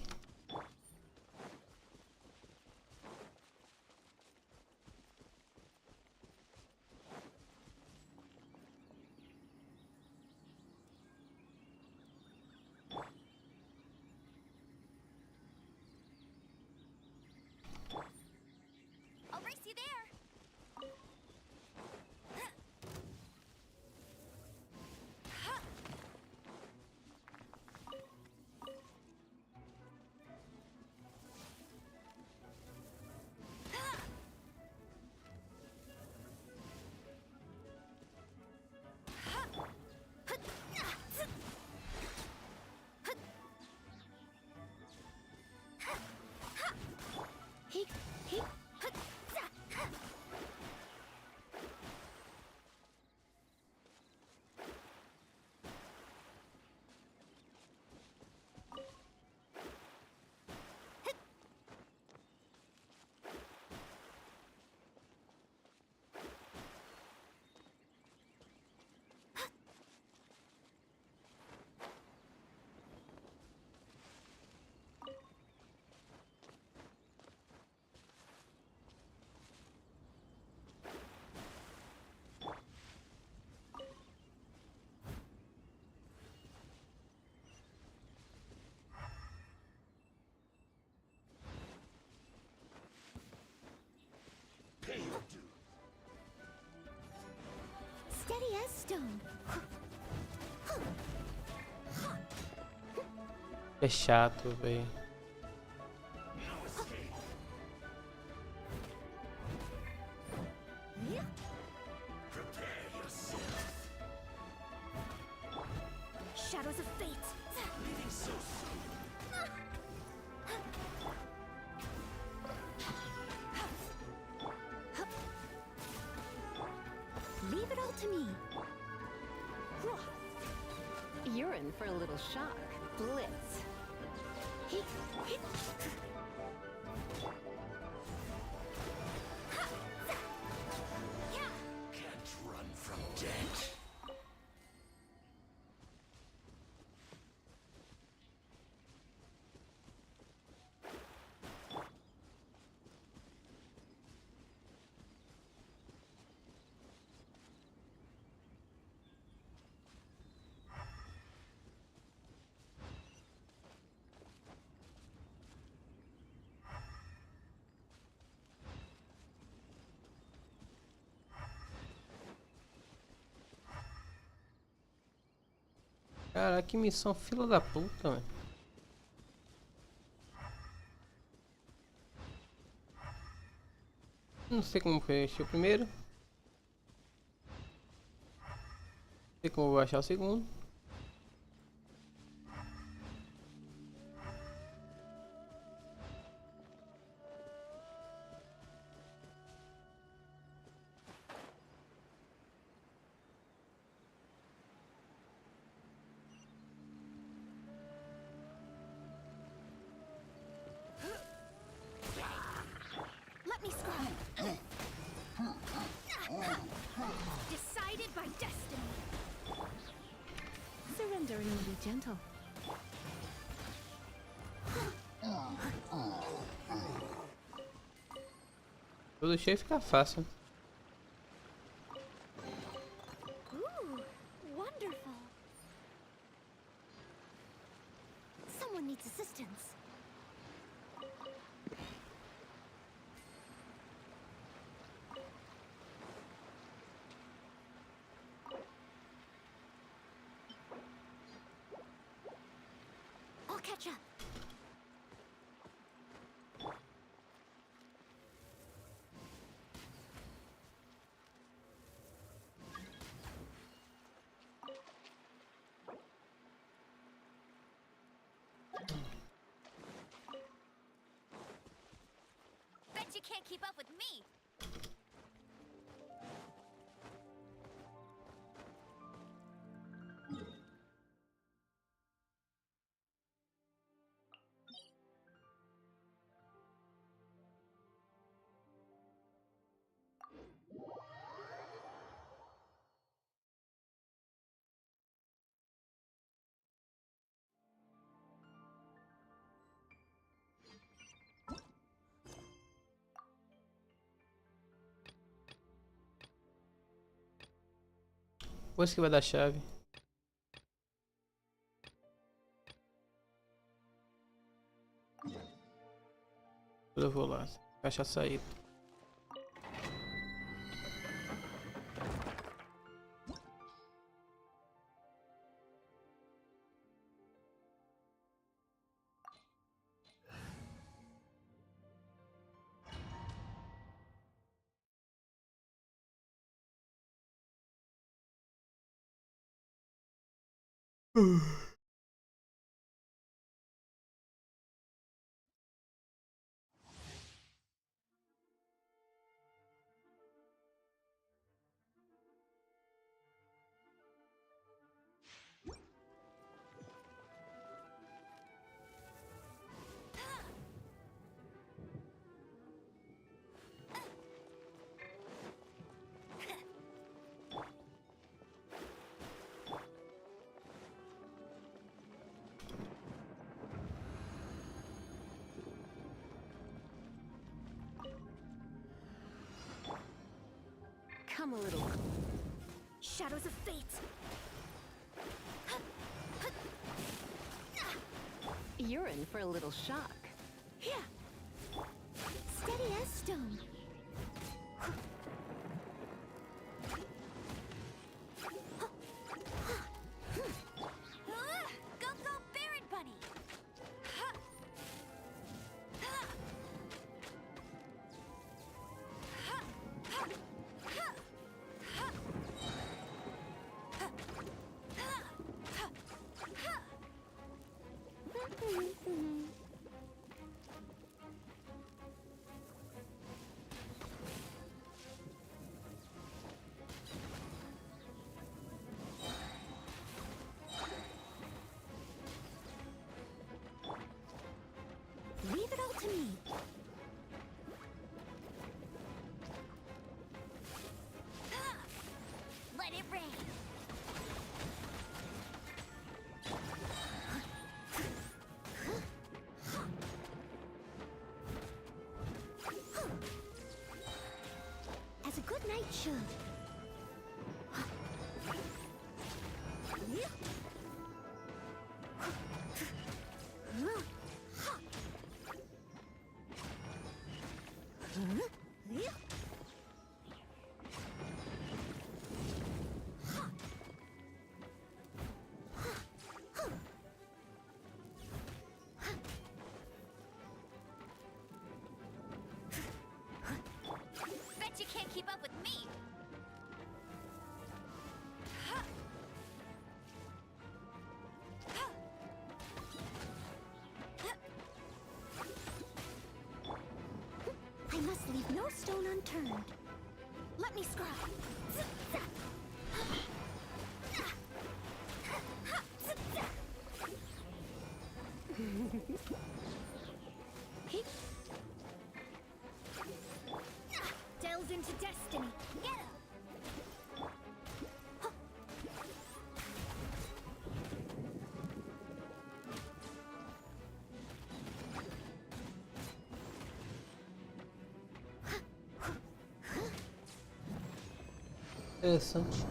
I'll race you there. Steady as stone. É chato, velho. Shadows of fate. Leaving so soon. Leave it all to me. You're in for a little shock. Blitz. Can't run from death. Cara, que missão fila da puta, velho. Não sei como fechei o primeiro. Não sei como vou achar o segundo. Let me scry. Decided by destiny. Surrendering will be gentle. Tudo cheio fica fácil. Ooh, wonderful. Someone needs assistance. I'll catch up. you can't keep up with me. Depois que vai dar chave. Eu vou lá. Caixa saída. Come a little. Shadows of fate. You're in for a little shock. Yeah. Steady as stone. Go, go, Baron Bunny. Leave it all to me. Let it rain. As a good knight should. Bet you can't keep up with me. I must leave no stone unturned. Let me scry. Delves into destiny. Get him. Interessante.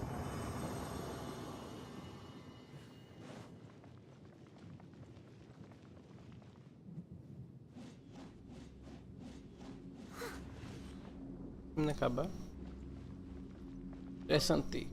Vamos acabar. Interessante.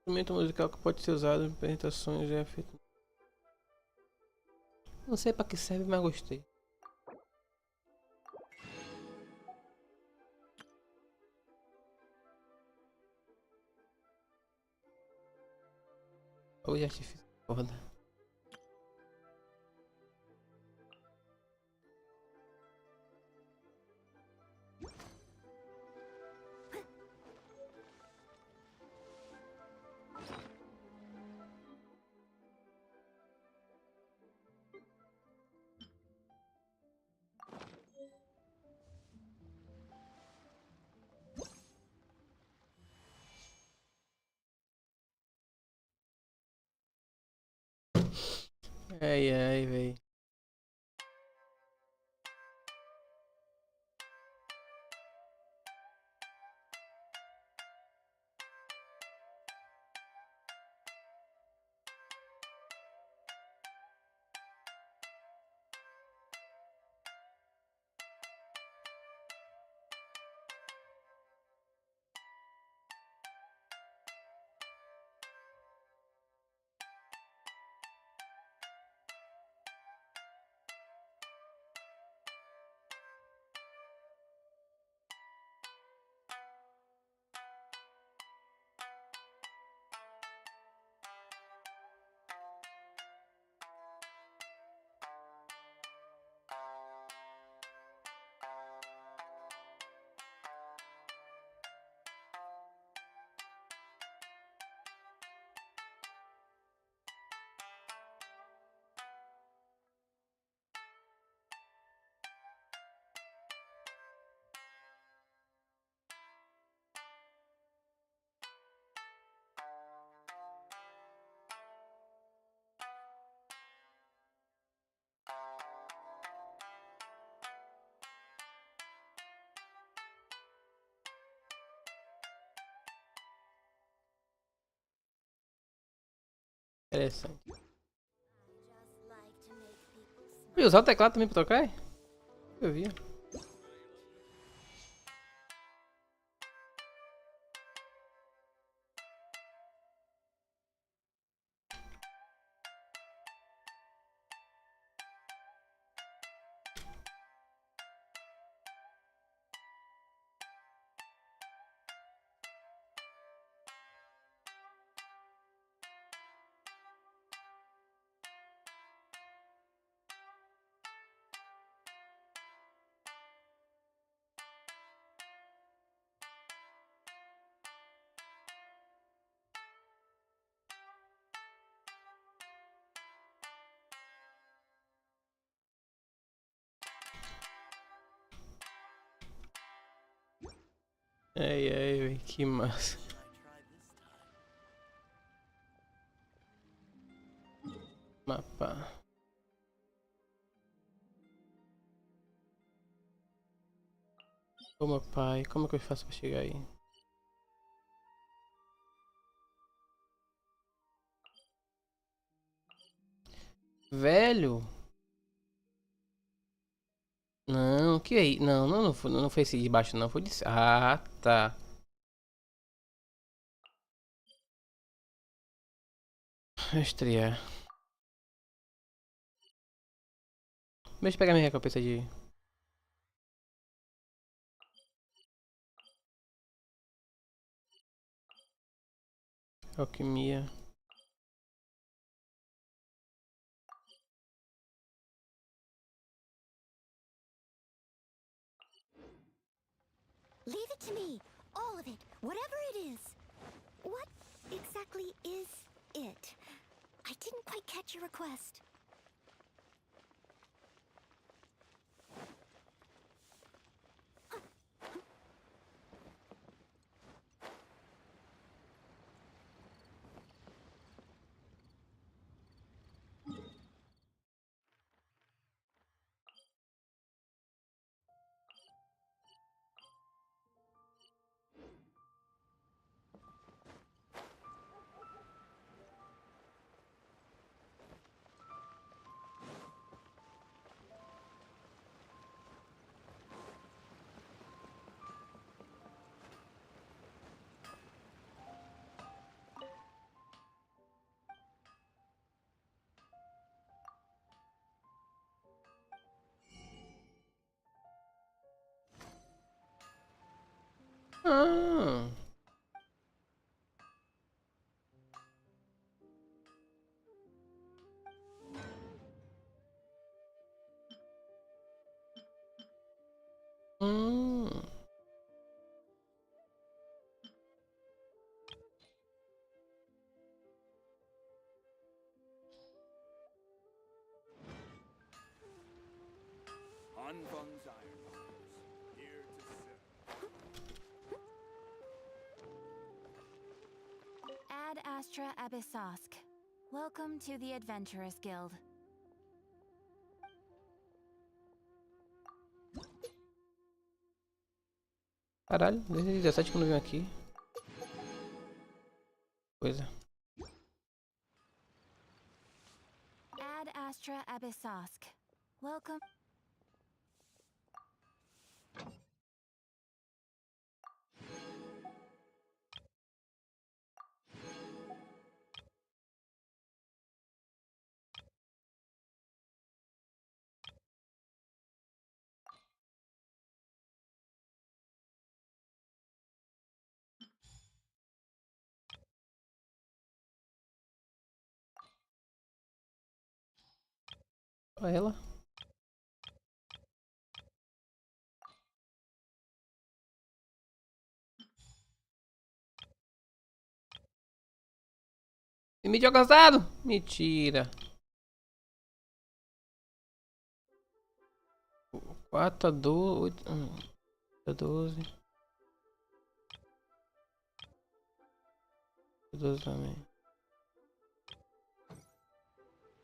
Instrumento musical que pode ser usado em apresentações é feito. Não sei pra que serve, mas gostei. Hoje artifício foda. Ai, ai, véi. Interessante. E usar o teclado também pra tocar? Eu vi. Ai, ai, véi, que massa. Mapa. Ô meu pai, como é que eu faço pra chegar aí? Velho? Não, que aí? Não foi esse de baixo não, foi de... Ah, tá. Estrear. Deixa eu pegar minha recompensa de... Alquimia. Leave it to me. All of it. Whatever it is. What exactly is it? I didn't quite catch your request. Ah. Hum. Unfun's Ironmongers, here to serve. Ad Astra Abyssosk. Welcome to the Adventurers Guild. Caralho, desde 17 que eu não vim aqui. Coisa. Ad Astra Abyssosk. Welcome. Olha ela. Limite alcançado! Mentira. 4 a 12. 8 a 12. 12 também.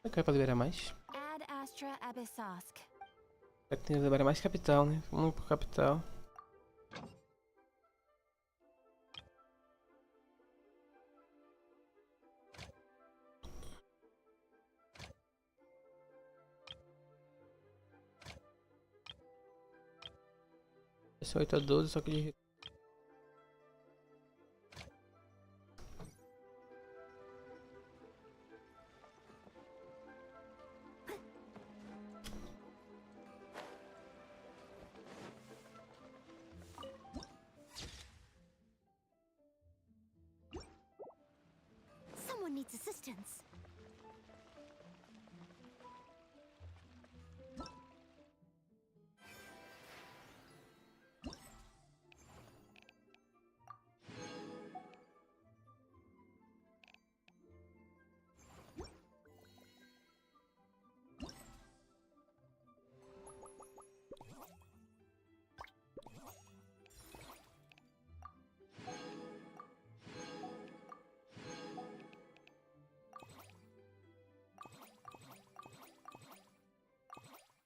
Será que é pra liberar mais? Ad Astra Abyssosk. Será que tem que liberar mais capital, né? Vamos pro capital. Esse é 8 a 12, só que de... Someone needs assistance.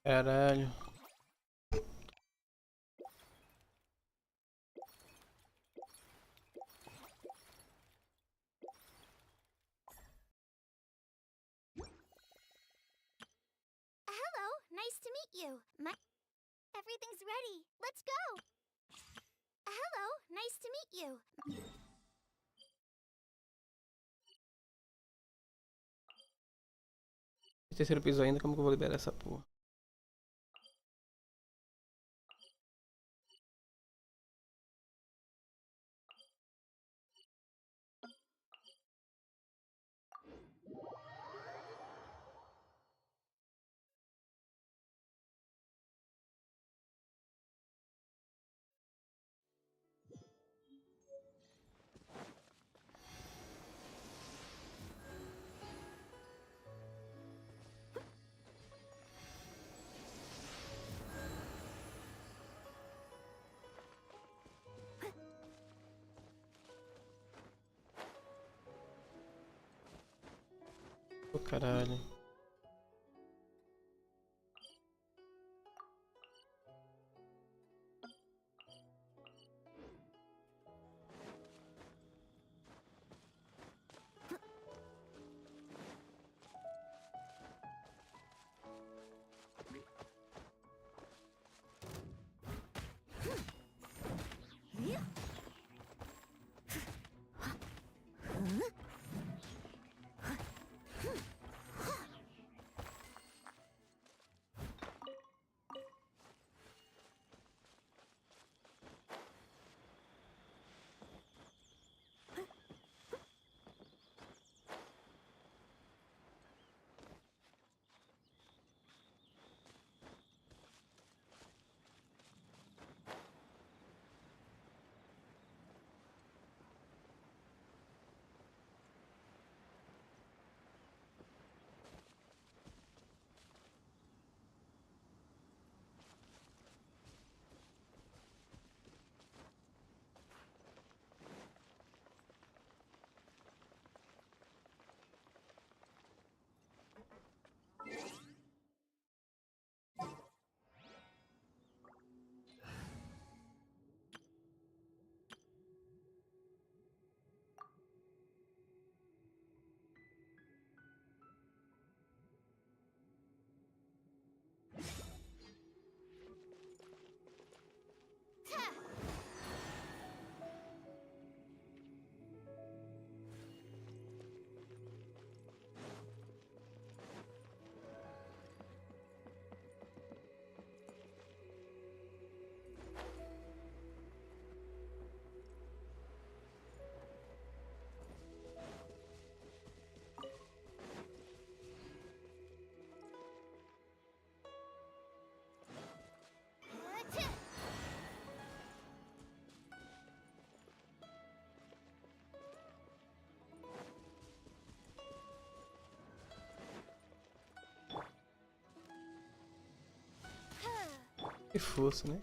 Caralho. Hello, nice to meet you. Everything's ready. Let's go. Hello, nice to meet you. Terceiro piso ainda, como que eu vou liberar essa porra? Ô caralho. Se fosse, né?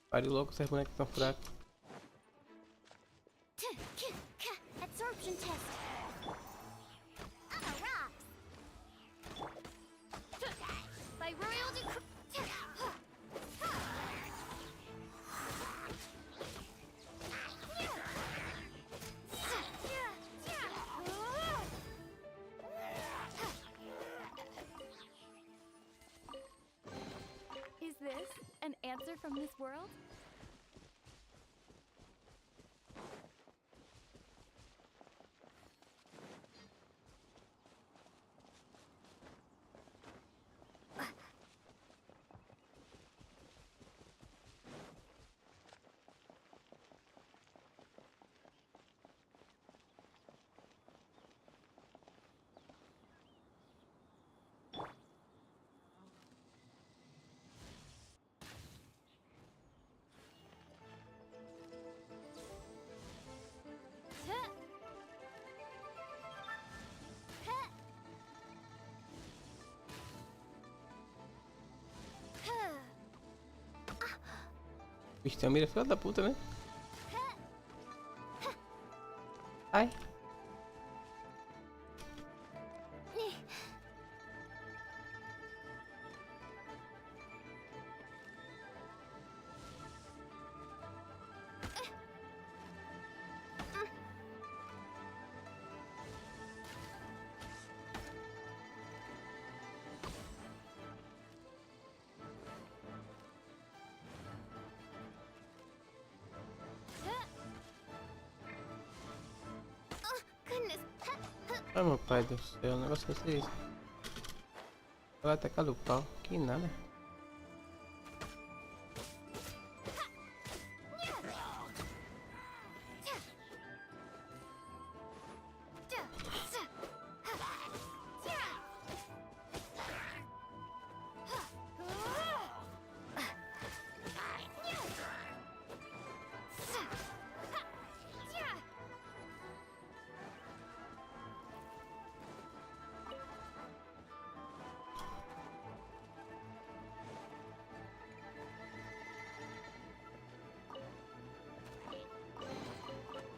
Pare logo, essas bonecas tão fracas. Absorption test. Rocks. By royal decree. Is this an answer from this world? Bicho, tem uma mira filha da puta, né? Ai. Ai, meu pai do céu, o negócio vai ser isso. Vai atacar do pau, que nada.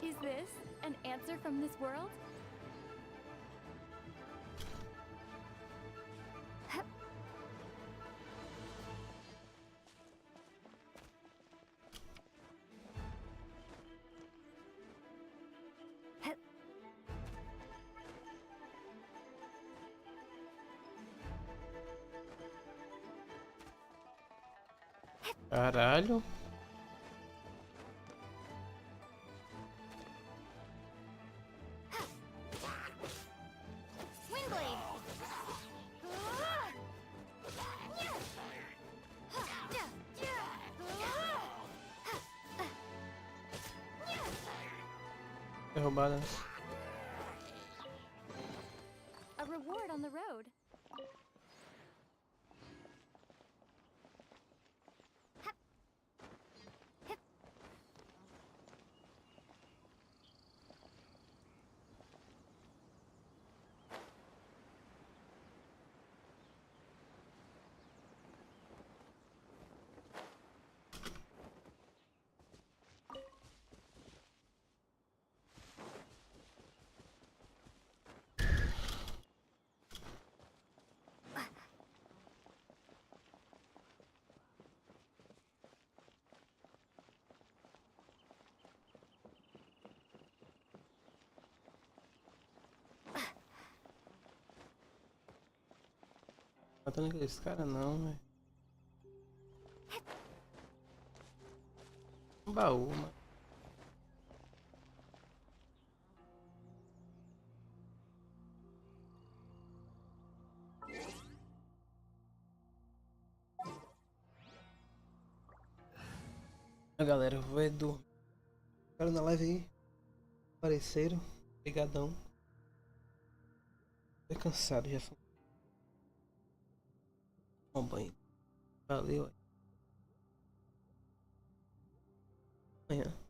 Is this an answer from this world? Caralho. Derrubada. A reward on the road. Matando aqueles caras não, velho. Um baú, mano. Galera, eu vou dormir. Ficaram na live aí. Apareceram. Obrigadão. Tô cansado já. Bom banho. Valeu. Amanhã.